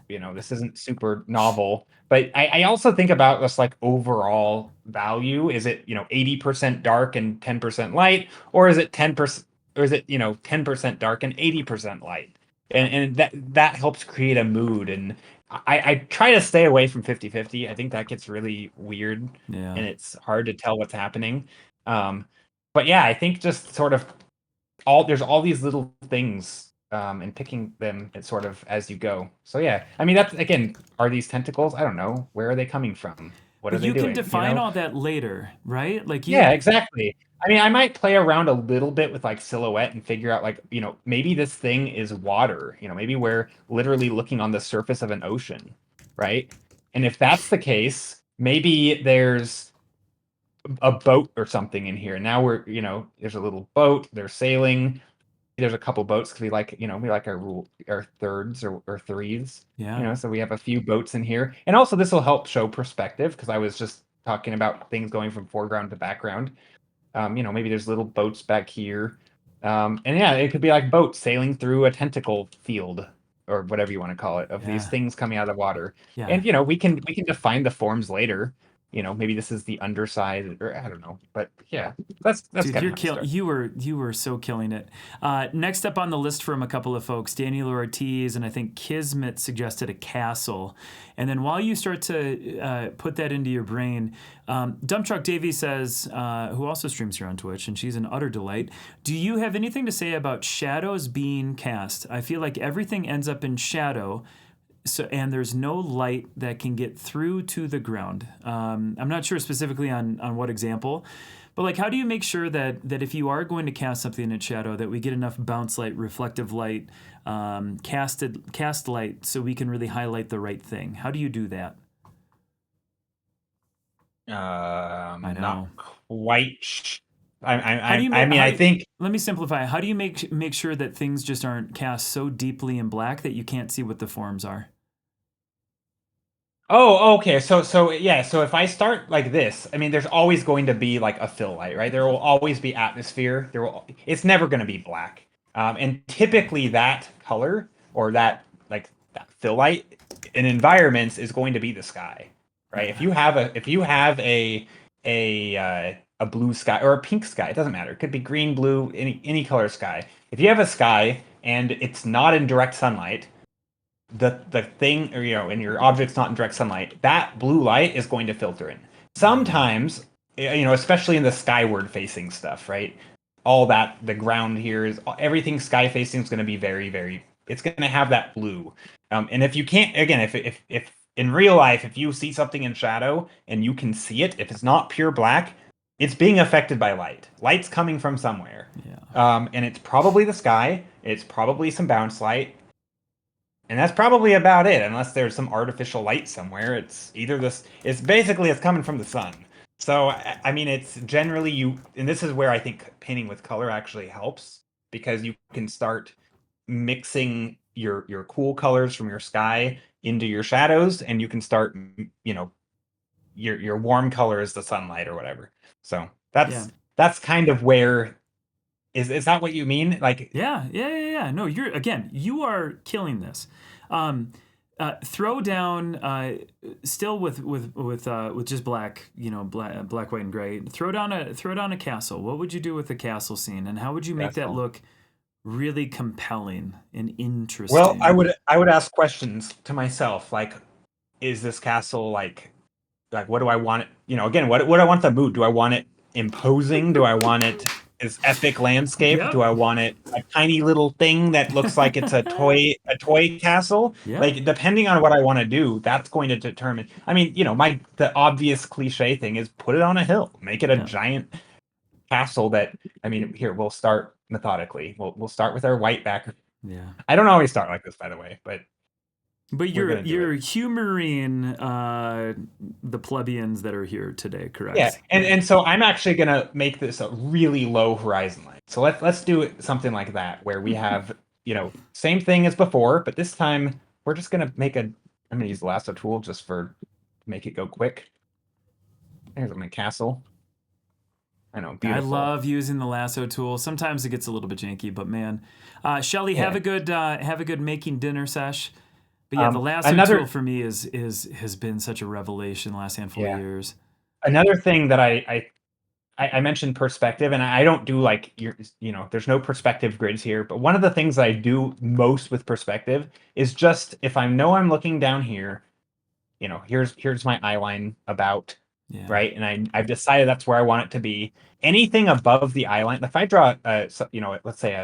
this isn't super novel, but I also think about this, like, overall value. Is it 80% dark and 10% light, or is it 10%? or is it 10% dark and 80% light, and that helps create a mood. And I try to stay away from 50-50. I think that gets really weird, Yeah. and it's hard to tell what's happening. But yeah, I think just sort of there's all these little things, and picking them sort of as you go. So yeah, I mean, that's, again, are these tentacles? I don't know. Where are they coming from? What are But they you can doing? define all that later, right? Like Yeah, exactly. I mean, I might play around a little bit with like silhouette and figure out, like, maybe this thing is water. Maybe we're literally looking on the surface of an ocean, right? And if that's the case, maybe there's a boat or something in here. Now there's a little boat, they're sailing. There's a couple boats because we like our thirds or threes. Yeah. So we have a few boats in here. And also this will help show perspective, because I was just talking about things going from foreground to background. Maybe there's little boats back here. And yeah, it could be like boats sailing through a tentacle field, or whatever you want to call it, of these Yeah. things coming out of the water. Yeah. And we can define the forms later. Maybe this is the underside, or I don't know. But yeah, that's Dude, kind you're of how it starts. you were so killing it. Next up on the list from a couple of folks, Daniel Ortiz and I think Kismet suggested a castle. And then while you start to put that into your brain, Dump Truck Davey says, who also streams here on Twitch, and she's an utter delight. Do you have anything to say about shadows being cast? I feel like everything ends up in shadow. So, and there's no light that can get through to the ground. I'm not sure specifically on what example, but like, how do you make sure that if you are going to cast something in shadow, that we get enough bounce light, reflective light, cast light, so we can really highlight the right thing? How do you do that? I know. Not quite. How do you I think. Let me simplify. How do you make sure that things just aren't cast so deeply in black that you can't see what the forms are? Oh, okay. So yeah. So if I start like this, I mean, there's always going to be like a fill light, right? There will always be atmosphere. It's never going to be black. And typically that color, or that fill light in environments, is going to be the sky, right? If you have a blue sky or a pink sky, it doesn't matter. It could be green, blue, any color sky. If you have a sky and it's not in direct sunlight, the thing, or and your object's not in direct sunlight, that blue light is going to filter in. Sometimes, especially in the skyward facing stuff, right? All that, the ground here is everything sky facing is going to be very, very. It's going to have that blue. And if you can't, again, if in real life, if you see something in shadow and you can see it, if it's not pure black, it's being affected by light. Light's coming from somewhere. Yeah. And it's probably the sky. It's probably some bounce light. And that's probably about it, unless there's some artificial light somewhere. It's basically coming from the sun. So, I mean, it's generally and this is where I think painting with color actually helps, because you can start mixing your cool colors from your sky into your shadows, and you can start, your warm color is the sunlight or whatever. So that's kind of where. Is that what you mean? Like, yeah. No, you are killing this. Throw down still with just black, black, white, and gray. Throw down a castle. What would you do with the castle scene, and how would you make that look really compelling and interesting? Well, I would ask questions to myself, like, is this castle like what do I want it? Again, what do I want the mood? Do I want it imposing? Do I want it this epic landscape? Yep. Do I want it a tiny little thing that looks like it's a toy castle? Yep. Like, depending on what I want to do, that's going to determine. I mean, the obvious cliche thing is put it on a hill, make it a giant castle. Here, we'll start methodically. We'll start with our white background. Yeah. I don't always start like this, by the way, but you're humoring the plebeians that are here today, correct? Yeah, and so I'm actually gonna make this a really low horizon line. So let's do something like that, where we have same thing as before, but this time we're just gonna I'm gonna use the lasso tool just to make it go quick. There's my castle. I know, beautiful. I love using the lasso tool. Sometimes it gets a little bit janky, but man, Shelly, have a good making dinner sesh. But yeah, the lasso tool for me has been such a revelation the last handful of years. Another thing that I mentioned perspective, and I don't do like there's no perspective grids here. But one of the things that I do most with perspective is just if I know I'm looking down here, here's my eye line about, Yeah. right, and I've decided that's where I want it to be. Anything above the eye line, if I draw, let's say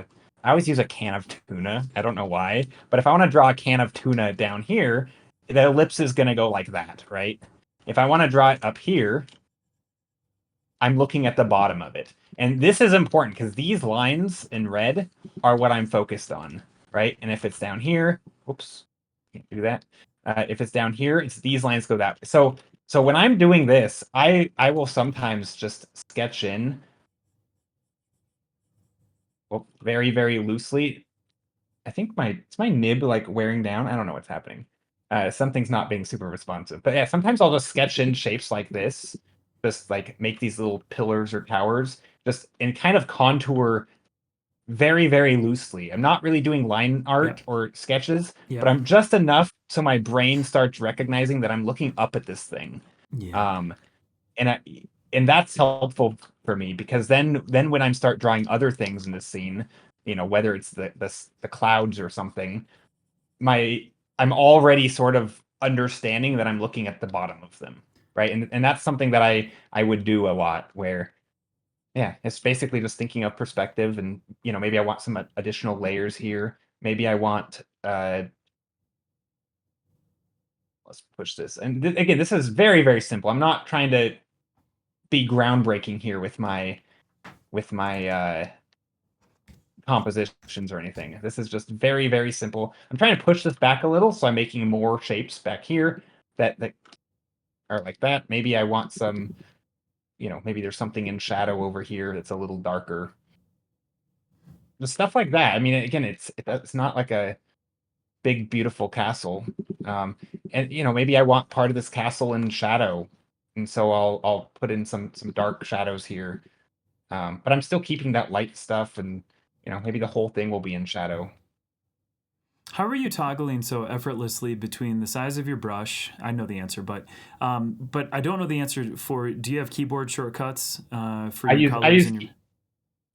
I always use a can of tuna. I don't know why, but if I want to draw a can of tuna down here, the ellipse is going to go like that, right? If I want to draw it up here, I'm looking at the bottom of it. And this is important because these lines in red are what I'm focused on, right? And if it's down here, whoops, can't do that. If it's down here, it's these lines go that way. So when I'm doing this, I will sometimes just sketch in very, very loosely. I think it's my nib like wearing down. I don't know what's happening. Something's not being super responsive. But yeah, sometimes I'll just sketch in shapes like this, just like make these little pillars or towers, just and kind of contour very, very loosely. I'm not really doing line art or sketches, but I'm just enough so my brain starts recognizing that I'm looking up at this thing. Yeah. And that's helpful for me because then when I start drawing other things in the scene, whether it's the clouds or something, I'm already sort of understanding that I'm looking at the bottom of them, right? And that's something that I would do a lot where, yeah, it's basically just thinking of perspective and maybe I want some additional layers here. Maybe I want let's push this. And again, this is very, very simple. I'm not trying to be groundbreaking here with my compositions or anything. This is just very, very simple. I'm trying to push this back a little, so I'm making more shapes back here that are like that. Maybe I want some, maybe there's something in shadow over here that's a little darker. Just stuff like that. I mean, again, it's not like a big, beautiful castle. And maybe I want part of this castle in shadow, and so I'll put in some dark shadows here. But I'm still keeping that light stuff, and maybe the whole thing will be in shadow. How are you toggling so effortlessly between the size of your brush? I know the answer, but I don't know the answer for. Do you have keyboard shortcuts for your colors?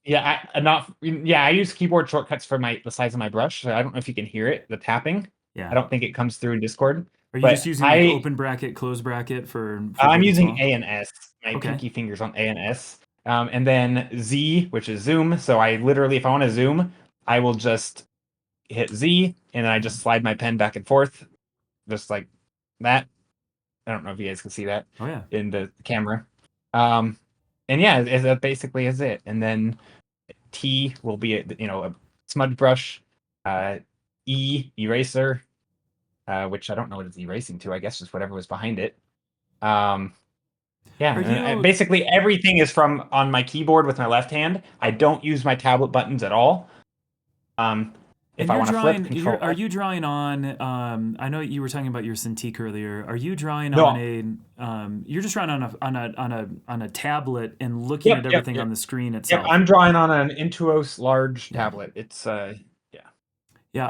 I use keyboard shortcuts for the size of my brush. So I don't know if you can hear it, the tapping. Yeah. I don't think it comes through in Discord. Are you just using like open bracket, close bracket for I'm using A and S. My pinky fingers on A and S. And then Z, which is zoom. So I literally, if I want to zoom, I will just hit Z and then I just slide my pen back and forth, just like that. I don't know if you guys can see that in the camera. And yeah, that basically is it. And then T will be a smudge brush. E, eraser, which I don't know what it's erasing to. I guess just whatever was behind it. Basically everything is from on my keyboard with my left hand. I don't use my tablet buttons at all. If I want to flip control, are you drawing on? I know you were talking about your Cintiq earlier. Are you drawing on a? You're just drawing on a tablet and looking at everything on the screen itself. Yeah, I'm drawing on an Intuos large tablet. It's yeah.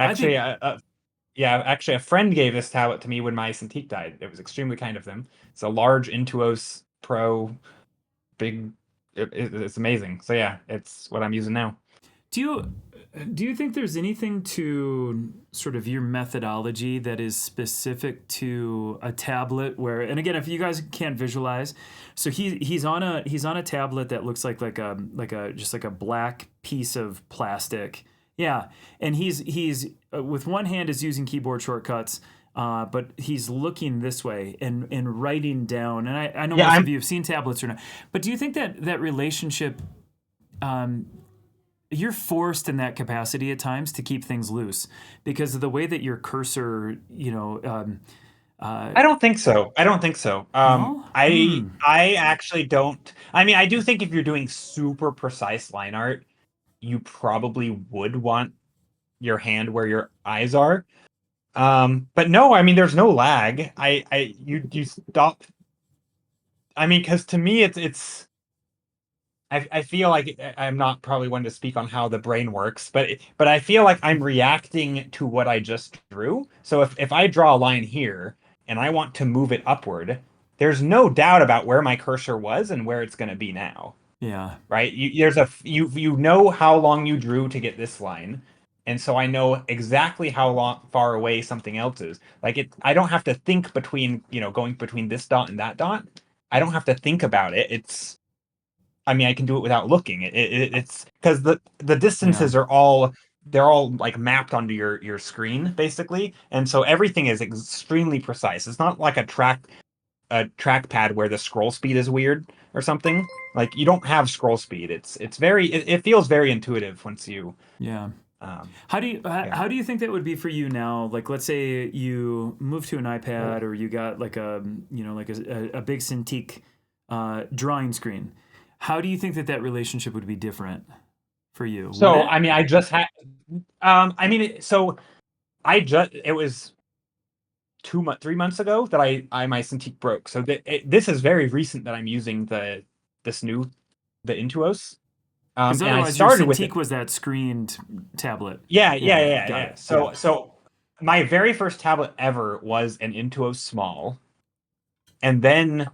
Actually, a friend gave this tablet to me when my Cintiq died. It was extremely kind of them. It's a large Intuos Pro, big. It's amazing. So yeah, it's what I'm using now. Do you think there's anything to sort of your methodology that is specific to a tablet where, and again, if you guys can't visualize, so he's on a tablet that looks like a black piece of plastic. Yeah. And he's with one hand is using keyboard shortcuts, but he's looking this way and writing down. And I know most of you have seen tablets or not, but do you think that relationship, you're forced in that capacity at times to keep things loose because of the way that your cursor, I don't think so. No? I actually don't. I mean, I do think if you're doing super precise line art, you probably would want your hand where your eyes are. But no, I mean, there's no lag. You stop. I mean, because to me, I feel like I'm not probably one to speak on how the brain works, but I feel like I'm reacting to what I just drew. So if I draw a line here and I want to move it upward, there's no doubt about where my cursor was and where it's going to be now. Yeah. right? You know how long you drew to get this line, and so I know exactly how far away something else is. Like I don't have to think between going between this dot and that dot. I don't have to think about it. I mean, I can do it without looking. It's because the Yeah. distances are all they're all like mapped onto your screen basically, and so everything is extremely precise. It's not like a trackpad where the scroll speed is weird or something. Like you don't have scroll speed. It feels very intuitive once you Yeah. um yeah. How do you think that would be for you now? Like, let's say you move to an iPad, or you got like a big Cintiq drawing screen. How do you think that relationship would be different for you? Would So it? I mean, I just had I mean, so I just it was 3 months ago that I my Cintiq broke. So this is very recent that I'm using this new the Intuos. Because And I otherwise, your started with it. Cintiq was that screened tablet. Yeah, Yeah, yeah, yeah, yeah, got yeah. it. Yeah. So my very first tablet ever was an Intuos Small, and then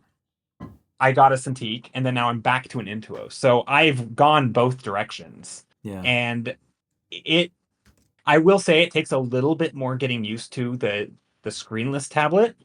I got a Cintiq, and then now I'm back to an Intuos. So I've gone both directions, Yeah. and it I will say it takes a little bit more getting used to the screenless tablet.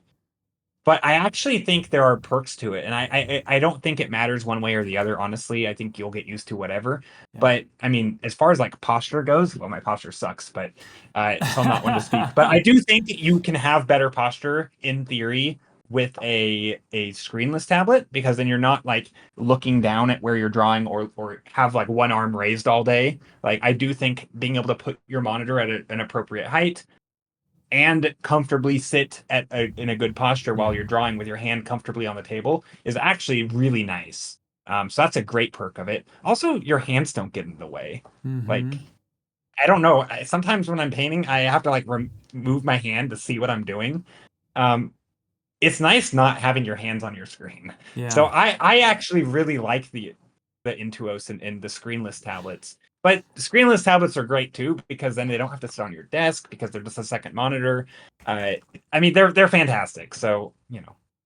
But I actually think there are perks to it, and I don't think it matters one way or the other. Honestly, I think you'll get used to whatever. Yeah. But I mean, as far as like posture goes, well, my posture sucks, but so I'm not one to speak. But I do think you can have better posture in theory with a screenless tablet because then you're not like looking down at where you're drawing or have like one arm raised all day. Like I do think being able to put your monitor at an appropriate height and comfortably sit in a good posture while you're drawing with your hand comfortably on the table is actually really nice. So that's a great perk of it. Also, your hands don't get in the way. Mm-hmm. Like, I don't know. Sometimes when I'm painting, I have to like remove my hand to see what I'm doing. Um, it's nice not having your hands on your screen. So Yeah. I actually really like the Intuos and the screenless tablets. But screenless tablets are great too because then they don't have to sit on your desk because they're just a second monitor. I mean they're fantastic. So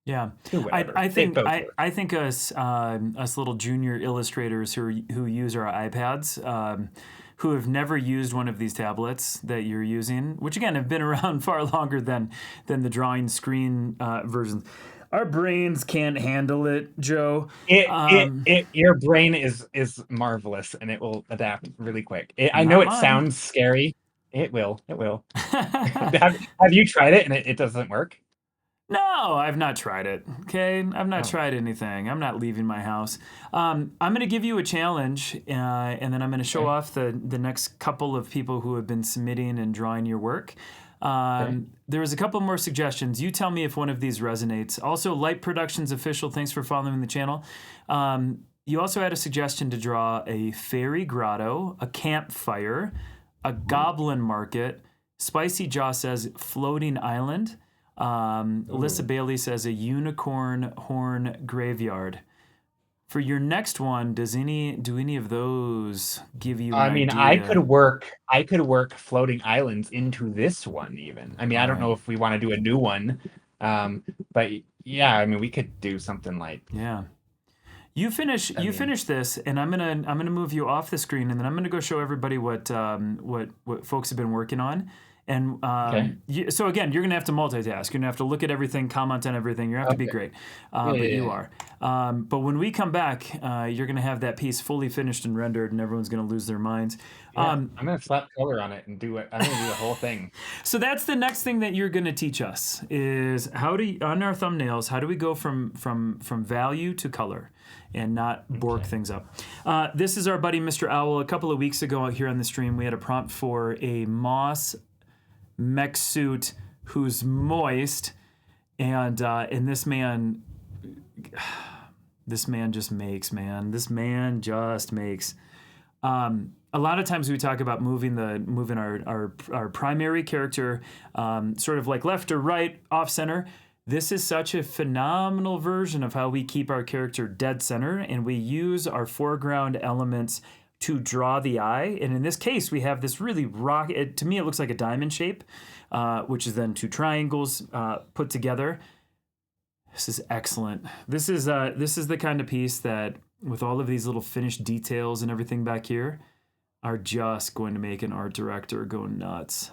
Yeah, do I whatever. I They think both I work. I think us little junior illustrators who use our iPads, who have never used one of these tablets that you're using, which again have been around far longer than the drawing screen versions. Our brains can't handle it, Joe. Your brain is marvelous and it will adapt really quick. I know Not it mine. sounds scary. It will. It will. Have you tried it and it doesn't work? No, I've not tried it. Okay, I've not Oh, tried anything. I'm not leaving my house. I'm going to give you a challenge, and then I'm going to show okay. off the next couple of people who have been submitting and drawing your work. Okay. There was a couple more suggestions. You tell me if one of these resonates. Also, Light Productions official. Thanks for following the channel. You also had a suggestion to draw a fairy grotto, a campfire, a goblin market. Spicy Jaw says floating island. Alyssa Ooh. Bailey says a unicorn horn graveyard. For your next one, do any of those give you an I mean, idea? I could work floating islands into this one even. I mean, All I don't right. know if we want to do a new one. But yeah, I mean, we could do something like Yeah. I You mean, finish this, and I'm gonna move you off the screen, and then I'm gonna go show everybody what folks have been working on. And okay. so again, you're gonna have to multitask. You're gonna have to look at everything, comment on everything. You have to be Okay. great, Yeah, but yeah, you yeah. are. But when we come back, you're gonna have that piece fully finished and rendered, and everyone's gonna lose their minds. Yeah, I'm gonna slap color on it and do it. I'm gonna do the whole thing. So that's the next thing that you're going to teach us is how to on our thumbnails. How do we go from value to color, and not bork Okay. things up? This is our buddy Mr. Owl. A couple of weeks ago here on the stream, we had a prompt for a moss mech suit who's moist, and this man just makes man. This man just makes. A lot of times we talk about moving our primary character sort of like left or right, off center. This is such a phenomenal version of how we keep our character dead center, and we use our foreground elements to draw the eye. And in this case, we have this really to me, it looks like a diamond shape, which is then two triangles put together. This is excellent. This is the kind of piece that with all of these little finished details and everything back here are just going to make an art director go nuts.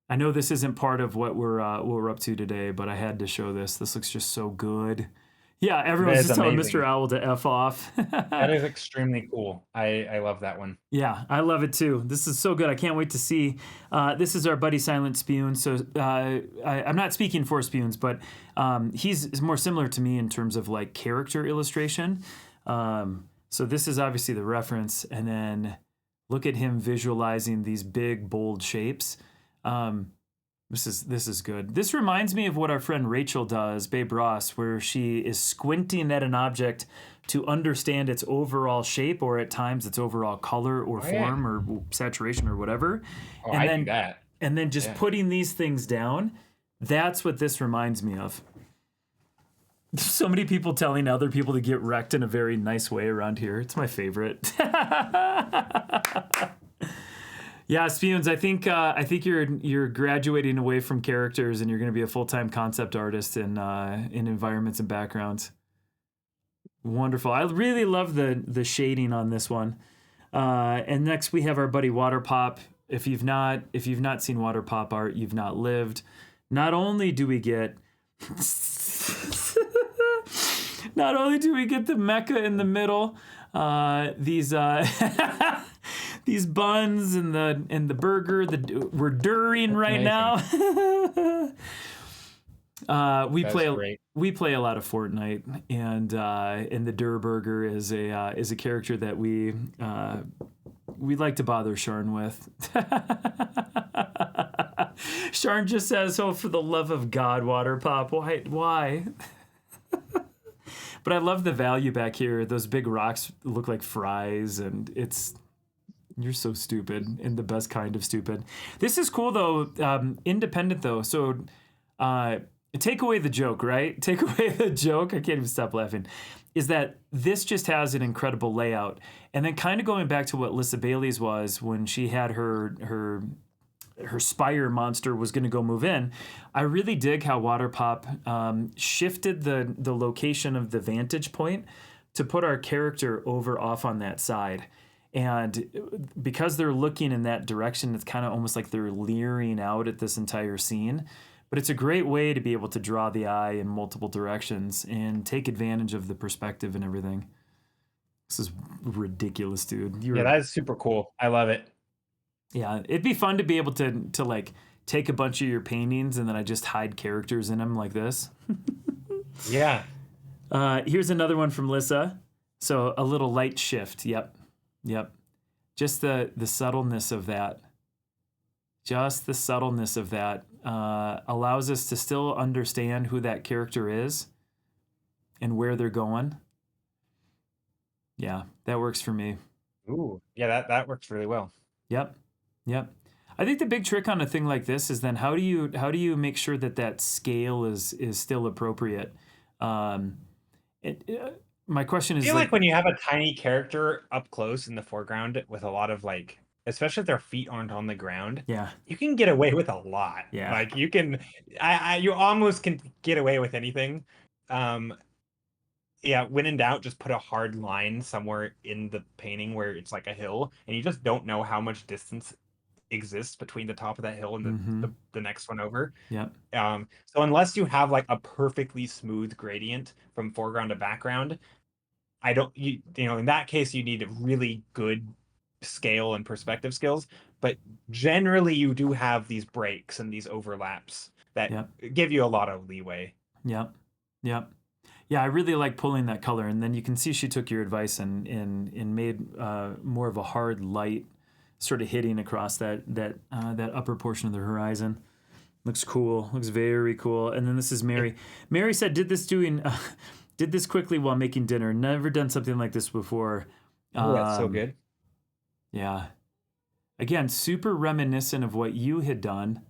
I know this isn't part of what we're up to today, but I had to show this. This looks just so good. Yeah, everyone's just telling Mr. Owl to F off. That is extremely cool. I love that one. Yeah, I love it too. This is so good. I can't wait to see. This is our buddy Silent Spoon. So I'm not speaking for Spoons, but he's more similar to me in terms of like character illustration. So this is obviously the reference. And then look at him visualizing these big, bold shapes. This is good. This reminds me of what our friend Rachel does, Babe Ross, where she is squinting at an object to understand its overall shape, or at times its overall color or form or saturation or whatever. Oh, and I do that. And then just putting these things down. That's what this reminds me of. So many people telling other people to get wrecked in a very nice way around here. It's my favorite. Yeah, Spoons, I think you're graduating away from characters and you're going to be a full-time concept artist in environments and backgrounds. Wonderful. I really love the shading on this one. And next we have our buddy Water Pop. If you've not seen Water Pop art, you've not lived. Not only do we get the Mecca in the middle, these buns and the burger, we're during right now. We play a lot of Fortnite, and the Dur Burger is a character that we like to bother Sharn with. Sharn just says, "Oh, for the love of God, Water Pop, why?" But I love the value back here. Those big rocks look like fries, and you're so stupid, in the best kind of stupid. This is cool though, independent though. So take away the joke, right? Take away the joke. I can't even stop laughing. Is that this just has an incredible layout. And then kind of going back to what Lissa Bailey's was when she had her spire monster was going to go move in. I really dig how Water Pop shifted the location of the vantage point to put our character over off on that side. And because they're looking in that direction, it's kind of almost like they're leering out at this entire scene. But it's a great way to be able to draw the eye in multiple directions and take advantage of the perspective and everything. This is ridiculous, dude. Yeah, that is super cool. I love it. Yeah, it'd be fun to be able to like take a bunch of your paintings and then I just hide characters in them like this. Yeah. Here's another one from Lissa. So a little light shift. Yep. Just the subtleness of that. Just the subtleness of that allows us to still understand who that character is and where they're going. Yeah, that works for me. Ooh, yeah, that works really well. Yep. I think the big trick on a thing like this is then how do you make sure that scale is still appropriate? My question is, I feel like when you have a tiny character up close in the foreground with a lot of like, especially if their feet aren't on the ground, you can get away with a lot. Yeah. Like you can, you almost can get away with anything. Yeah, when in doubt, just put a hard line somewhere in the painting where it's like a hill, and you just don't know how much distance exists between the top of that hill and the next one over. Yeah. So unless you have like a perfectly smooth gradient from foreground to background, in that case you need really good scale and perspective skills. But generally, you do have these breaks and these overlaps that give you a lot of leeway. Yep. Yeah, I really like pulling that color, and then you can see she took your advice and made more of a hard light sort of hitting across that upper portion of the horizon. Looks cool. Looks very cool. And then this is Mary. Mary said, did this quickly while making dinner. Never done something like this before. Oh, that's so good. Yeah. Again, super reminiscent of what you had done.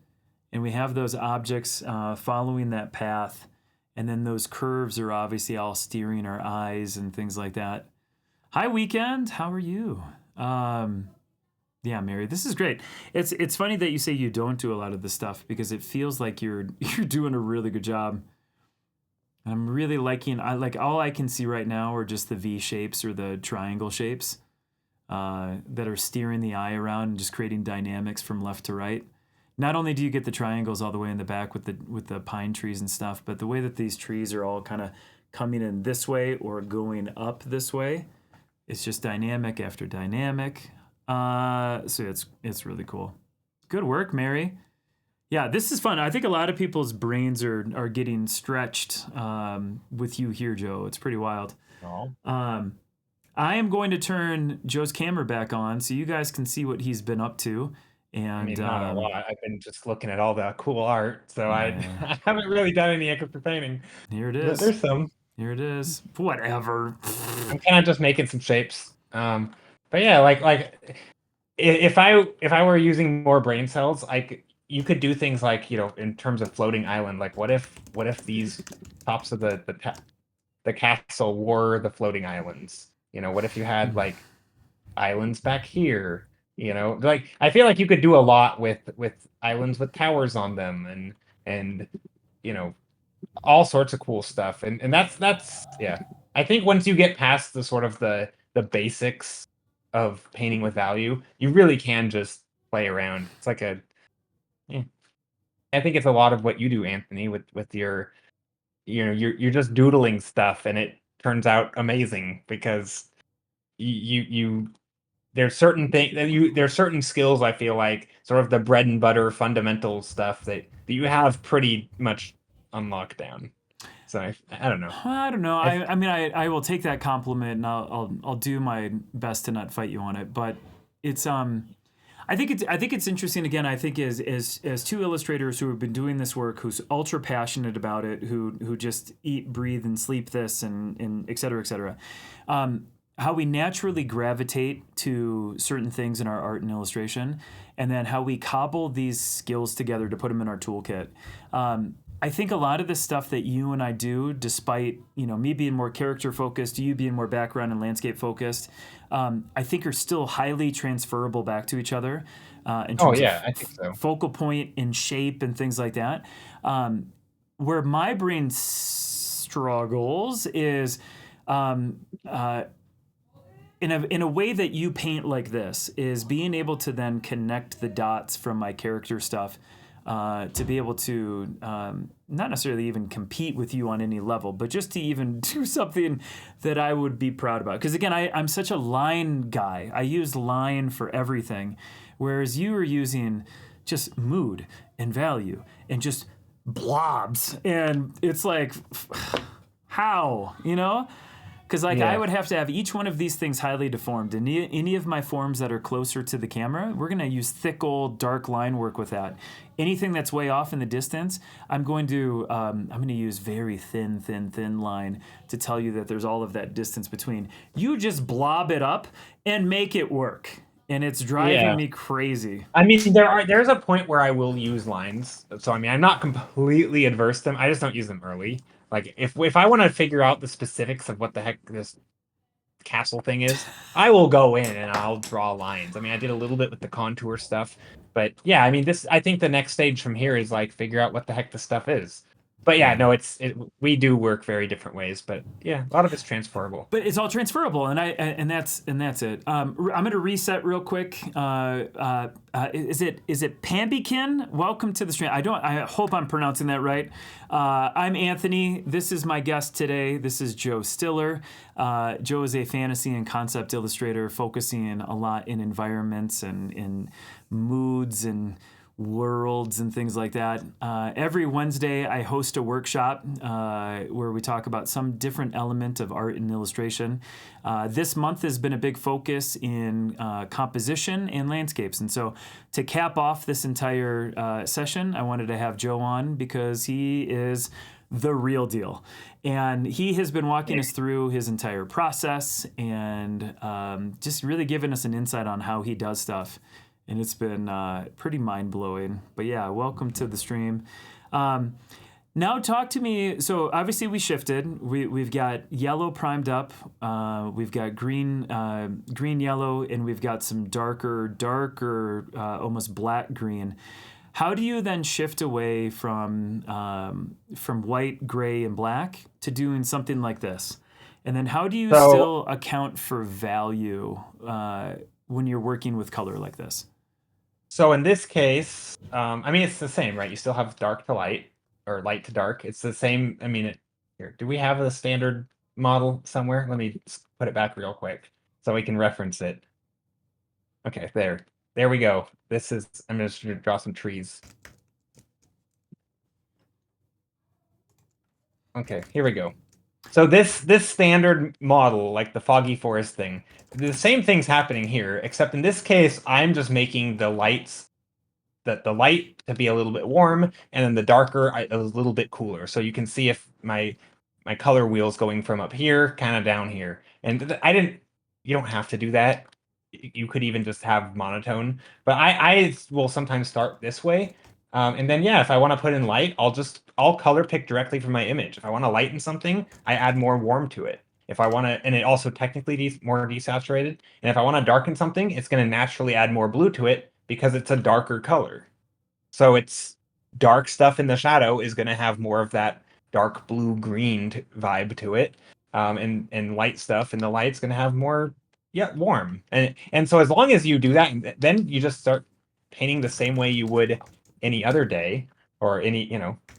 And we have those objects following that path. And then those curves are obviously all steering our eyes and things like that. Hi, Weekend. How are you? Yeah, Mary, this is great. It's funny that you say you don't do a lot of this stuff because it feels like you're doing a really good job. I'm really liking. I like all I can see right now are just the V shapes or the triangle shapes that are steering the eye around and just creating dynamics from left to right. Not only do you get the triangles all the way in the back with the pine trees and stuff, but the way that these trees are all kind of coming in this way or going up this way, it's just dynamic after dynamic. So it's really cool. Good work, Mary. Yeah, this is fun. I think a lot of people's brains are getting stretched with you here, Joe. It's pretty wild. Oh. I am going to turn Joe's camera back on so you guys can see what he's been up to. And I mean, not a lot. I've been just looking at all the cool art, so I haven't really done any extra painting. Here it is. But there's some. Here it is. Whatever. I'm kind of just making some shapes. But yeah, like if I were using more brain cells, you could do things like, in terms of floating island. Like what if these tops of the castle were the floating islands? What if you had like islands back here? Like I feel like you could do a lot with islands with towers on them and all sorts of cool stuff. And that's yeah. I think once you get past the sort of the basics of painting with value, you really can just play around. It's like I think it's a lot of what you do, Anthony, with your you're just doodling stuff and it turns out amazing because you there's certain there's certain skills, I feel like, sort of the bread and butter fundamental stuff that you have pretty much on lockdown. So I don't know. I don't know. I mean, I will take that compliment and I'll do my best to not fight you on it. But it's I think it's interesting. Again, I think as two illustrators who have been doing this work, who's ultra passionate about it, who just eat, breathe, and sleep this, and et cetera, et cetera. How we naturally gravitate to certain things in our art and illustration, and then how we cobble these skills together to put them in our toolkit. I think a lot of the stuff that you and I do, despite me being more character focused, you being more background and landscape focused, I think are still highly transferable back to each other. In terms of I think so. Focal point and shape and things like that. Where my brain struggles is in a way that you paint like this, is being able to then connect the dots from my character stuff to be able to not necessarily even compete with you on any level, but just to even do something that I would be proud about. Because again, I'm such a line guy. I use line for everything, whereas you are using just mood and value and just blobs. And it's like, how, Because I would have to have each one of these things highly deformed. And any of my forms that are closer to the camera, we're going to use thick, old, dark line work with that. Anything that's way off in the distance, I'm going to use very thin line to tell you that there's all of that distance between. You just blob it up and make it work. And it's driving me crazy. I mean, there's a point where I will use lines. So I mean, I'm not completely adverse to them. I just don't use them early. Like if I want to figure out the specifics of what the heck this castle thing is, I will go in and I'll draw lines. I mean, I did a little bit with the contour stuff, but yeah, I mean, I think the next stage from here is like figure out what the heck the stuff is. But yeah, no, we do work very different ways, but yeah, a lot of it's transferable. But it's all transferable, and that's it. I'm going to reset real quick. Is it Pambikin? Welcome to the stream. I hope I'm pronouncing that right. I'm Anthony. This is my guest today. This is Joe Stiller. Joe is a fantasy and concept illustrator, focusing a lot in environments and in moods and worlds and things like that. Every Wednesday, I host a workshop where we talk about some different element of art and illustration. This month has been a big focus in composition and landscapes. And so to cap off this entire session, I wanted to have Joe on because he is the real deal. And he has been walking us through his entire process and just really giving us an insight on how he does stuff. And it's been pretty mind-blowing. But yeah, welcome to the stream. Now talk to me. So obviously we shifted. We've got yellow primed up. We've got green, yellow, and we've got some darker, almost black green. How do you then shift away from white, gray, and black to doing something like this? And then how do you still account for value when you're working with color like this? So in this case, I mean, it's the same, right? You still have dark to light or light to dark. It's the same. I mean, here, do we have the standard model somewhere? Let me put it back real quick so we can reference it. Okay, there we go. This is, I'm just going to draw some trees. Okay, here we go. So this standard model, like the foggy forest thing, the same thing's happening here, except in this case, I'm just making the lights, the light to be a little bit warm, and then the darker a little bit cooler. So you can see if my color wheel's going from up here, kind of down here. And you don't have to do that. You could even just have monotone, but I will sometimes start this way. And then, yeah, if I want to put in light, I'll color pick directly from my image. If I want to lighten something, I add more warm to it. If I want to, and it also technically more desaturated. And if I want to darken something, it's going to naturally add more blue to it because it's a darker color. So it's dark stuff in the shadow is going to have more of that dark blue green vibe to it. And light stuff in the light's going to have more, yeah, warm. And so as long as you do that, then you just start painting the same way you would any other day or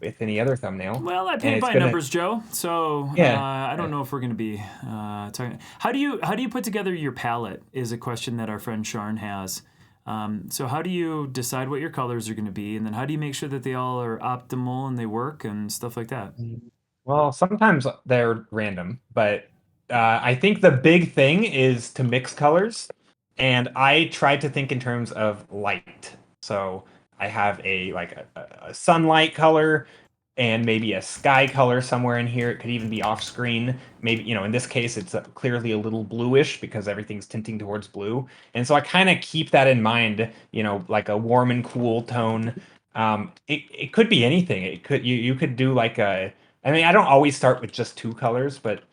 with any other thumbnail. Well, I paint by numbers, Joe. So I don't know if we're going to be talking. How do you put together your palette? Is a question that our friend Sharn has. So how do you decide what your colors are going to be, and then how do you make sure that they all are optimal and they work and stuff like that? Well, sometimes they're random, but I think the big thing is to mix colors, and I try to think in terms of light. So I have a sunlight color and maybe a sky color somewhere in here. It could even be off screen. Maybe, in this case, it's clearly a little bluish because everything's tinting towards blue. And so I kind of keep that in mind, like a warm and cool tone. It could be anything. You could do I mean, I don't always start with just two colors, but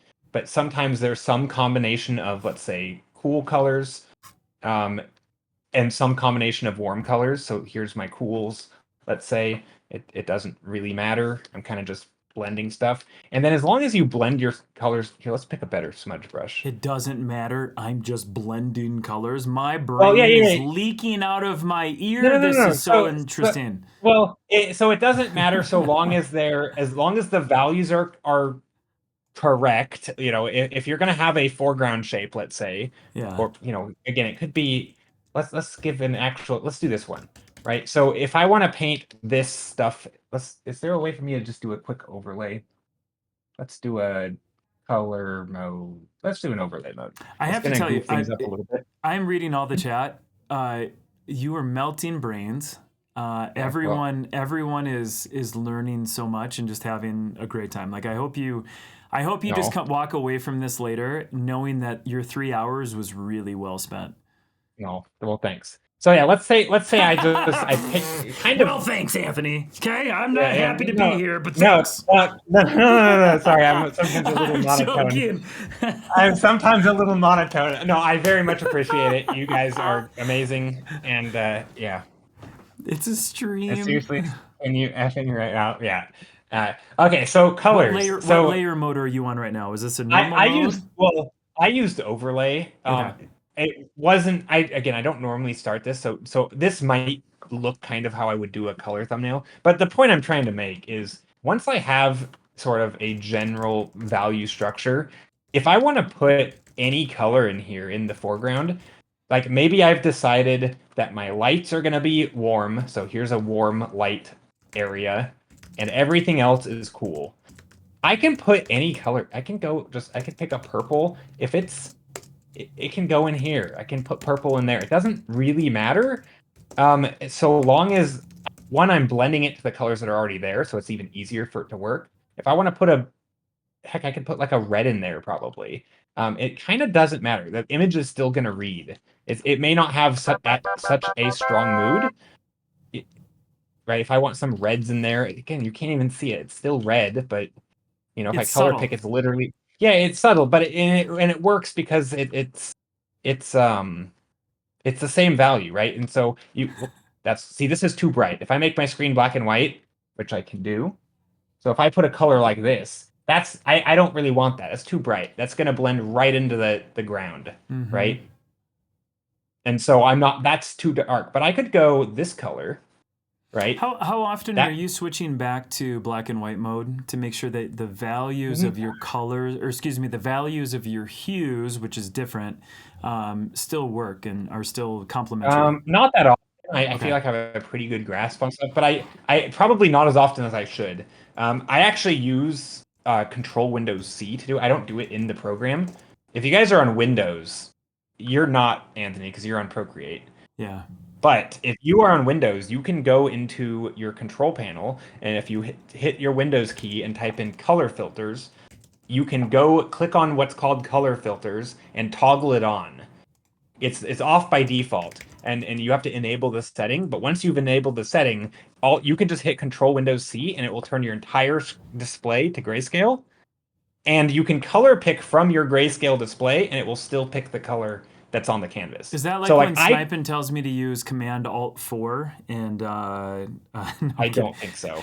sometimes there's some combination of, let's say, cool colors, and some combination of warm colors. So here's my cools. Let's say it doesn't really matter. I'm kind of just blending stuff. And then as long as you blend your colors, here, let's pick a better smudge brush. It doesn't matter. I'm just blending colors. My brain is leaking out of my ear. No, this is so interesting. So it doesn't matter so long as the values are correct. If you're going to have a foreground shape, let's say, or again, it could be. Let's give let's do this one, right? So if I want to paint this stuff, is there a way for me to just do a quick overlay? Let's do a color mode. Let's do an overlay mode. I have to tell you, things up a little bit. I'm reading all the chat. You are melting brains. Everyone is learning so much and just having a great time. I hope you just walk away from this later knowing that your 3 hours was really well spent. No, well, thanks. So yeah, let's say I picked kind of. Well, thanks, Anthony. Okay, I'm not happy to be here, but thanks. No. Sorry, I'm sometimes a little monotone. I'm sometimes a little monotone. No, I very much appreciate it. You guys are amazing, and yeah. It's a stream. Seriously, and you effing right out, yeah. Okay, so colors. What layer mode are you on right now? Is this a normal mode? I used overlay. Okay. It wasn't. I don't normally start this, so this might look kind of how I would do a color thumbnail. But the point I'm trying to make is once I have sort of a general value structure, if I want to put any color in here in the foreground, like maybe I've decided that my lights are going to be warm, so here's a warm light area, and everything else is cool. I can put any color. I can pick a purple. If it can go in here. I can put purple in there. It doesn't really matter. So long as, one, I'm blending it to the colors that are already there, so it's even easier for it to work. If I want to I could put a red in there probably. It kind of doesn't matter. The image is still going to read. It may not have such a strong mood. Right? If I want some reds in there, again, you can't even see it. It's still red, but if I color pick, it's literally. Yeah, it's subtle, but it works because it's the same value, right? And so See, this is too bright. If I make my screen black and white, which I can do, so if I put a color like this, I don't really want that. It's too bright. That's going to blend right into the ground, right? And so that's too dark. But I could go this color, right? How often are you switching back to black and white mode to make sure that the values of your colors, or excuse me, the values of your hues, which is different, still work and are still complementary? Not that often. I feel like I have a pretty good grasp on stuff, but I probably not as often as I should. I actually use Control Windows C to do it. I don't do it in the program. If you guys are on Windows, you're not, Anthony, because you're on Procreate. Yeah. But if you are on Windows, you can go into your control panel, and if you hit your Windows key and type in color filters, you can go click on what's called color filters and toggle it on. It's off by default, and you have to enable this setting. But once you've enabled the setting, you can just hit Control Windows C, and it will turn your entire display to grayscale. And you can color pick from your grayscale display, and it will still pick the color that's on the canvas. Is that like when Sniping tells me to use Command Alt 4 and no, I don't think so.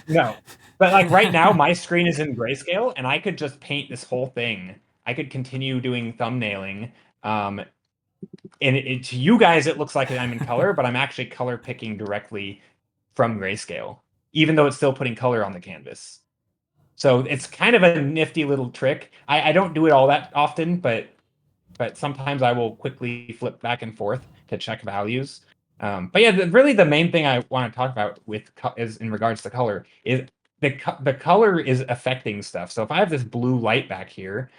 No. But like right now my screen is in grayscale and I could just paint this whole thing. I could continue doing thumbnailing. And to you guys it looks like I'm in color, but I'm actually color picking directly from grayscale, even though it's still putting color on the canvas. So it's kind of a nifty little trick. I don't do it all that often, but sometimes I will quickly flip back and forth to check values. But yeah, really the main thing I want to talk about is in regards to color is the color is affecting stuff. So if I have this blue light back here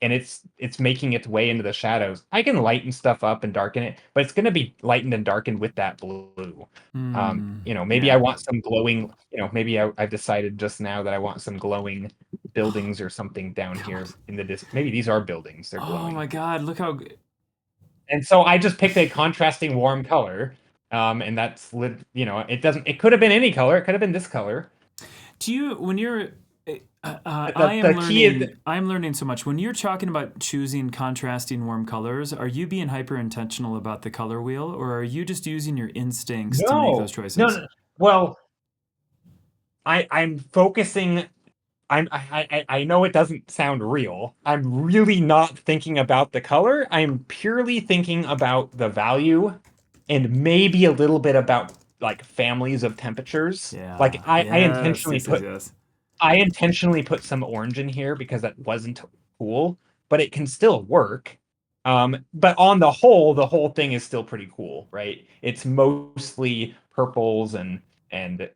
and it's making its way into the shadows, I can lighten stuff up and darken it, but it's going to be lightened and darkened with that blue. Maybe I want some glowing, maybe I've decided just now that I want some glowing buildings or something down here in the maybe these are buildings. They're glowing. Oh my God, look how good. And so I just picked a contrasting warm color. And that's, it could have been any color. It could have been this color. Do you, when you're, I'm learning so much. When you're talking about choosing contrasting warm colors, are you being hyper intentional about the color wheel, or are you just using your instincts to make those choices? No. Well, I'm focusing. I know it doesn't sound real. I'm really not thinking about the color. I'm purely thinking about the value, and maybe a little bit about like families of temperatures. Yeah. Like I intentionally put some orange in here because that wasn't cool, but it can still work. But on the whole thing is still pretty cool, right? It's mostly purples and again,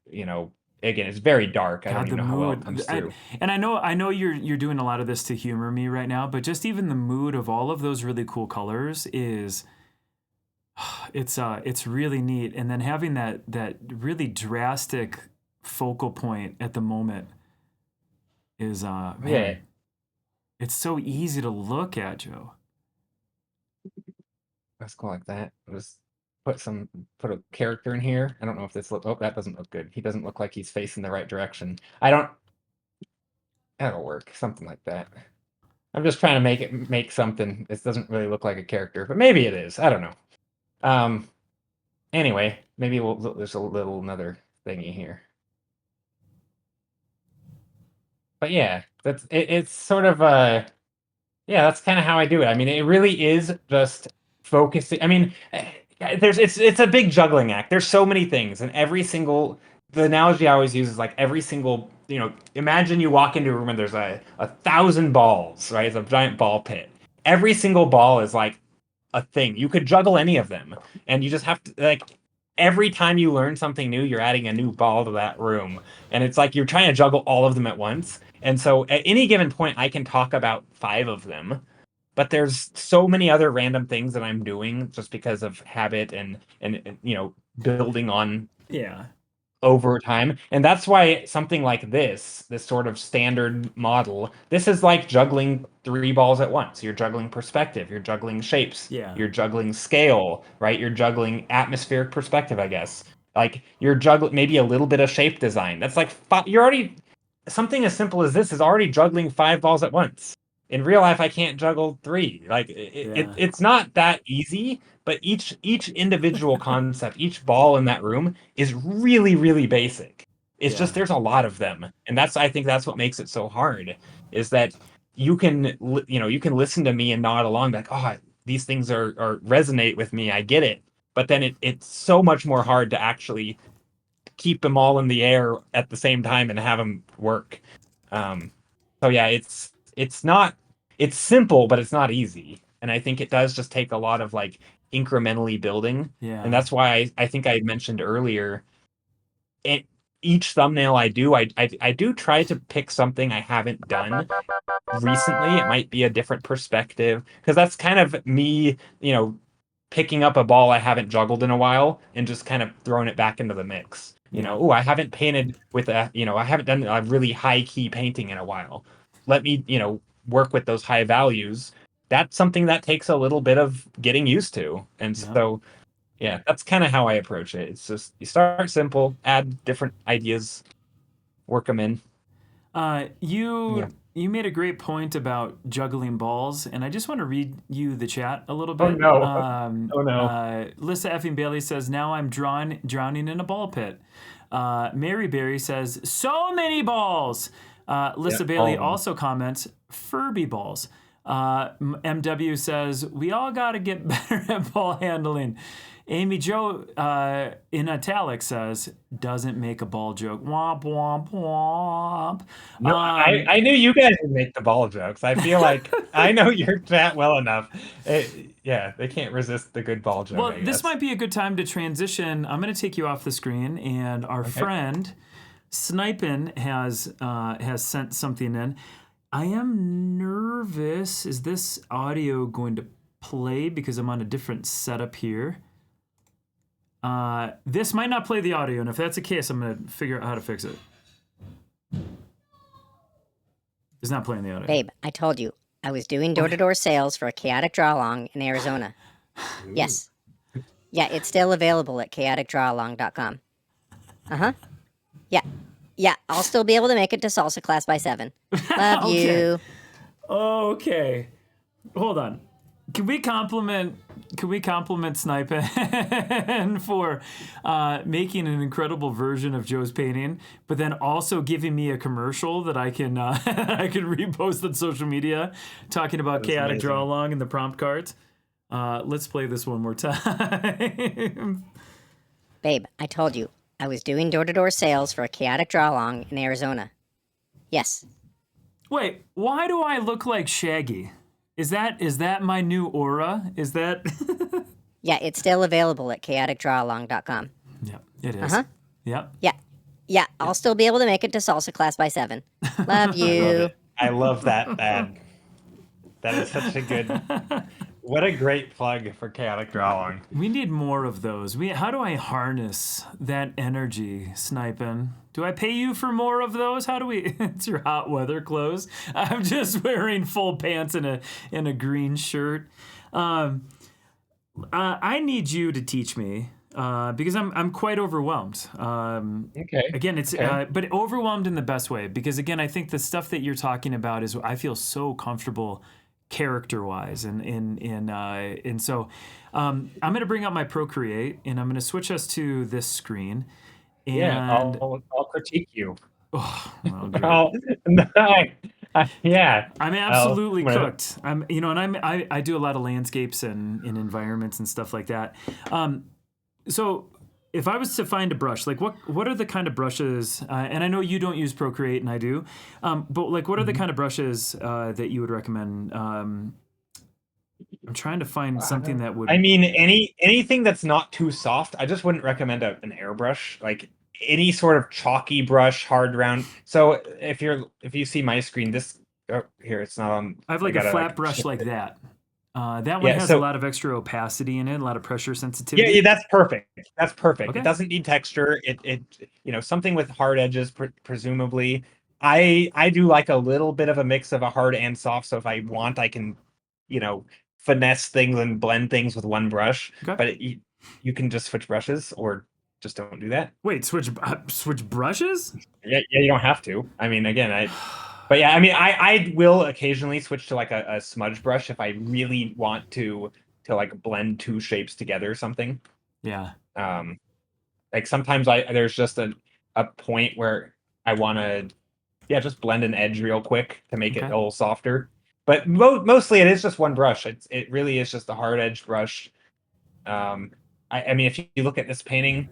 it's very dark. I don't even know how well it comes through. And I know you're doing a lot of this to humor me right now, but just even the mood of all of those really cool colors is it's really neat. And then having that really drastic focal point at the moment is it's so easy to look at, Joe. Let's go like that. Let's put a character in here. I don't know if this that doesn't look good. He doesn't look like he's facing the right direction. That'll work. Something like that. I'm just trying to make something. This doesn't really look like a character, but maybe it is. I don't know. Anyway, maybe there's another thingy here. But yeah, it's sort of that's kind of how I do it. I mean, it really is just focusing. I mean, it's a big juggling act. There's so many things, and the analogy I always use is like every single, imagine you walk into a room and there's a 1,000 balls, right? It's a giant ball pit. Every single ball is like a thing. You could juggle any of them, and you just have to like. Every time you learn something new, you're adding a new ball to that room. And it's like you're trying to juggle all of them at once. And so at any given point, I can talk about 5 of them. But there's so many other random things that I'm doing just because of habit and building on over time. And that's why something like this sort of standard model, this is like juggling 3 balls at once. You're juggling perspective, you're juggling shapes, you're juggling scale, right? You're juggling atmospheric perspective, I guess. Like you're juggling maybe a little bit of shape design. That's like you're already, something as simple as this is already juggling 5 balls at once. in real life I can't juggle 3. Like it's not that easy, but each individual concept, each ball in that room is really, really basic. It's just there's a lot of them, and I think that's what makes it so hard, is that you can you can listen to me and nod along like, oh, these things are resonate with me, I get it, but then it's so much more hard to actually keep them all in the air at the same time and have them work. So yeah, it's not it's simple, but it's not easy, and I think it does just take a lot of like incrementally building. And that's why I think I mentioned earlier, it each thumbnail I do, I do try to pick something I haven't done recently. It might be a different perspective, because that's kind of me, picking up a ball I haven't juggled in a while and just kind of throwing it back into the mix. I haven't painted with I haven't done a really high key painting in a while. Let me, work with those high values. That's something that takes a little bit of getting used to. And so, yeah, that's kind of how I approach it. It's just you start simple, add different ideas, work them in. You made a great point about juggling balls, and I just want to read you the chat a little bit. Oh no! Oh no! Lissa effing Bailey says, "Now I'm drowning in a ball pit." Mary Berry says, "So many balls." Lissa Bailey also comments, "Furby balls." MW says, "We all got to get better at ball handling." Amy Jo in italics says, "Doesn't make a ball joke." Womp, womp, womp. No, I knew you guys would make the ball jokes. I feel like I know your chat well enough. They can't resist the good ball joke. Well, this might be a good time to transition. I'm going to take you off the screen, and our friend Snipin has sent something in. I am nervous. Is this audio going to play because I'm on a different setup here? This might not play the audio, and if that's the case, I'm going to figure out how to fix it. It's not playing the audio. Babe, I told you. I was doing door-to-door sales for a chaotic draw-along in Arizona. Yes. Yeah, it's still available at chaoticdrawalong.com. Uh-huh. Yeah. Yeah, I'll still be able to make it to salsa class by 7. Love you. Okay. Hold on. Can we compliment Snipin for making an incredible version of Joe's painting, but then also giving me a commercial that I can repost on social media, talking about chaotic draw along and the prompt cards. Let's play this one more time. Babe, I told you. I was doing door-to-door sales for a chaotic draw along in Arizona. Yes. Wait, why do I look like Shaggy? Is that my new aura? Is that? Yeah, it's still available at chaoticdrawalong.com. Yeah, it is. Uh-huh. Yep. Yeah. Yeah, I'll still be able to make it to salsa class by 7. Love you. I love that ad. That is such a good... What a great plug for Chaotic Drawing. We need more of those. How do I harness that energy, Snipin'? Do I pay you for more of those? How do we... It's your hot weather clothes. I'm just wearing full pants and a green shirt. I need you to teach me because I'm quite overwhelmed. Okay. Again, it's but overwhelmed in the best way, because again, I think the stuff that you're talking about is I feel so comfortable character-wise, and so I'm going to bring up my Procreate, and I'm going to switch us to this screen. And I'll critique you. Oh, well, yeah. I'm absolutely cooked. I do a lot of landscapes and environments and stuff like that. So if I was to find a brush, like what are the kind of brushes, and I know you don't use Procreate and I do, but like what are the kind of brushes that you would recommend? I'm trying to find something that would... I mean, anything that's not too soft. I just wouldn't recommend an airbrush. Like any sort of chalky brush, hard round. So if you see my screen, here, it's not on. I have like a flat brush like that. That one has a lot of extra opacity in it, a lot of pressure sensitivity. Yeah, that's perfect. That's perfect. Okay. It doesn't need texture. It something with hard edges, presumably. I do like a little bit of a mix of a hard and soft. So if I want, I can, finesse things and blend things with one brush. Okay. But you can just switch brushes, or just don't do that. Wait, switch brushes? Yeah, you don't have to. I mean, again, But yeah, I mean, I will occasionally switch to like a smudge brush if I really want to like blend two shapes together or something. Yeah. Like sometimes there's just a point where I want to just blend an edge real quick to make it a little softer. But mostly it is just one brush. It really is just a hard edge brush. I mean, if you look at this painting,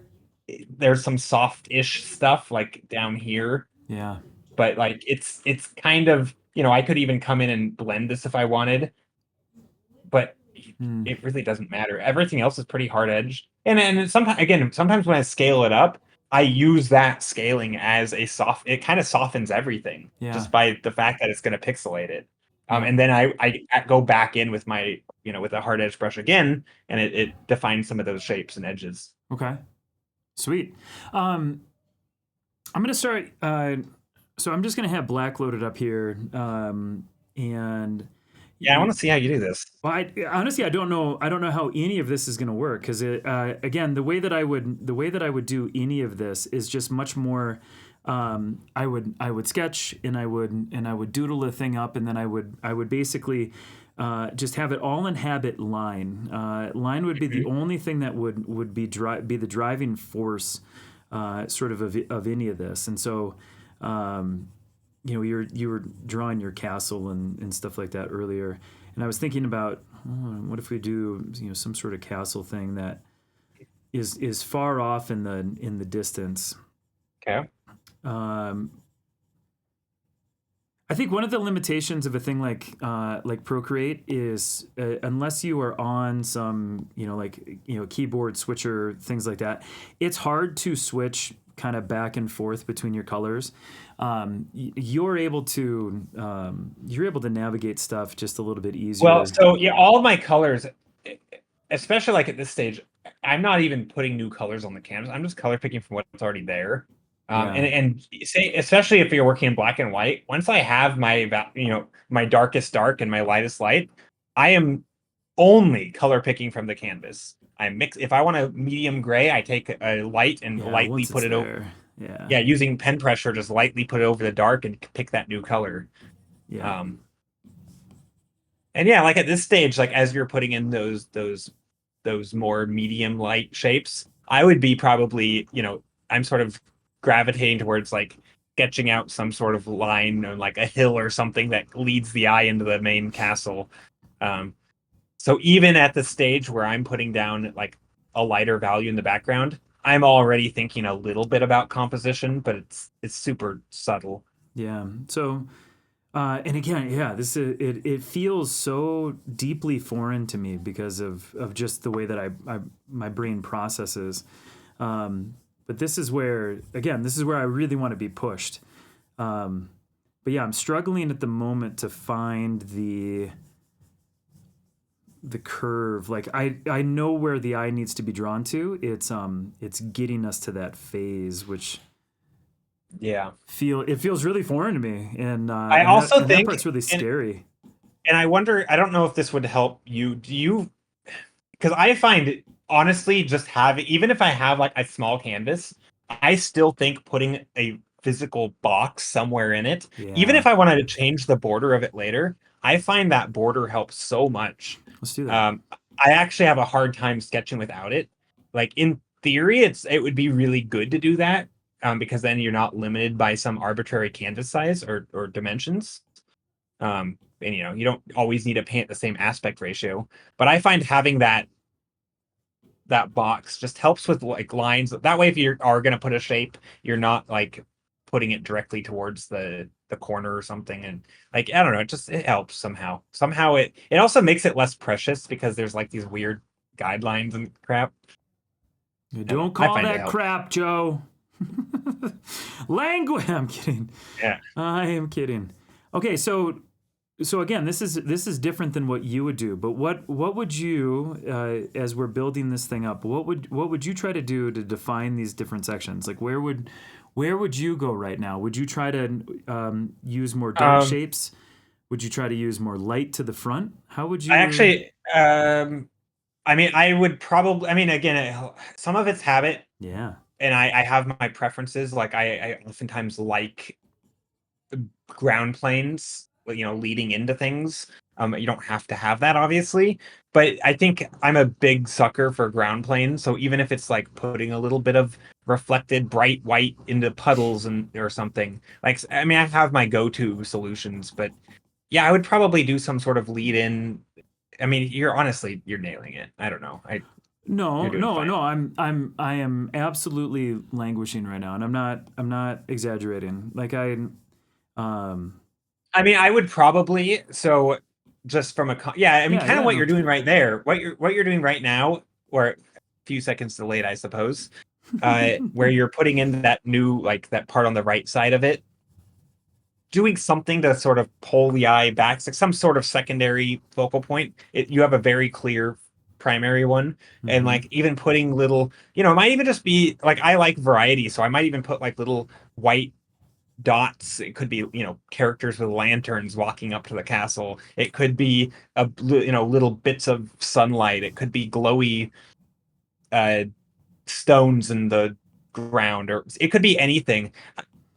there's some soft-ish stuff like down here. Yeah. But like it's kind of, I could even come in and blend this if I wanted, but it really doesn't matter. Everything else is pretty hard edged. And sometimes when I scale it up, I use that scaling as it kind of softens everything just by the fact that it's going to pixelate it. And then I go back in with my, with a hard edge brush again, and it defines some of those shapes and edges. Okay. Sweet. I'm going to start, so I'm just going to have black loaded up here. And yeah, I want to see how you do this. Well, honestly, I don't know how any of this is going to work because again, the way that I would do any of this is just much more. I would sketch and I would doodle the thing up, and then I would basically just have it all inhabit line. Line would be the only thing that would be the driving force, sort of any of this, and so. You were drawing your castle and stuff like that earlier, and I was thinking about what if we do some sort of castle thing that is far off in the distance. Okay. I think one of the limitations of a thing like Procreate is unless you are on some keyboard switcher, things like that, it's hard to switch kind of back and forth between your colors. You're able to navigate stuff just a little bit easier. Well, so yeah, all of my colors, especially like at this stage, I'm not even putting new colors on the canvas. I'm just color picking from what's already there. And say, especially if you're working in black and white, once I have my darkest dark and my lightest light, I am only color picking from the canvas. If I want a medium gray, I take a light and lightly put it over. Yeah, using pen pressure, just lightly put it over the dark and pick that new color. Yeah. And yeah, like at this stage, like as you're putting in those more medium light shapes, I would be probably, I'm sort of gravitating towards like sketching out some sort of line or like a hill or something that leads the eye into the main castle. So even at the stage where I'm putting down like a lighter value in the background, I'm already thinking a little bit about composition, but it's super subtle. Yeah. So, and again, it feels so deeply foreign to me because of just the way that my brain processes. But this is where I really want to be pushed. But yeah, I'm struggling at the moment to find the curve. Like I know where the eye needs to be drawn to. It's getting us to that phase, which feels really foreign to me. And I also think that part's really scary. And I wonder, I don't know if this would help you. Do you? Because I find honestly, even if I have like a small canvas, I still think putting a physical box somewhere in it, even if I wanted to change the border of it later, I find that border helps so much. Let's do that. I actually have a hard time sketching without it. Like in theory, it would be really good to do that, because then you're not limited by some arbitrary canvas size or dimensions. And you don't always need to paint the same aspect ratio. But I find having that box just helps with like lines. That way, if you are going to put a shape, you're not like putting it directly towards the corner or something. And like, I don't know, it helps somehow. Somehow it also makes it less precious because there's like these weird guidelines and crap. You don't call that crap, Joe. Language. I'm kidding. Yeah, I am kidding. Okay, so again, this is different than what you would do. But what would you, as we're building this thing up, what would you try to do to define these different sections? Like where would you go right now? Would you try to use more dark shapes? Would you try to use more light to the front? How would you? I actually, I mean, I would probably. I mean, again, some of it's habit. Yeah. And I have my preferences. Like I oftentimes like ground planes, leading into things. You don't have to have that, obviously, but I think I'm a big sucker for ground planes. So even if it's like putting a little bit of reflected bright white into puddles or something, like, I mean, I have my go-to solutions, but yeah, I would probably do some sort of lead in. I mean, you're nailing it. I don't know. You're No, doing no, fine. no. I am absolutely languishing right now, and I'm not exaggerating. Like um, I mean, I would probably, so just from I mean, yeah, kind of yeah, what no. you're doing right there, what you're doing right now, or a few seconds delayed, I suppose, where you're putting in that new, like that part on the right side of it, doing something to sort of pull the eye back, like some sort of secondary focal point. You have a very clear primary one, and Mhm. like even putting little, it might even just be like, I like variety, so I might even put like little white dots. It could be, characters with lanterns walking up to the castle. It could be little bits of sunlight. It could be glowy uh stones in the ground, or it could be anything.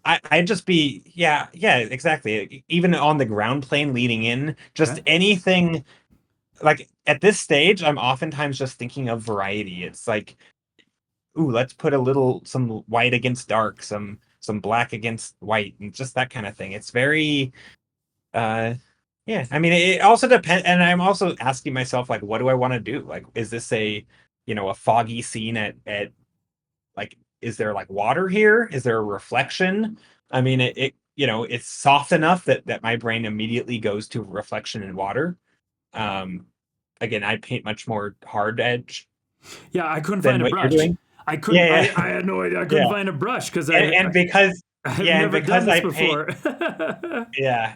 I'd just be, yeah, exactly. Even on the ground plane leading in, just Okay. anything. Like at this stage, I'm oftentimes just thinking of variety. It's like, ooh, let's put some white against dark, some black against white, and just that kind of thing. It's very, uh, yeah. I mean, it also depends, and I'm also asking myself, like, what do I want to do? Like, is this a foggy scene at like, is there like water here? Is there a reflection? I mean, it's soft enough that my brain immediately goes to reflection in water. Um, Again, I paint much more hard edge Yeah, I couldn't than find a what you're brush. doing. I couldn't. Yeah, I had no idea. I couldn't yeah. find a brush because And because I've yeah, and never done because this I paint before. yeah.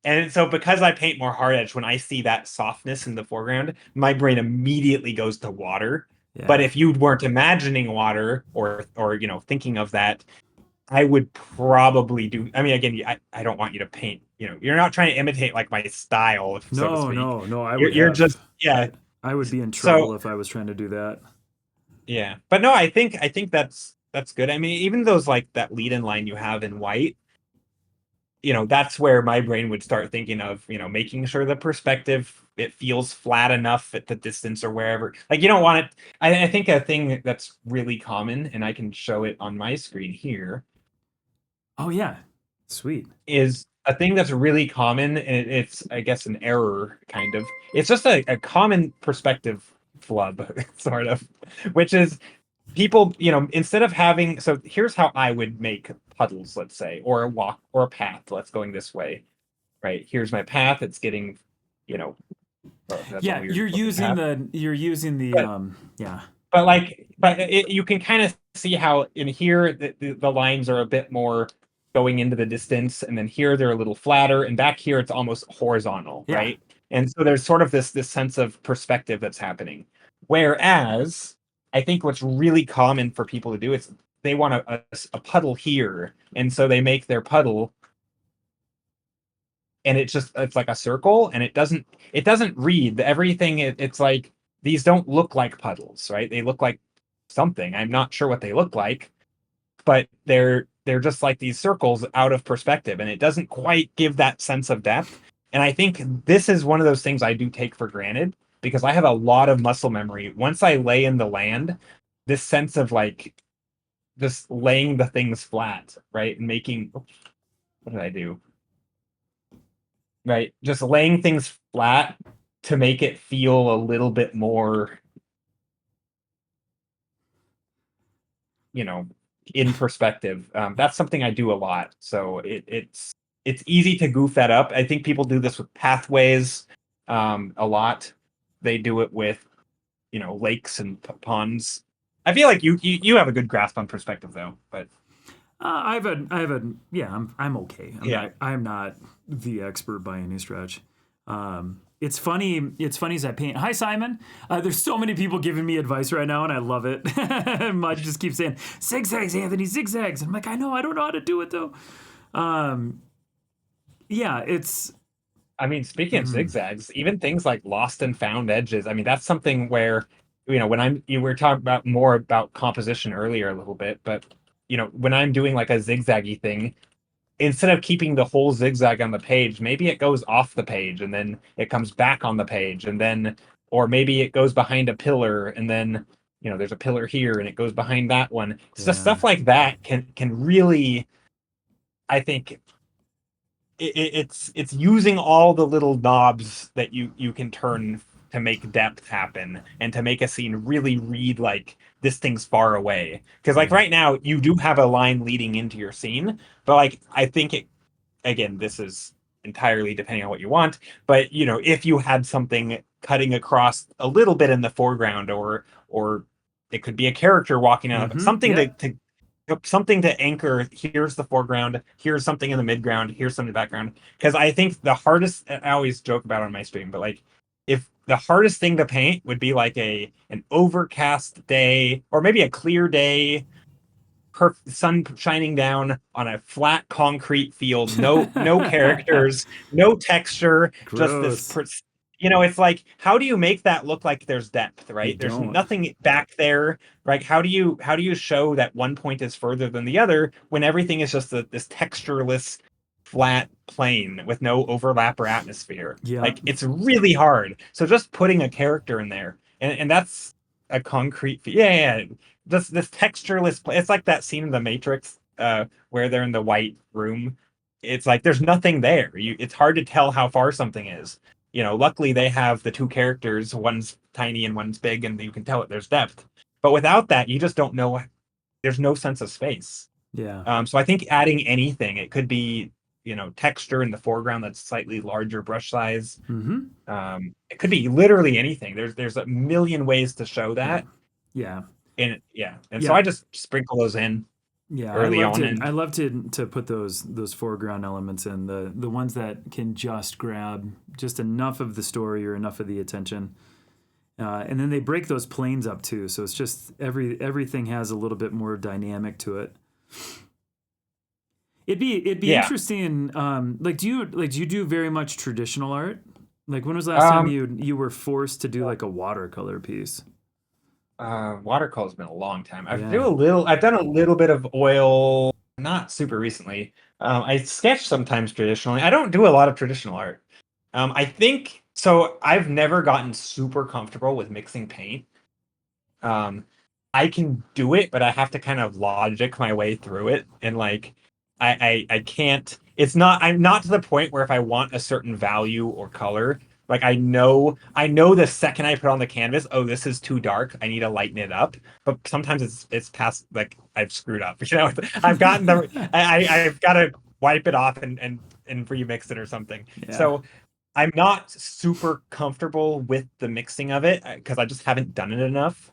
And so because I paint more hard edge, when I see that softness in the foreground, my brain immediately goes to water. But Yeah. if you weren't imagining water or thinking of that, I would probably do. I mean, again, I don't want you to paint. You're not trying to imitate like my style, so to No, speak. no, no. I would You're have. just, yeah. I would be in So trouble if I was trying to do that. yeah, but no, I think that's good. I mean, even those like that lead in line you have in white, that's where my brain would start thinking of, making sure the perspective, it feels flat enough at the distance or wherever. Like you don't want it. I think a thing that's really common, and I can show it on my screen here, Oh yeah, sweet. is a thing that's really common, and it's, I guess, an error kind of. It's just a common perspective flub, sort of, which is people, instead of having, so here's how I would make puddles, let's say, or a walk or a path. Let's going this way, right? Here's my path. It's getting, that's a Yeah, weird looking path. you're using the But yeah. you can kind of see how in here the lines are a bit more going into the distance, and then here they're a little flatter, and back here it's almost horizontal, Yeah. right? And so there's sort of this sense of perspective that's happening. Whereas I think what's really common for people to do is they want a puddle here, and so they make their puddle, and it's like a circle, and it doesn't read everything. It's like, these don't look like puddles, right? They look like something. I'm not sure what they look like, but they're just like these circles out of perspective, and it doesn't quite give that sense of depth. And I think this is one of those things I do take for granted, because I have a lot of muscle memory. Once I lay in the land, this sense of like just laying the things flat, right? And making, what did I do? Right, just laying things flat to make it feel a little bit more, you know, in perspective. That's something I do a lot. So it's easy to goof that up. I think people do this with pathways, a lot. They do it with, lakes and ponds. I feel like you have a good grasp on perspective though, but yeah. I'm okay. yeah. I'm not the expert by any stretch. It's funny. It's funny as I paint. Hi, Simon. There's so many people giving me advice right now, and I love it. Mud just keeps saying zigzags, Anthony, zigzags. And I'm like, I know, I don't know how to do it though. Yeah, it's. I mean, speaking of zigzags, even things like lost and found edges. I mean, that's something where, when you were talking about more about composition earlier a little bit, but when I'm doing like a zigzaggy thing, instead of keeping the whole zigzag on the page, maybe it goes off the page and then it comes back on the page, and then, or maybe it goes behind a pillar and then, there's a pillar here and it goes behind that one. So stuff like that can really, I think, it's using all the little knobs that you can turn to make depth happen and to make a scene really read like this thing's far away. Because like right now you do have a line leading into your scene, but like I think again, this is entirely depending on what you want, but if you had something cutting across a little bit in the foreground, or it could be a character walking out, something to something to anchor. Here's the foreground, here's something in the midground, here's something in the background. Because I think the hardest, I always joke about it on my stream, but like if the hardest thing to paint would be like an overcast day, or maybe a clear day, sun shining down on a flat concrete field, no characters, no texture, Gross. just this it's like, how do you make that look like there's depth, right? There's don't. nothing back there, right? How do you show that one point is further than the other when everything is just this textureless flat plane with no overlap or atmosphere? Like, it's really hard. So just putting a character in there, and that's a concrete this textureless it's like that scene in the Matrix where they're in the white room. It's like there's nothing there. It's hard to tell how far something is. Luckily they have the two characters, one's tiny and one's big, and you can tell it there's depth. But without that, you just don't know. There's no sense of space. So I think adding anything, it could be texture in the foreground that's slightly larger brush size. It could be literally anything. There's a million ways to show that. And so I just sprinkle those in. Early on. I love to put those foreground elements in, the ones that can just grab just enough of the story or enough of the attention, and then they break those planes up too. So it's just everything has a little bit more dynamic to it. It'd be interesting. Do you do very much traditional art? Like, when was the last time you were forced to do like a watercolor piece? Watercolor's been a long time. I've done a little bit of oil, not super recently. I sketch sometimes traditionally. I don't do a lot of traditional art. I think so. I've never gotten super comfortable with mixing paint. I can do it, but I have to kind of logic my way through it, and like I can't. I'm not to the point where if I want a certain value or color, like I know the second I put on the canvas, oh, this is too dark, I need to lighten it up. But sometimes it's past, like, I've screwed up. I've gotten I've got to wipe it off and remix it or something. So I'm not super comfortable with the mixing of it because I just haven't done it enough.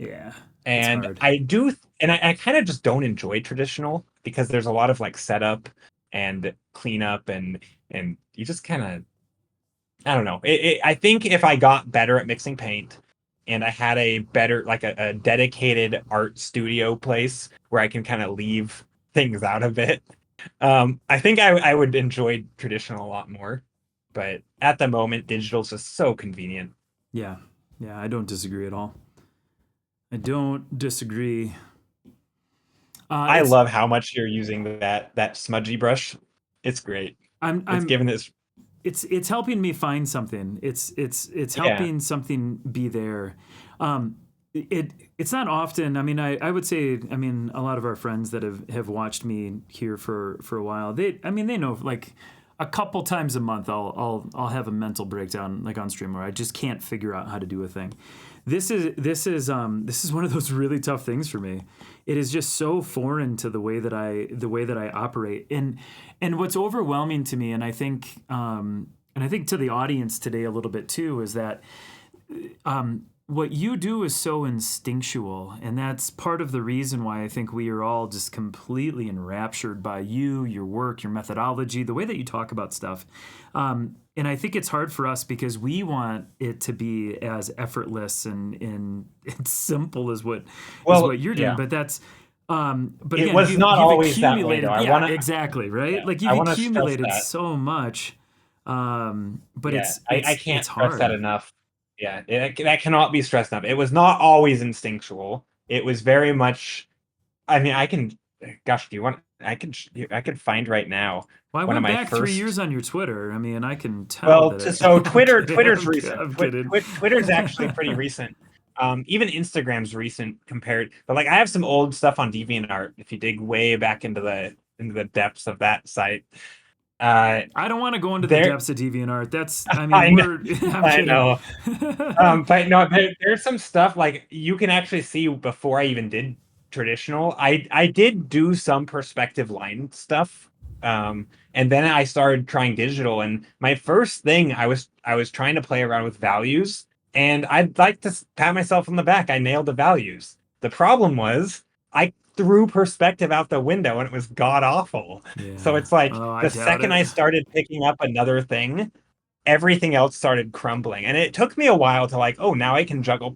And I do, and I kind of just don't enjoy traditional because there's a lot of like setup and cleanup, and you just kind of, I don't know. I think if I got better at mixing paint and I had a better, like a dedicated art studio place where I can kind of leave things out of it, I think I would enjoy traditional a lot more. But at the moment, digital's just so convenient. Yeah, I don't disagree at all. I don't disagree. I love how much you're using that smudgy brush. It's great. It's giving this. It's helping me find something. It's helping something be there. It's not often. I mean, I would say, I mean, a lot of our friends that have watched me here for a while, they know, like, a couple times a month I'll have a mental breakdown, like on stream, where I just can't figure out how to do a thing. This is one of those really tough things for me. It is just so foreign to the way that I operate, and what's overwhelming to me, and I think to the audience today a little bit too, is that what you do is so instinctual, and that's part of the reason why I think we are all just completely enraptured by you, your work, your methodology, the way that you talk about stuff. And I think it's hard for us because we want it to be as effortless and simple as what you're doing. But that's but it again, was not always that way, though. Exactly, right? Yeah, like, you've accumulated so much. But I can't it's hard. stress that enough. Yeah, that cannot be stressed enough. It was not always instinctual. It was very much. I mean, I can. Gosh, do you want? I could find right now Well, I one of went my back 3 first. years on your Twitter. I mean, I can tell Well, that so I'm kidding, Twitter's recent. I'm kidding. Twitter's actually pretty recent. Even Instagram's recent compared, but like I have some old stuff on DeviantArt. If you dig way back into the depths of that site, I don't want to go into the there depths of DeviantArt. That's, I mean, I know, I'm I kidding. know. But no, there's some stuff like you can actually see before I even did traditional. I did do some perspective line stuff. And then I started trying digital, and my first thing I was trying to play around with values, and I'd like to pat myself on the back. I nailed the values. The problem was I threw perspective out the window and it was god awful. So Yeah. it's like Oh, I the doubt second it. I started picking up another thing, everything else started crumbling. And it took me a while to like, oh, now I can juggle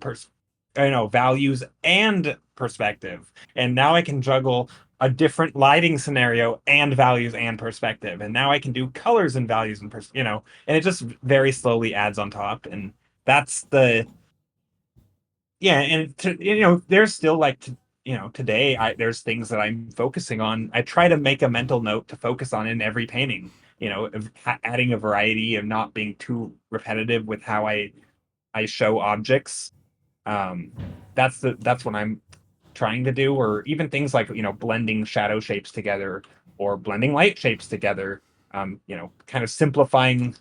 values and perspective. And now I can juggle a different lighting scenario and values and perspective. And now I can do colors and values and and it just very slowly adds on top. And that's the yeah, and there's still like today there's things that I'm focusing on. I try to make a mental note to focus on in every painting, of adding a variety of not being too repetitive with how I show objects. That's what I'm trying to do, or even things like blending shadow shapes together or blending light shapes together. Kind of simplifying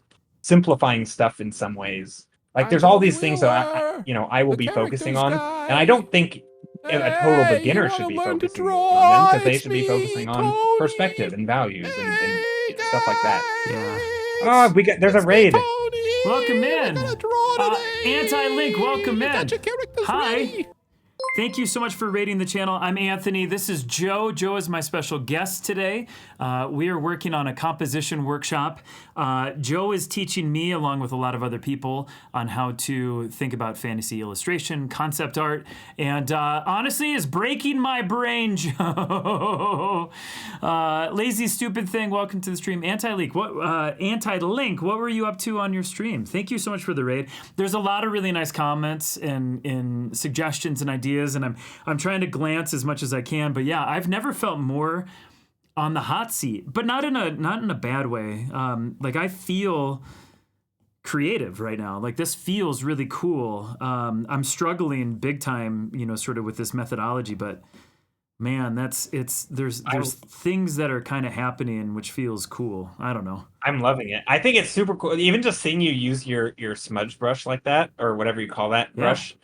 stuff in some ways. Like I'm there's all Tony these things that Wheeler, I will the be focusing characters on, and I guy. don't think a total Hey, you beginner want should to be learn to focusing on them, draw? because they It's should be me, focusing on Tony. perspective and values and Hey, stuff like that. Yeah. Oh, guys. there's a It's me, raid. Welcome Tony. We in. gotta draw Anti-Link, welcome today. You got in. your characters Hi. ready? Thank you so much for rating the channel. I'm Anthony. This is Joe. Joe is my special guest today. We are working on a composition workshop. Joe is teaching me, along with a lot of other people, on how to think about fantasy illustration, concept art, and honestly is breaking my brain, Joe. Lazy Stupid Thing, welcome to the stream. Anti-Link, what were you up to on your stream? Thank you so much for the raid. There's a lot of really nice comments and suggestions and ideas, and I'm trying to glance as much as I can. But yeah, I've never felt more on the hot seat, but not in a bad way. Like I feel creative right now. Like this feels really cool. I'm struggling big time, sort of with this methodology, but man, there's things that are kind of happening which feels cool. I don't know. I'm loving it. I think it's super cool. Even just seeing you use your smudge brush like that, or whatever you call that brush,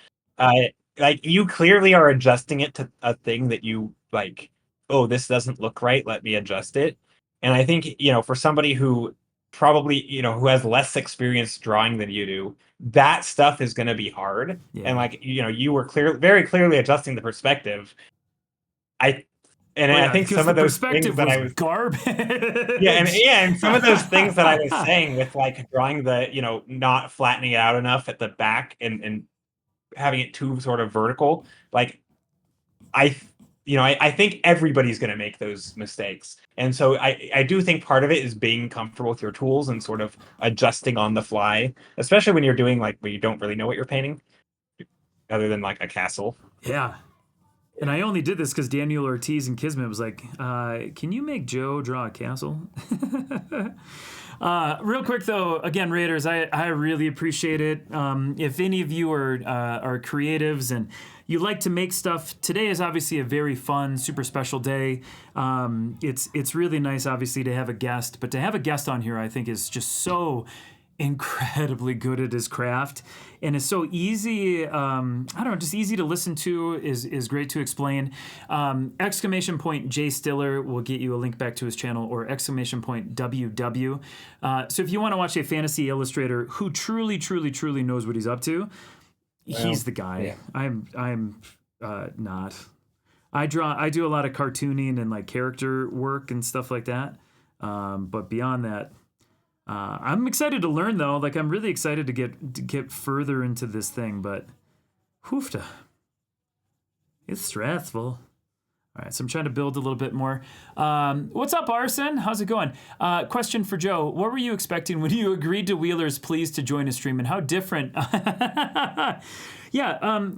like you clearly are adjusting it to a thing that you like. Oh, this doesn't look right. Let me adjust it. And I think for somebody who probably who has less experience drawing than you do, that stuff is going to be hard. Yeah. And like you were very clearly adjusting the perspective. I think because some of the those things perspective that was I was garbage. and some of those things that I was saying with like drawing the not flattening it out enough at the back and having it too sort of vertical, like I think everybody's going to make those mistakes, and so I do think part of it is being comfortable with your tools and sort of adjusting on the fly, especially when you're doing like where you don't really know what you're painting, other than like a castle. Yeah. And I only did this because Daniel Ortiz and Kismet was like, can you make Joe draw a castle? Real quick, though, again, Raiders, I really appreciate it. If any of you are creatives and you like to make stuff, today is obviously a very fun, super special day. It's really nice, obviously, to have a guest. But to have a guest on here, I think, is just so incredibly good at his craft and is so easy. Just easy to listen to, is great to explain. !Jay Stiller will get you a link back to his channel, or !WW. So if you want to watch a fantasy illustrator who truly, truly, truly knows what he's up to, he's the guy. Yeah. I'm not. I do a lot of cartooning and like character work and stuff like that. But beyond that, I'm excited to learn, though. Like, I'm really excited to get further into this thing, but hoofta. It's stressful. All right, so I'm trying to build a little bit more. What's up, Arson? How's it going? Question for Joe. What were you expecting when you agreed to Wheeler's pleas to join a stream, and how different? Yeah,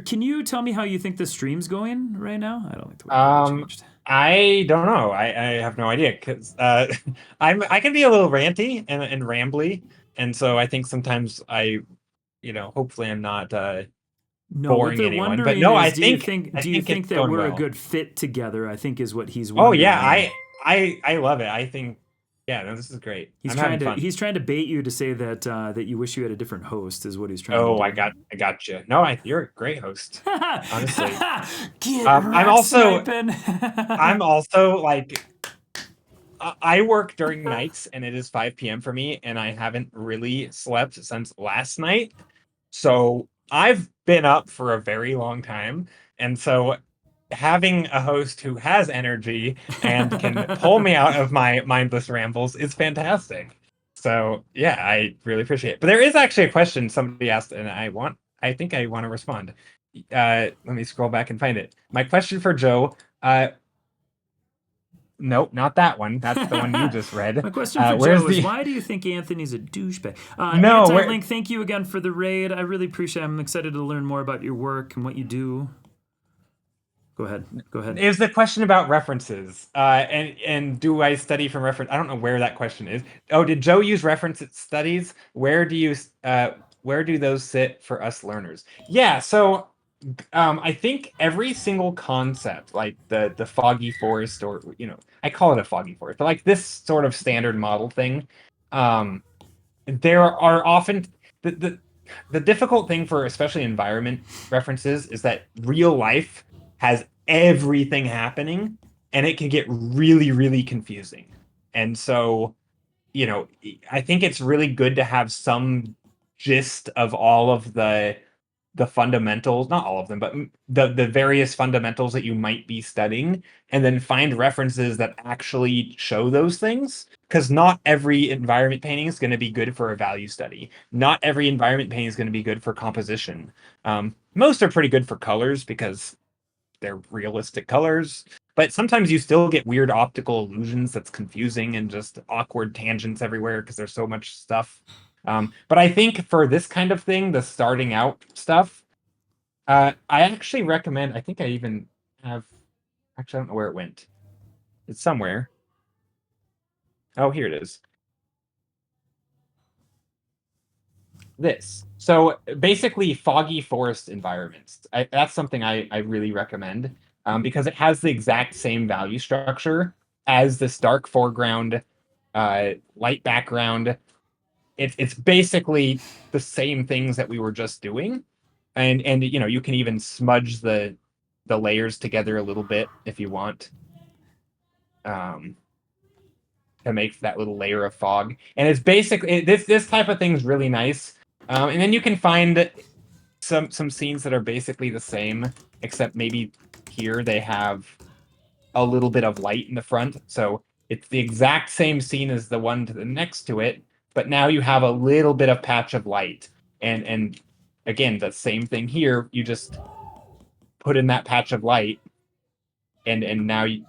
can you tell me how you think the stream's going right now? I don't think the word changed. I don't know. I have no idea because I can be a little ranty and rambly, and so I think sometimes hopefully I'm not No, what boring they're anyone. But wondering no, is, I do you think think I do you think think it's that going we're a well. good fit together? I think is what he's Oh wondering. yeah, I love it. I think no, this is great. I'm having fun. He's trying to bait you to say that that you wish you had a different host is what he's trying to Oh, do. I got you. No, you're a great host. Honestly, Get I'm rat also sniping. I'm also like I work during nights and it is 5 p.m. for me, and I haven't really slept since last night. So I've been up for a very long time. And so having a host who has energy and can pull me out of my mindless rambles is fantastic. So yeah, I really appreciate it. But there is actually a question somebody asked, and I think I want to respond. Let me scroll back and find it. My question for Joe, nope, not that one. That's the one you just read. My question for Where's Joe is, the why do you think Anthony's a douchebag? no? Where Anti-Link, thank you again for the raid. I really appreciate it. I'm excited to learn more about your work and what you do. Go ahead. It was the question about references. And do I study from reference? I don't know where that question is. Oh, did Joe use reference studies? Where do those sit for us learners? Yeah, so I think every single concept, like the foggy forest, or I call it a foggy forest, but like this sort of standard model thing, there are often the difficult thing for especially environment references is that real life has everything happening, and it can get really, really confusing. And so, I think it's really good to have some gist of all of the fundamentals, not all of them, but the various fundamentals that you might be studying, and then find references that actually show those things. Because not every environment painting is going to be good for a value study. Not every environment painting is going to be good for composition. Most are pretty good for colors because they're realistic colors. But sometimes you still get weird optical illusions that's confusing and just awkward tangents everywhere because there's so much stuff. But I think for this kind of thing, the starting out stuff, I actually recommend. I think I even have. Actually, I don't know where it went. It's somewhere. Oh, here it is. This. So basically, foggy forest environments. That's something I really recommend because it has the exact same value structure as this dark foreground, light background. It's basically the same things that we were just doing, and you can even smudge the layers together a little bit if you want, um, to make that little layer of fog. And it's basically this type of thing is really nice. And then you can find some scenes that are basically the same, except maybe here they have a little bit of light in the front. So it's the exact same scene as the one to the next to it, but now you have a little bit of patch of light. And again, the same thing here. You just put in that patch of light, and now you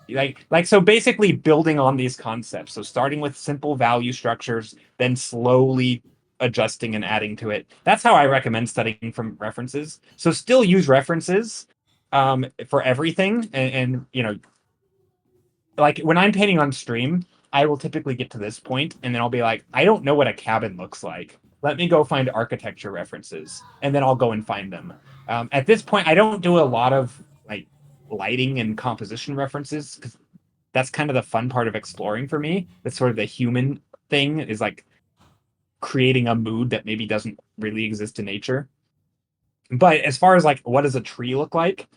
so basically building on these concepts. So starting with simple value structures, then slowly adjusting and adding to it. That's how I recommend studying from references. So still use references for everything, and like when I'm painting on stream, I will typically get to this point and then I'll be like, I don't know what a cabin looks like. Let me go find architecture references, and then I'll go and find them. At this point, I don't do a lot of like lighting and composition references because that's kind of the fun part of exploring for me. That's sort of the human thing, is like creating a mood that maybe doesn't really exist in nature. But as far as like what does a tree look like,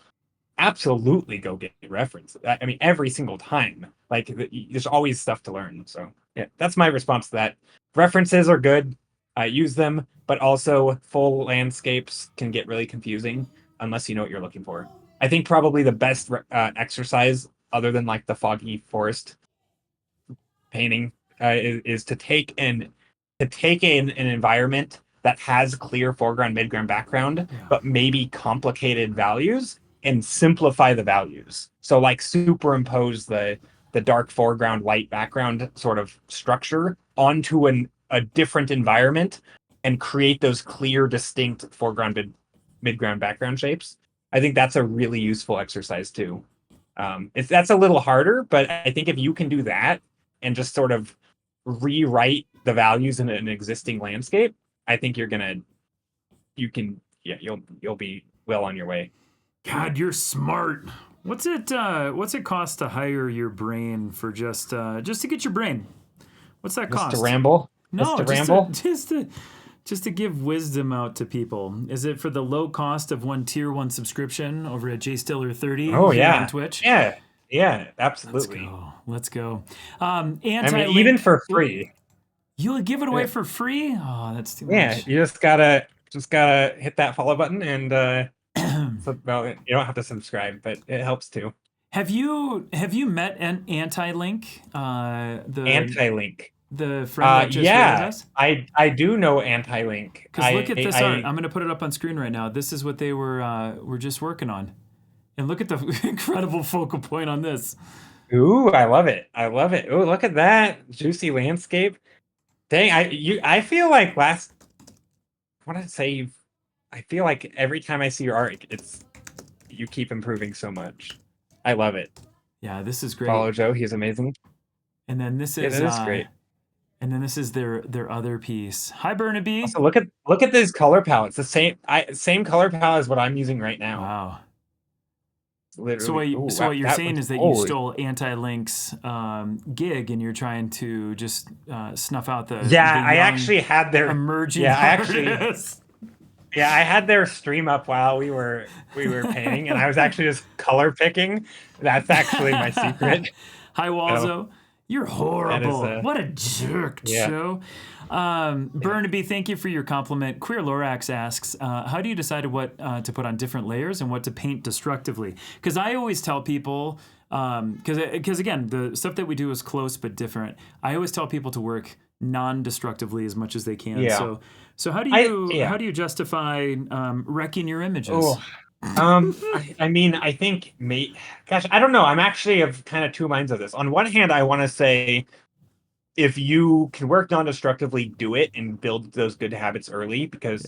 absolutely go get reference. I mean, every single time. Like, there's always stuff to learn. So yeah, that's my response to that. References are good. I use them, but also full landscapes can get really confusing unless you know what you're looking for. I think probably the best exercise, other than like the foggy forest painting, is to take in an environment that has clear foreground, midground, background, but maybe complicated values, and simplify the values. So like superimpose the dark foreground, light background sort of structure onto a different environment and create those clear, distinct foreground, midground, background shapes. I think that's a really useful exercise too. That's a little harder, but I think if you can do that and just sort of rewrite the values in an existing landscape, I think you'll be well on your way. God, you're smart. What's it cost to hire your brain for just to get your brain? What's that cost? Just to ramble? No, just to ramble? Just to give wisdom out to people. Is it for the low cost of one tier 1 subscription over at JStiller30 Oh here yeah. on Twitch? Yeah, absolutely. Let's go. I mean, even for free. You'll give it away for free? Oh, that's too much. Yeah, you just gotta hit that follow button and well, you don't have to subscribe, but it helps too. Have you met an Anti-Link? Anti-Link. The friend that just rated us? I do know Anti-Link. Because look at this art. I'm going to put it up on screen right now. This is what they were just working on. And look at the incredible focal point on this. Ooh, I love it. Ooh, look at that juicy landscape. Dang, I feel like I feel like every time I see your art, you keep improving so much. I love it. Yeah, this is great. Follow Joe, he's amazing. And then this is great. And then this is their other piece. Hi, Burnaby. Also, look at these color palettes. The same color palette as what I'm using right now. Wow. Literally. So what you're saying is that you stole Anti-Link's gig and you're trying to just snuff out the I actually had their emerging artists. I had their stream up while we were painting, and I was actually just color picking. That's actually my secret. Hi, Walzo. You're horrible. What a jerk, Joe. Burnaby, thank you for your compliment. Queer Lorax asks, how do you decide what to put on different layers and what to paint destructively? Because I always tell people, because again, the stuff that we do is close but different. I always tell people to work non-destructively as much as they can. Yeah. So how do you justify wrecking your images? I mean, I think, gosh, I don't know. I'm actually of kind of two minds of this. On one hand, I want to say, if you can work non-destructively, do it and build those good habits early, because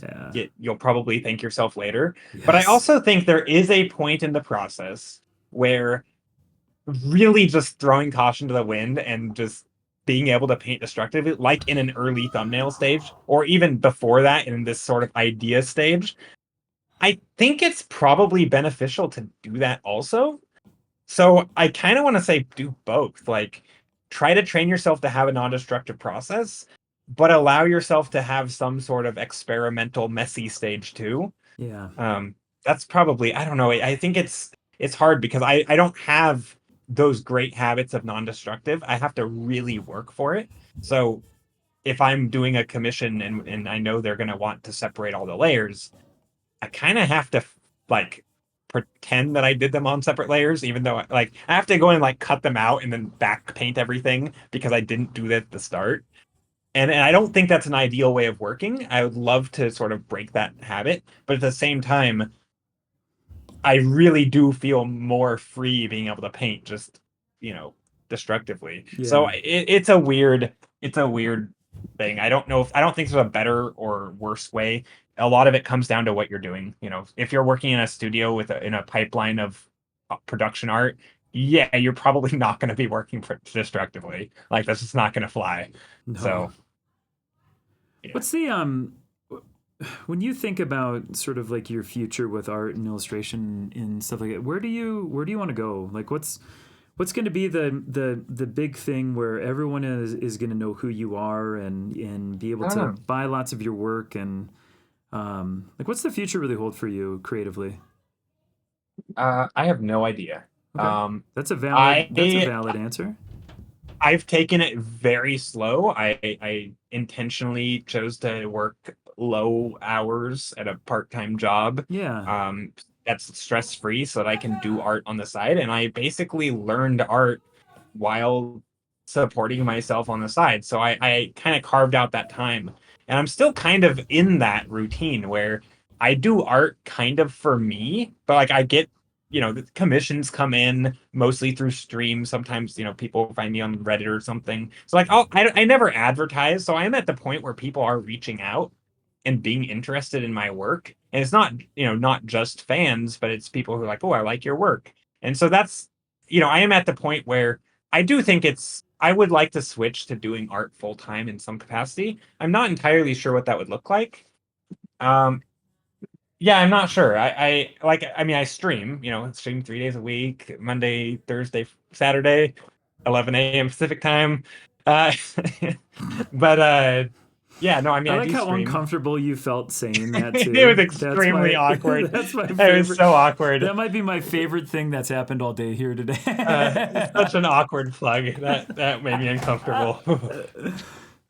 you'll probably thank yourself later. Yes. But I also think there is a point in the process where really just throwing caution to the wind and just being able to paint destructively, like in an early thumbnail stage, or even before that in this sort of idea stage, I think it's probably beneficial to do that also. So I kind of want to say do both. Like, try to train yourself to have a non-destructive process, but allow yourself to have some sort of experimental, messy stage too. Yeah. That's probably, I don't know. I think it's hard because I don't have those great habits of non-destructive. I have to really work for it. So if I'm doing a commission and I know they're going to want to separate all the layers, I kind of have to pretend that I did them on separate layers, even though I have to go and cut them out and then back paint everything because I didn't do that at the start. And I don't think that's an ideal way of working. I would love to sort of break that habit, but at the same time, I really do feel more free being able to paint just, destructively. Yeah. So it's a weird thing. I don't think there's a better or worse way. A lot of it comes down to what you're doing. If you're working in a studio in a pipeline of production art, you're probably not going to be working destructively. That's just not going to fly. No. So, what's the when you think about sort of your future with art and illustration and stuff like that, where do you want to go? What's going to be the big thing where everyone is going to know who you are and be able to buy lots of your work and what's the future really hold for you creatively? I have no idea. Okay. That's a valid answer. I've taken it very slow. I intentionally chose to work low hours at a part-time job. Yeah. That's stress-free so that I can do art on the side. And I basically learned art while supporting myself on the side. So I kind of carved out that time. And I'm still kind of in that routine where I do art kind of for me, but I get, the commissions come in mostly through streams. Sometimes, people find me on Reddit or something. So I never advertise. So I'm at the point where people are reaching out and being interested in my work. And it's not, not just fans, but it's people who are like, oh, I like your work. And so that's, I am at the point where I do think I would like to switch to doing art full time in some capacity. I'm not entirely sure what that would look like. Yeah, I'm not sure. I stream, stream 3 days a week, Monday, Thursday, Saturday, 11 a.m. Pacific time. Uh, but yeah, no, I I like do how stream. uncomfortable you felt saying that too. It was extremely awkward. That's my It favorite. was so awkward. That might be my favorite thing that's happened all day here today. It's such an awkward plug. That made me uncomfortable. It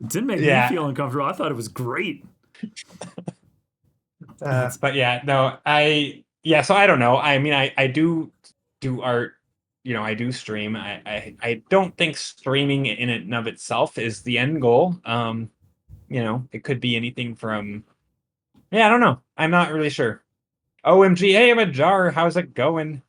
didn't make me feel uncomfortable. I thought it was great. But yeah, no, so I don't know. I mean, I do art, I do stream. I don't think streaming in and of itself is the end goal. It could be anything from, I don't know. I'm not really sure. OMG, hey, I'm a jar. How's it going?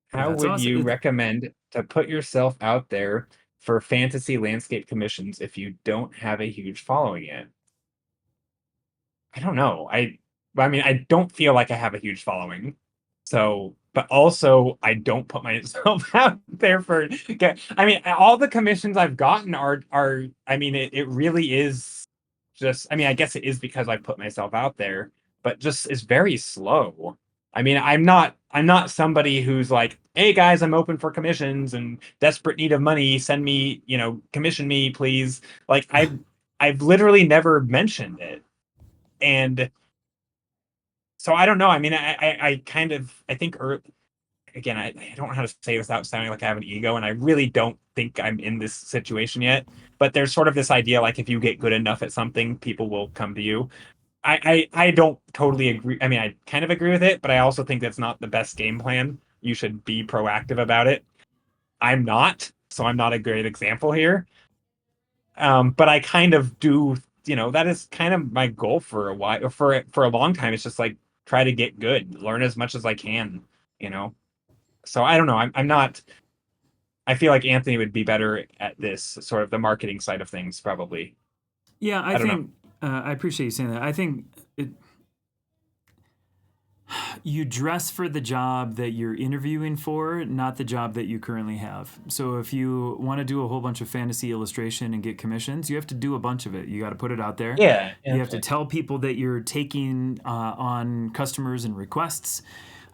How would awesome. you recommend to put yourself out there for fantasy landscape commissions if you don't have a huge following yet? I don't know. I mean, I don't feel like I have a huge following. So, but also I don't put myself out there for, I mean, all the commissions I've gotten are, I mean, it really is just, I mean, I guess it is because I put myself out there, but just it's very slow. I mean, I'm not somebody who's like, hey guys, I'm open for commissions and desperate need of money. Send me, commission me, please. Like I've literally never mentioned it. And so I don't know. I mean, I kind of, I think, again, I don't know how to say it without sounding like I have an ego, and I really don't think I'm in this situation yet. But there's sort of this idea, like if you get good enough at something, people will come to you. I don't totally agree. I mean, I kind of agree with it, but I also think that's not the best game plan. You should be proactive about it. I'm not, so I'm not a great example here. But I kind of do, that is kind of my goal for a while, for a long time. It's just like try to get good, learn as much as I can, you know. So I don't know. I'm not. I feel like Anthony would be better at this sort of the marketing side of things, probably. Yeah, I think I appreciate you saying that. I think you dress for the job that you're interviewing for, not the job that you currently have. So if you want to do a whole bunch of fantasy illustration and get commissions, you have to do a bunch of it. You got to put it out there. Yeah. You have to tell people that you're taking on customers and requests.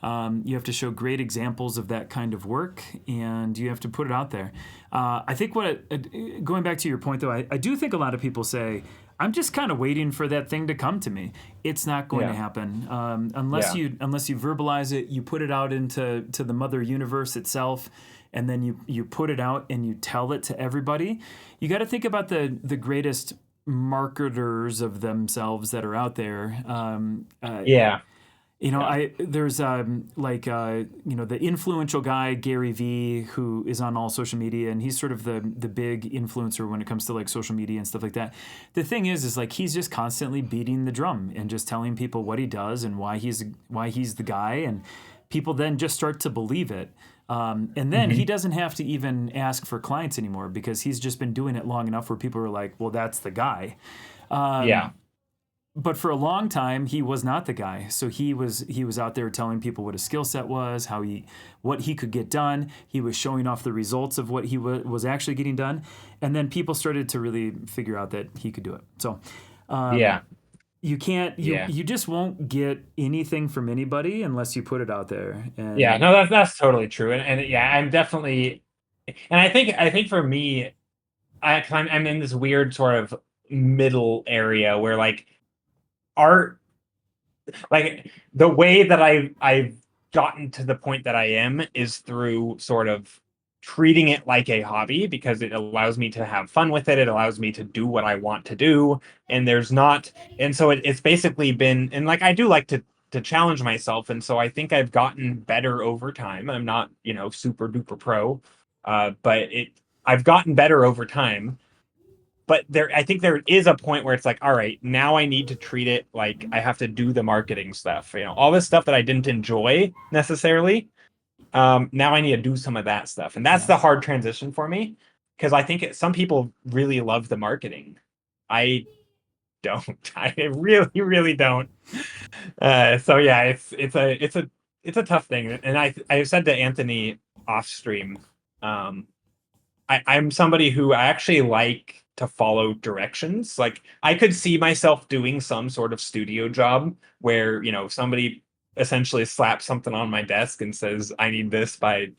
You have to show great examples of that kind of work, and you have to put it out there. I think going back to your point, though, I do think a lot of people say, I'm just kind of waiting for that thing to come to me. It's not going to happen unless you verbalize it, you put it out into the mother universe itself, and then you put it out and you tell it to everybody. You got to think about the greatest marketers of themselves that are out there. There's the influential guy, Gary Vee, who is on all social media, and he's sort of the big influencer when it comes to like social media and stuff like that. The thing is like he's just constantly beating the drum and just telling people what he does and why he's the guy, and people then just start to believe it. And then he doesn't have to even ask for clients anymore because he's just been doing it long enough where people are like, well, that's the guy. But for a long time, he was not the guy. So he was out there telling people what his skill set was, what he could get done. He was showing off the results of what he was actually getting done, and then people started to really figure out that he could do it. So, you can't. You just won't get anything from anybody unless you put it out there. And no, that's totally true, and I'm definitely, and I think for me, I'm in this weird sort of middle area where like art, like the way that I've gotten to the point that I am is through sort of treating it like a hobby because it allows me to have fun with it. It allows me to do what I want to do. And so it's basically been, and like, I do like to challenge myself. And so I think I've gotten better over time. I'm not, super duper pro, but I've gotten better over time. But I think there is a point where it's like, all right, now I need to treat it like I have to do the marketing stuff. All this stuff that I didn't enjoy necessarily. Now I need to do some of that stuff, and that's the hard transition for me because I think some people really love the marketing. I don't. I really, really don't. So yeah, it's a it's a tough thing, and I said to Anthony off stream, I'm somebody who I actually like to follow directions. Like I could see myself doing some sort of studio job where, somebody essentially slaps something on my desk and says, I need this by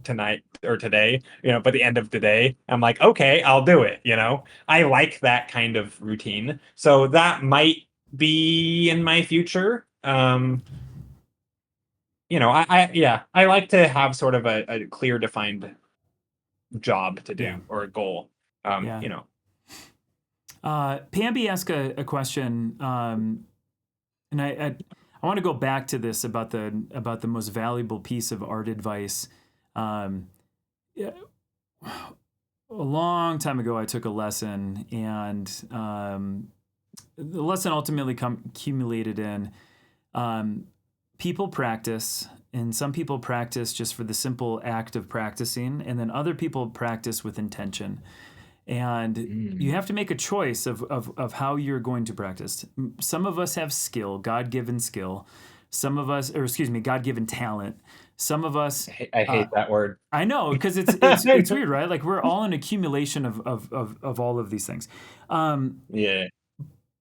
tonight or today, by the end of the day, I'm like, okay, I'll do it. I like that kind of routine. So that might be in my future. I like to have sort of a clear defined job to do or a goal. Pamby asked a question, and I want to go back to this about the most valuable piece of art advice. Yeah, a long time ago, I took a lesson, and the lesson ultimately accumulated in people practice, and some people practice just for the simple act of practicing, and then other people practice with intention. And you have to make a choice of how you're going to practice. Some of us have skill, God-given skill. Some of us, God-given talent. Some of us. I hate that word. I know, because it's weird, right? Like we're all an accumulation of all of these things. Yeah.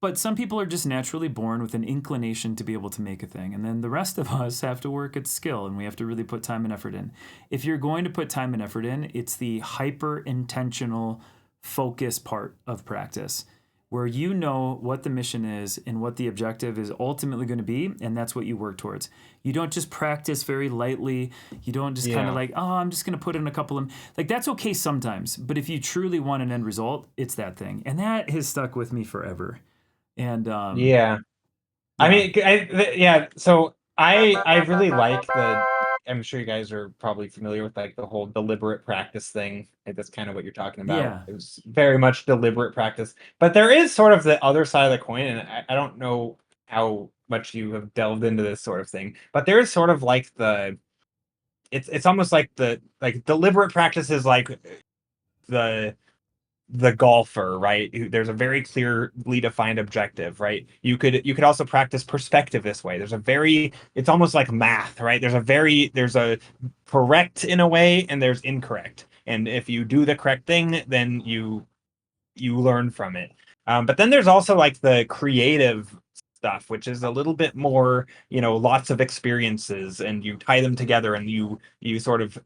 But some people are just naturally born with an inclination to be able to make a thing. And then the rest of us have to work at skill, and we have to really put time and effort in. If you're going to put time and effort in, it's the hyper-intentional focus part of practice, where you know what the mission is and what the objective is ultimately going to be, and that's what you work towards. You don't just practice very lightly. You don't just kind of like, oh, I'm just going to put in a couple of... Like, that's okay sometimes, but if you truly want an end result, it's that thing. And that has stuck with me forever. And I mean, so I really like I'm sure you guys are probably familiar with like the whole deliberate practice thing. That's kind of what you're talking about. Yeah. It was very much deliberate practice, but there is sort of the other side of the coin, and I don't know how much you have delved into this sort of thing, but there is sort of like it's almost like deliberate practice is like the golfer, right? There's a very clearly defined objective, right? You could also practice perspective this way. It's almost like math, right? There's a correct in a way, and there's incorrect. And if you do the correct thing, then you learn from it. But then there's also like the creative stuff, which is a little bit more, lots of experiences, and you tie them together, and you sort of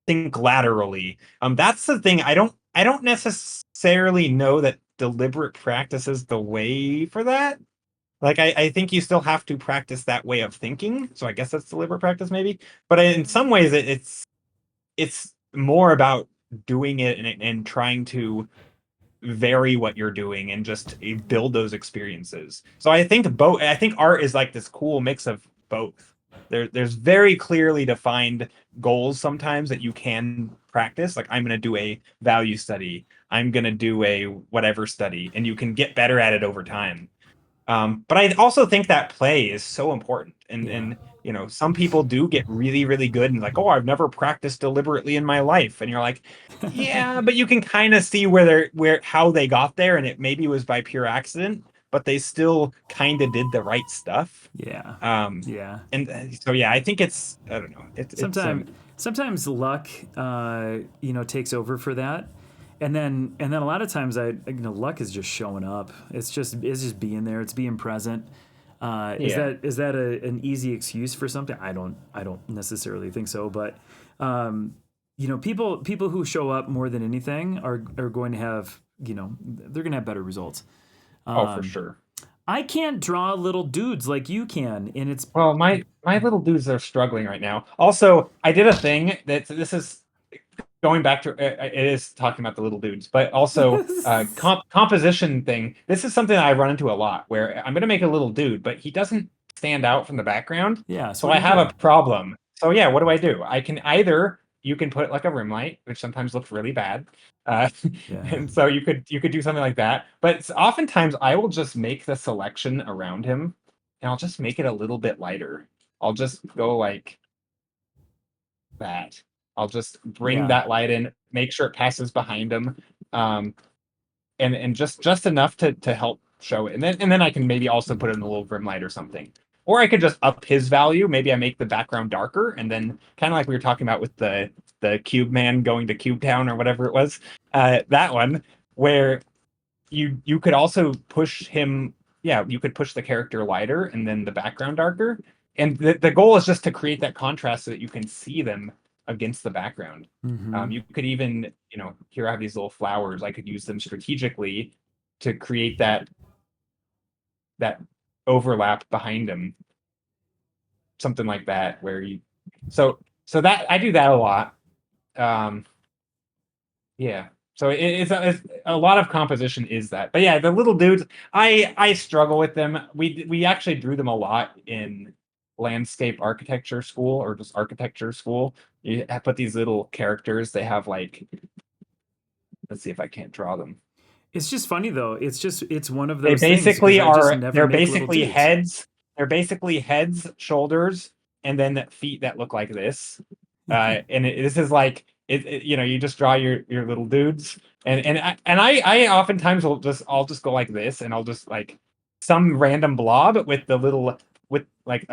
think laterally. That's the thing. I don't necessarily know that deliberate practice is the way for that. Like I think you still have to practice that way of thinking. So I guess that's deliberate practice maybe. But in some ways it's more about doing it and trying to vary what you're doing and just build those experiences. So I think art is like this cool mix of both. There's very clearly defined goals sometimes that you can practice. Like I'm going to do a value study. I'm going to do a whatever study, and you can get better at it over time. But I also think that play is so important. And some people do get really, really good and like, oh, I've never practiced deliberately in my life. And you're like, yeah, but you can kind of see how they got there, and it maybe was by pure accident, but they still kind of did the right stuff. Yeah. And so I think it's, I don't know. Sometimes luck, takes over for that. And then a lot of times luck is just showing up. It's just being there. It's being present. Is that an easy excuse for something? I don't necessarily think so. But people who show up more than anything are going to have they're going to have better results. For sure. I can't draw little dudes like you can, and it's my little dudes are struggling right now. Also, I did a thing this is going back to it is talking about the little dudes, but also composition thing. This is something that I run into a lot, where I'm going to make a little dude, but he doesn't stand out from the background. Yeah. So I have a problem. So what do? I can you can put like a rim light, which sometimes looks really bad. And so you could do something like that. But oftentimes I will just make the selection around him, and I'll just make it a little bit lighter. I'll just go like that. I'll just bring that light in, make sure it passes behind him, and just enough to help show it. And then I can maybe also put in a little rim light or something. or I could just up his value. Maybe I make the background darker, and then kind of like we were talking about with the Cube Man going to Cube Town or whatever it was, that one where you could also push him. Yeah, you could push the character lighter and then the background darker. And the goal is just to create that contrast so that you can see them against the background. You could even, here I have these little flowers. I could use them strategically to create that overlap behind them. Something like that, where so that I do that a lot. Yeah. So it's a lot of composition is that. But yeah, the little dudes, I struggle with them. We actually drew them a lot in landscape architecture school or just architecture school. You put these little characters. They have like, let's see if I can't draw them. It's just funny though. It's one of They those basically things, they're basically heads. They're basically heads, shoulders, and then feet that look like this. And this is like you just draw your little dudes, and I oftentimes I'll just go like this, and I'll just like some random blob with a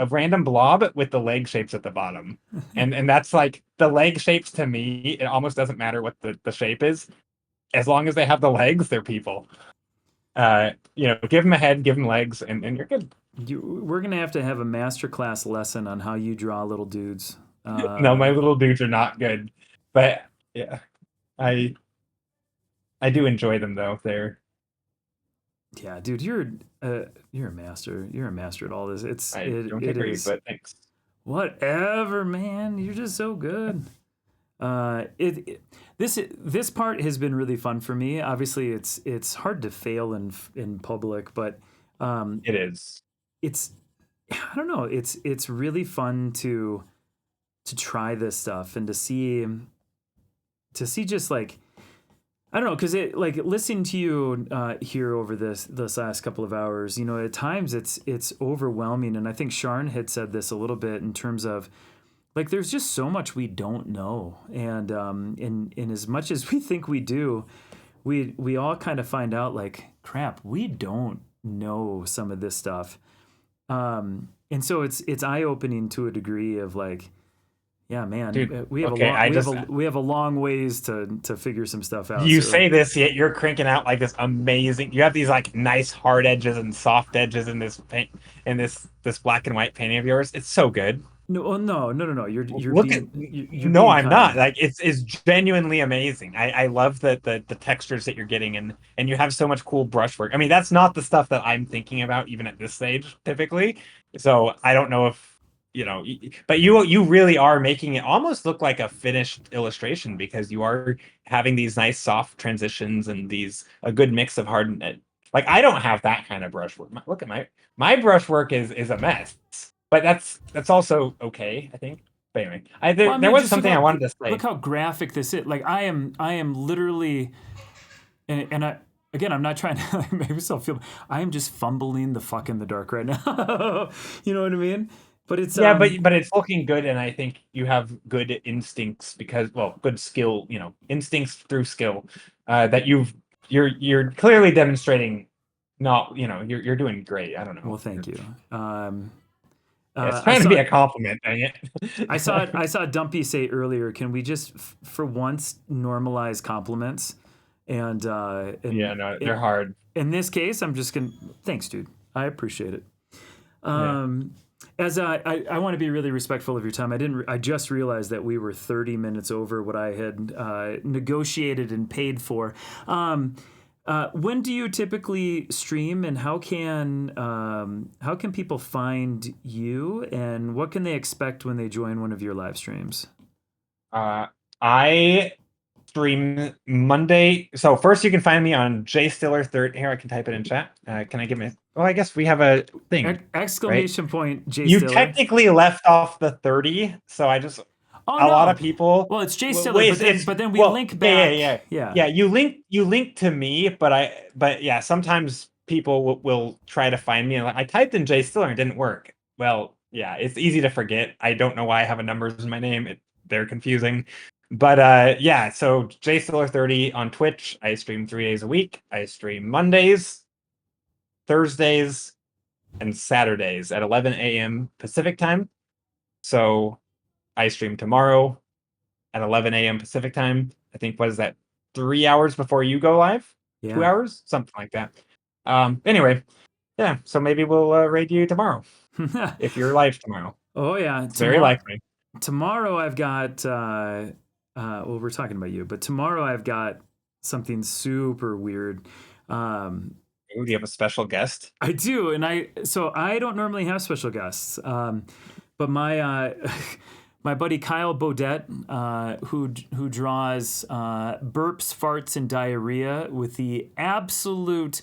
random blob with the leg shapes at the bottom, and that's like the leg shapes to me. It almost doesn't matter what the shape is, as long as they have the legs, they're people. Give them a head, give them legs, and you're good. We're gonna have a masterclass lesson on how you draw little dudes. No, my little dudes are not good, but yeah, I do enjoy them though. Yeah, dude, you're a master. You're a master at all this. I don't agree, but thanks. Whatever, man. You're just so good. This part has been really fun for me. Obviously, it's hard to fail in public, but it is. I don't know. It's really fun to try this stuff and to see just like, I don't know, because it like listening to you here over this last couple of hours, at times it's overwhelming, and I think Sharn had said this a little bit in terms of like there's just so much we don't know, and in as much as we think we do, we all kind of find out like crap, we don't know some of this stuff, and so it's eye opening to a degree of like. Yeah, man. Dude, we have a long ways to figure some stuff out. You say this, yet you're cranking out like this amazing. You have these like nice hard edges and soft edges in this paint, in this black and white painting of yours. It's so good. No. You're no, I'm not. Like it's genuinely amazing. I love the textures that you're getting, and you have so much cool brushwork. I mean, that's not the stuff that I'm thinking about even at this stage typically. So I don't know if. But you really are making it almost look like a finished illustration, because you are having these nice soft transitions and a good mix of hard and like I don't have that kind of brushwork. Look at my brushwork is a mess, but that's also okay, I think. But anyway, there was something I wanted to say. Look how graphic this is. Like I am literally, and I. Again, I'm not trying to make myself feel. I am just fumbling the fuck in the dark right now. You know what I mean? But it's but it's looking good, and I think you have good instincts good skill, instincts through skill, that you're clearly demonstrating. Not, you're doing great. I don't know. Well, thank you. It's trying to be a compliment, dang it. I saw Dumpy say earlier, can we just for once normalize compliments? And yeah, no, they're hard. In this case, I'm just gonna thanks, dude. I appreciate it. As I want to be really respectful of your time. I just realized that we were 30 minutes over what I had negotiated and paid for. When do you typically stream, and how can people find you, and what can they expect when they join one of your live streams? I stream Monday. So first, you can find me on JStiller30. Here, I can type it in chat. Can I give me? Well, I guess we have a thing. Exclamation point, J You Stiller. technically left off the 30, so I just lot of people. Well, it's J Stiller, but then we link back. Yeah. You link to me, but yeah, sometimes people will try to find me. And I typed in J Stiller and it didn't work. Well, yeah, it's easy to forget. I don't know why I have a numbers in my name. They're confusing. But yeah, so JStiller30 on Twitch. I stream 3 days a week. I stream Mondays, Thursdays, and Saturdays at 11 a.m. Pacific time. So I stream tomorrow at 11 a.m. Pacific time. I think, what is that, 3 hours before you go live? Yeah. 2 hours? Something like that. Anyway, yeah, so maybe we'll raid you tomorrow if you're live tomorrow. Oh yeah, It's very likely. Tomorrow I've got well, we're talking about you, but tomorrow I've got something super weird. Ooh, do you have a special guest? I do, and I don't normally have special guests, but my my buddy Kyle Bodette, who draws burps, farts, and diarrhea with the absolute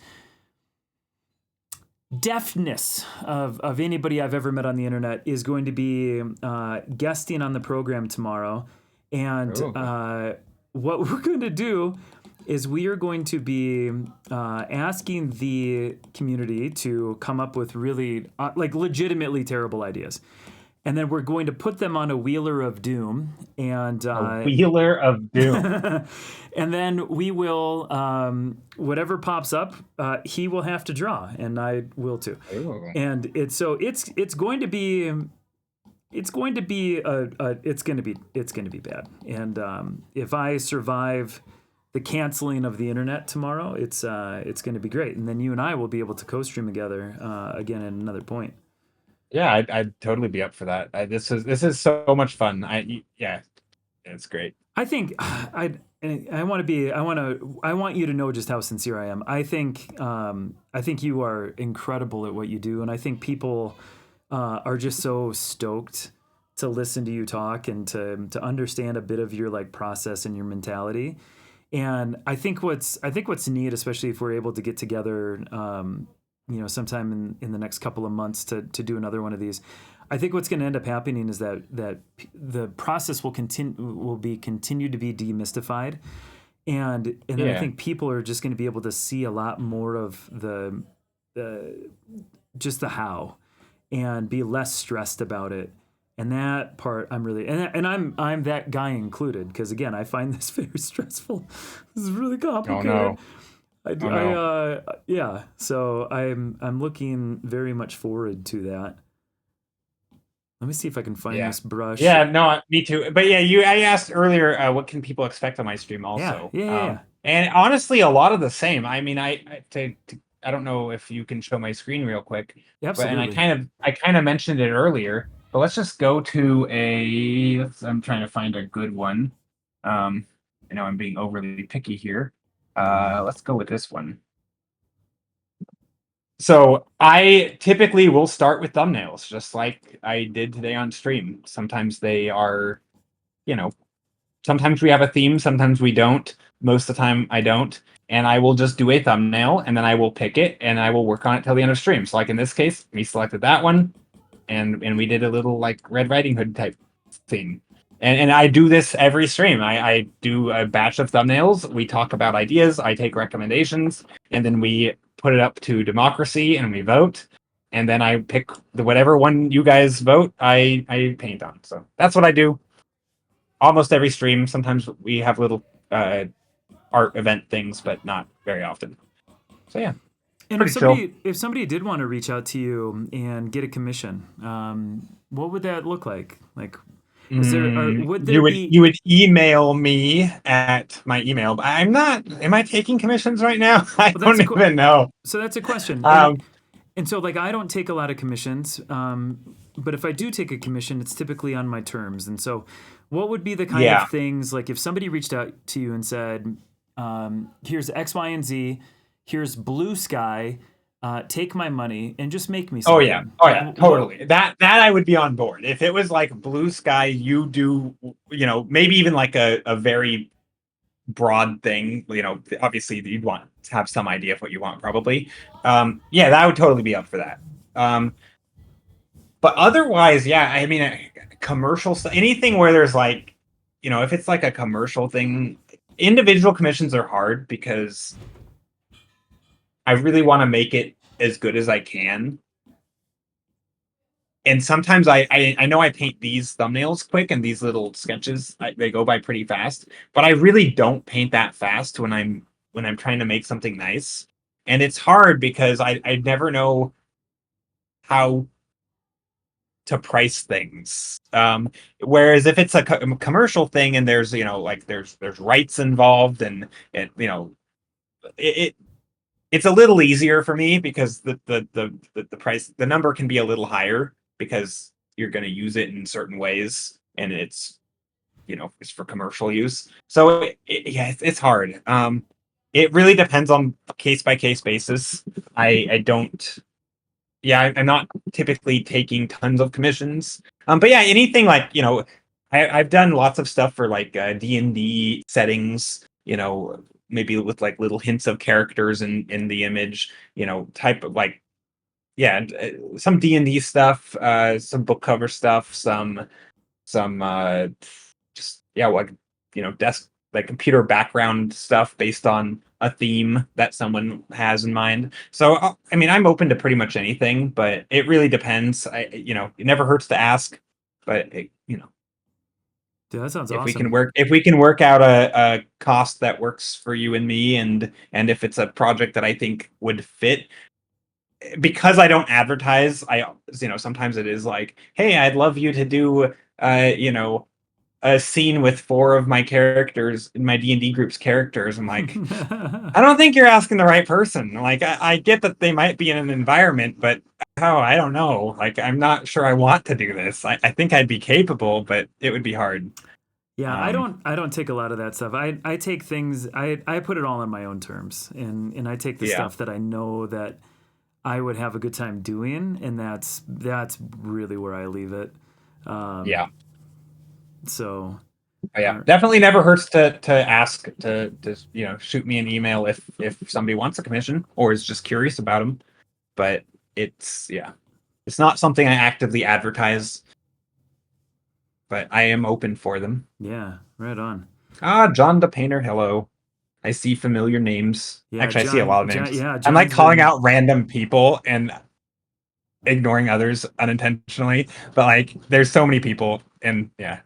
deftness of anybody I've ever met on the internet, is going to be guesting on the program tomorrow. And what we're going to do is we are going to be asking the community to come up with really like legitimately terrible ideas. And then we're going to put them on a wheeler of doom, and a wheeler of doom. and then we will whatever pops up, he will have to draw, and I will too. Ooh. And it's going to be bad. And if I survive the canceling of the internet tomorrow, it's going to be great. And then you and I will be able to co-stream together again at another point. Yeah, I'd totally be up for that. This is so much fun. It's great. I think I want you to know just how sincere I am. I think you are incredible at what you do, and I think people are just so stoked to listen to you talk and to understand a bit of your like process and your mentality. And I think what's neat, especially if we're able to get together, sometime in the next couple of months to do another one of these, I think what's going to end up happening is that the process will continue to be demystified, and then I think people are just going to be able to see a lot more of the just the how, and be less stressed about it. And that part I'm really and I'm that guy included, because again I find this very stressful. This is really complicated. Oh no. Yeah. So I'm looking very much forward to that. Let me see if I can find this brush. Yeah, no, me too. But yeah, I asked earlier, what can people expect on my stream also? Yeah. And honestly, a lot of the same. I mean, I don't know if you can show my screen real quick. Absolutely. But, I kind of mentioned it earlier. But let's just go to I'm trying to find a good one. I'm being overly picky here. Let's go with this one. So I typically will start with thumbnails, just like I did today on stream. Sometimes they are, sometimes we have a theme, sometimes we don't. Most of the time I don't. And I will just do a thumbnail, and then I will pick it, and I will work on it till the end of stream. So like in this case, we selected that one, and we did a little like Red Riding Hood type thing. And I do this every stream. I do a batch of thumbnails. We talk about ideas. I take recommendations, and then we put it up to democracy, and we vote. And then I pick whatever one you guys vote, I paint on. So that's what I do almost every stream. Sometimes we have little art event things, but not very often. So yeah. And if somebody did want to reach out to you and get a commission, what would that look like? Like, you would email me at my email. But I'm not. Am I taking commissions right now? I don't even know. So that's a question. And so, like, I don't take a lot of commissions, but if I do take a commission, it's typically on my terms. And so, what would be the kind of things, like, if somebody reached out to you and said, "Here's X, Y, and Z. Here's blue sky. Take my money and just make me something." Oh yeah, totally. That I would be on board. If it was like blue sky, you do, maybe even like a very broad thing. Obviously you'd want to have some idea of what you want, probably. That I would totally be up for that. But otherwise, I mean, commercial stuff, anything where there's like, if it's like a commercial thing, individual commissions are hard because I really want to make it as good as I can. And sometimes I know I paint these thumbnails quick, and these little sketches, they go by pretty fast, but I really don't paint that fast when I'm trying to make something nice. And it's hard because I never know how to price things. Whereas if it's a commercial thing and there's, like there's rights involved and it it's a little easier for me because the price, the number can be a little higher because you're going to use it in certain ways and it's for commercial use. So yeah, it's hard. It really depends on case by case basis. I don't. Yeah, I'm not typically taking tons of commissions. But yeah, anything like I've done lots of stuff for like D&D settings. Maybe with like little hints of characters in the image. Type of like yeah, some D&D stuff, some book cover stuff, some just yeah, like desk like computer background stuff based on a theme that someone has in mind. So I mean, I'm open to pretty much anything, but it really depends. It never hurts to ask, but Dude, that sounds if awesome. we can work out a cost that works for you and me, and if it's a project that I think would fit, because I don't advertise, sometimes it is like, hey, I'd love you to do a scene with four of my characters in my D&D group's characters. I'm like, I don't think you're asking the right person. Like, I get that they might be in an environment, but I don't know. Like, I'm not sure I want to do this. I think I'd be capable, but it would be hard. Yeah, I don't take a lot of that stuff. I take things, I put it all on my own terms, and I take the Yeah. stuff that I know that I would have a good time doing, and that's really where I leave it. Yeah. So Yeah, definitely never hurts to ask to shoot me an email if somebody wants a commission or is just curious about them. But it's not something I actively advertise, but I am open for them. yeah, right on. John the Painter, hello. I see familiar names. Yeah, Actually, I see a lot of names. Yeah, I'm like John's calling been, out random people and ignoring others unintentionally, but like there's so many people, and yeah.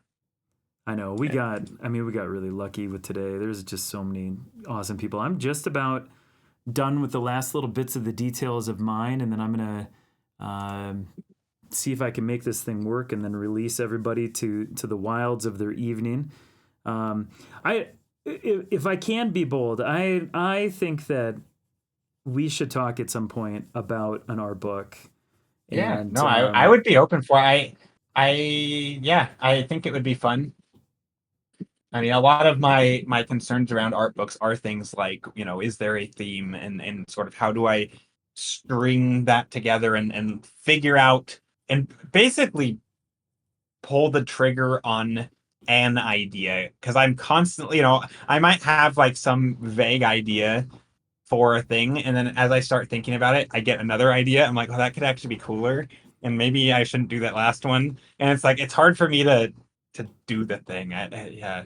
I know we got really lucky with today. There's just so many awesome people. I'm just about done with the last little bits of the details of mine, and then I'm gonna see if I can make this thing work, and then release everybody to the wilds of their evening. I if I can be bold, I think that we should talk at some point about an art book. Yeah, And no, I would be open for I think it would be fun. I mean, a lot of my concerns around art books are things like, is there a theme and sort of how do I string that together and figure out and basically pull the trigger on an idea because I'm constantly, I might have like some vague idea for a thing, and then as I start thinking about it, I get another idea. I'm like, oh, that could actually be cooler, and maybe I shouldn't do that last one. And it's like it's hard for me to do the thing. Yeah,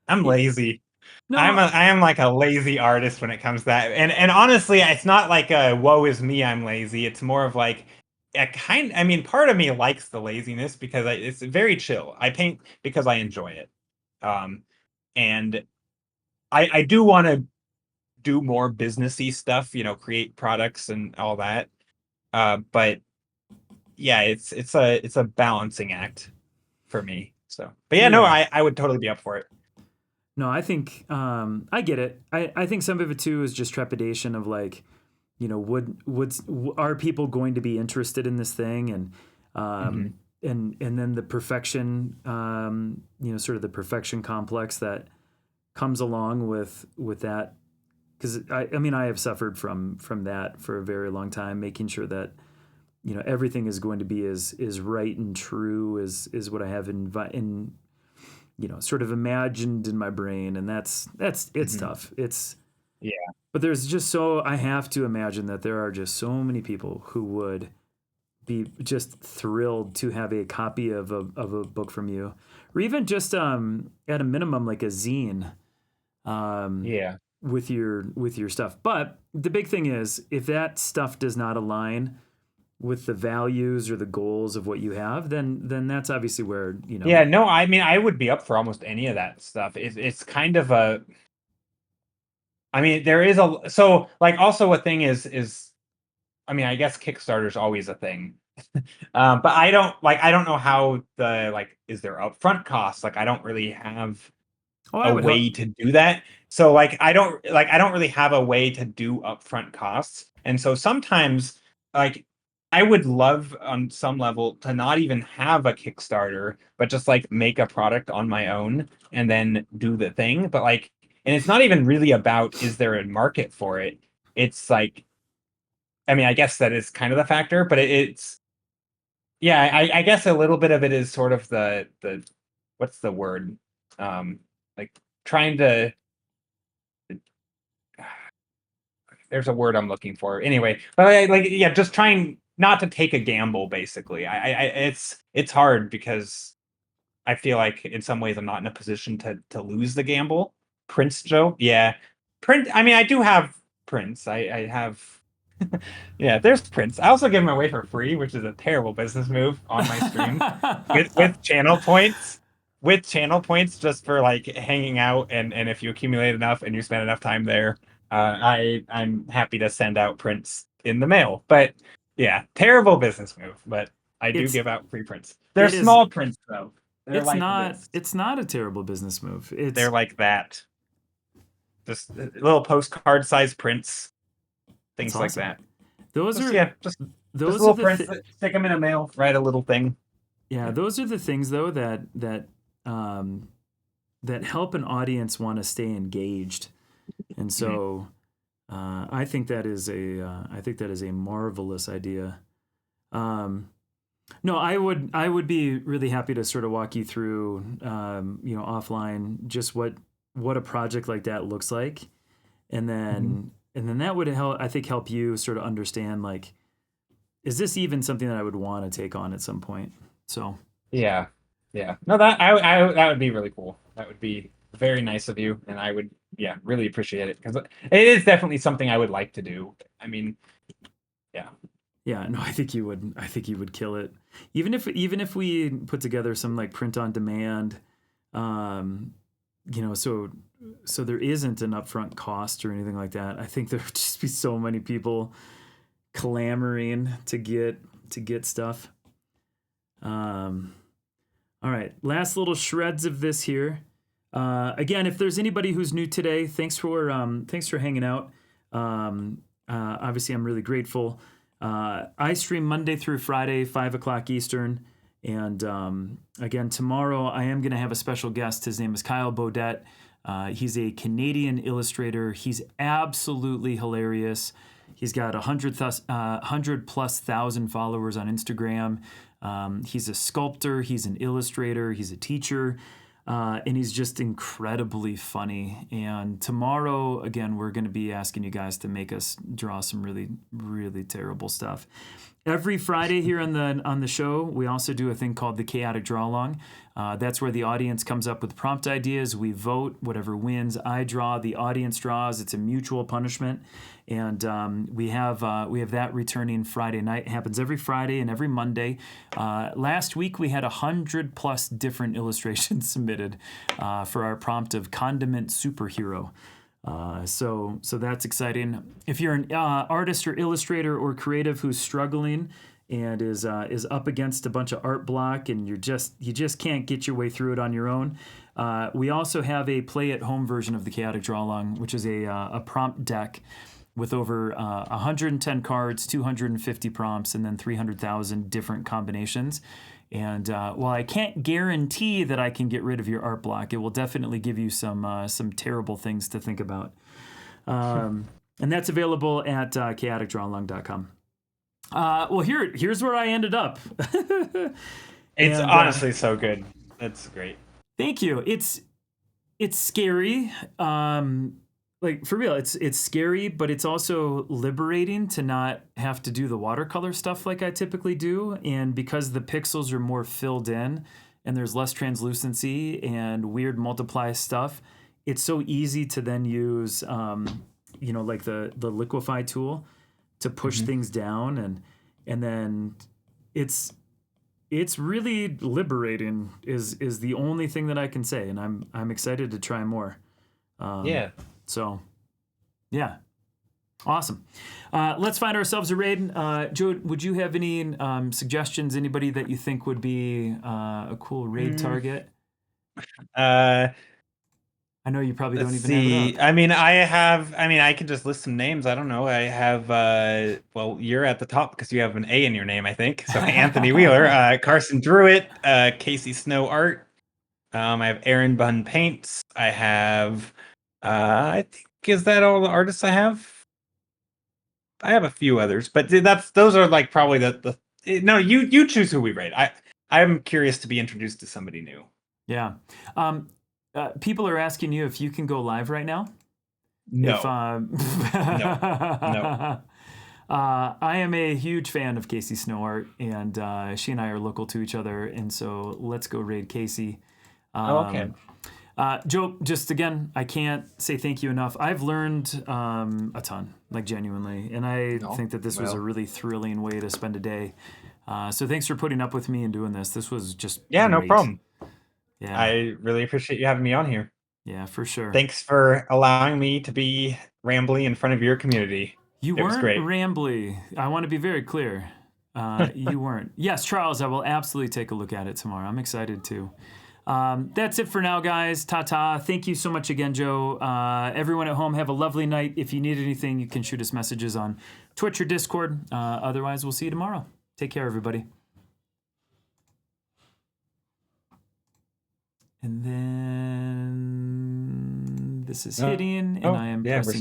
I'm lazy. no, I am like a lazy artist when it comes to that. And honestly, it's not like a woe is me, I'm lazy. It's more of like I mean, part of me likes the laziness because it's very chill. I paint because I enjoy it. And I do want to do more businessy stuff, create products and all that. But yeah, it's a balancing act for me. So, but yeah, no, yeah. I would totally be up for it. No, I think I get it. I think some of it too is just trepidation of like, are people going to be interested in this thing, and and then the perfection, sort of the perfection complex that comes along with that. Because I mean, I have suffered from that for a very long time, making sure that everything is going to be as right and true as what I have in sort of imagined in my brain, and it's tough. It's Yeah. But there's just I have to imagine that there are just so many people who would be just thrilled to have a copy of a book from you, or even just at a minimum like a zine. Yeah. With your stuff. But the big thing is, if that stuff does not align with the values or the goals of what you have, then that's obviously where Yeah, no, I mean, I would be up for almost any of that stuff. It's kind of I mean, there is so like also a thing is I mean, I guess Kickstarter's always a thing. But I don't know how is there upfront costs? Like I don't really have Oh, a I would way help. to do that. So I don't really have a way to do upfront costs. And so sometimes like I would love on some level to not even have a Kickstarter, but just like make a product on my own and then do the thing. But like, and it's not even really about is there a market for it? It's like, I mean, I guess that is kind of the factor, but it's yeah, I guess a little bit of it is sort of the what's the word? Like trying to there's a word I'm looking for. Anyway, but yeah, just trying not to take a gamble basically. It's hard because I feel like in some ways I'm not in a position to lose the gamble. Prince Joe? Yeah. Print I mean I do have Prince. I have yeah, there's Prince. I also give him away for free, which is a terrible business move on my stream. With channel points. With channel points just for like hanging out and if you accumulate enough and you spend enough time there, I'm happy to send out prints in the mail. But yeah, terrible business move. But I do It's give out free prints. They're it is small prints though. They're it's like not this. it's not a terrible business move. They're like that. Just little postcard size prints, That's things like awesome. that. Those Just are yeah, just those are little the prints. Stick them in a mail. Write a little thing. yeah, those are the things though um that help an audience want to stay engaged. And so I think that is a marvelous idea. No, I would be really happy to sort of walk you through offline just what a project like that looks like, and then that would help you sort of understand, like, is this even something that I would want to take on at some point? So Yeah, yeah. No, that would be really cool. That would be very nice of you, and I would really appreciate it because it is definitely something I would like to do. I mean, yeah. yeah, no, I think you would kill it. Even if we put together some like print on demand, um, so there isn't an upfront cost or anything like that. I think there would just be so many people clamoring to get stuff. All right, last little shreds of this here. Again, if there's anybody who's new today, thanks for hanging out. Obviously, I'm really grateful. I stream Monday through Friday, 5 o'clock Eastern. And again, tomorrow I am going to have a special guest. His name is Kyle Bodette. He's a Canadian illustrator. He's absolutely hilarious. He's got 100 plus thousand followers on Instagram. He's a sculptor. He's an illustrator. He's a teacher. And he's just incredibly funny. And tomorrow, again, we're going to be asking you guys to make us draw some really, really terrible stuff. Every Friday here on the show, we also do a thing called the Chaotic Draw Along. That's where the audience comes up with prompt ideas. We vote. Whatever wins, I draw. The audience draws. It's a mutual punishment. And we have that returning Friday night. It happens every Friday and every Monday. Last week we had 100 plus different illustrations submitted for our prompt of condiment superhero. So that's exciting. If you're an artist or illustrator or creative who's struggling and is up against a bunch of art block and you just can't get your way through it on your own, we also have a play at home version of the Chaotic Draw Along, which is a prompt deck with over 110 cards, 250 prompts, and then 300,000 different combinations. And while I can't guarantee that I can get rid of your art block, it will definitely give you some terrible things to think about. And that's available at chaoticdrawalong.com. Well, here's where I ended up. It's And, honestly so good. That's great. Thank you. It's scary. Like for real, it's scary, but it's also liberating to not have to do the watercolor stuff like I typically do. And because the pixels are more filled in and there's less translucency and weird multiply stuff, it's so easy to then use, like the liquify tool to push things down, and then it's really liberating is the only thing that I can say, and I'm excited to try more. Yeah. So, yeah. Awesome. Let's find ourselves a raid. Joe, would you have any suggestions? Anybody that you think would be a cool raid target? I know you probably don't even have it up. I can just list some names. I don't know. I have, well, you're at the top because you have an A in your name, I think. So Anthony Wheeler, Carson Druitt, Casey Snow Art. I have Aaron Bunn Paints. I have, I think, is that all the artists I have? I have a few others, but those are like probably no, you choose who we raid. I'm curious to be introduced to somebody new. Yeah. People are asking you if you can go live right now. No. If, No. I am a huge fan of Casey Snowart, and she and I are local to each other, and so let's go raid Casey. Okay. Joe, just again, I can't say thank you enough. I've learned a ton, like genuinely, and I think that this was a really thrilling way to spend a day. So thanks for putting up with me and doing this. This was just great. No problem. Yeah, I really appreciate you having me on here. Yeah, for sure. Thanks for allowing me to be rambly in front of your community. You weren't rambly. I want to be very clear. You weren't. Yes, Charles, I will absolutely take a look at it tomorrow. I'm excited too. That's it for now, guys. Ta-ta. Thank you so much again, Joe. Everyone at home, have a lovely night. If you need anything, you can shoot us messages on Twitch or Discord. Otherwise, we'll see you tomorrow. Take care, everybody. And then this is hitting, and I am pressing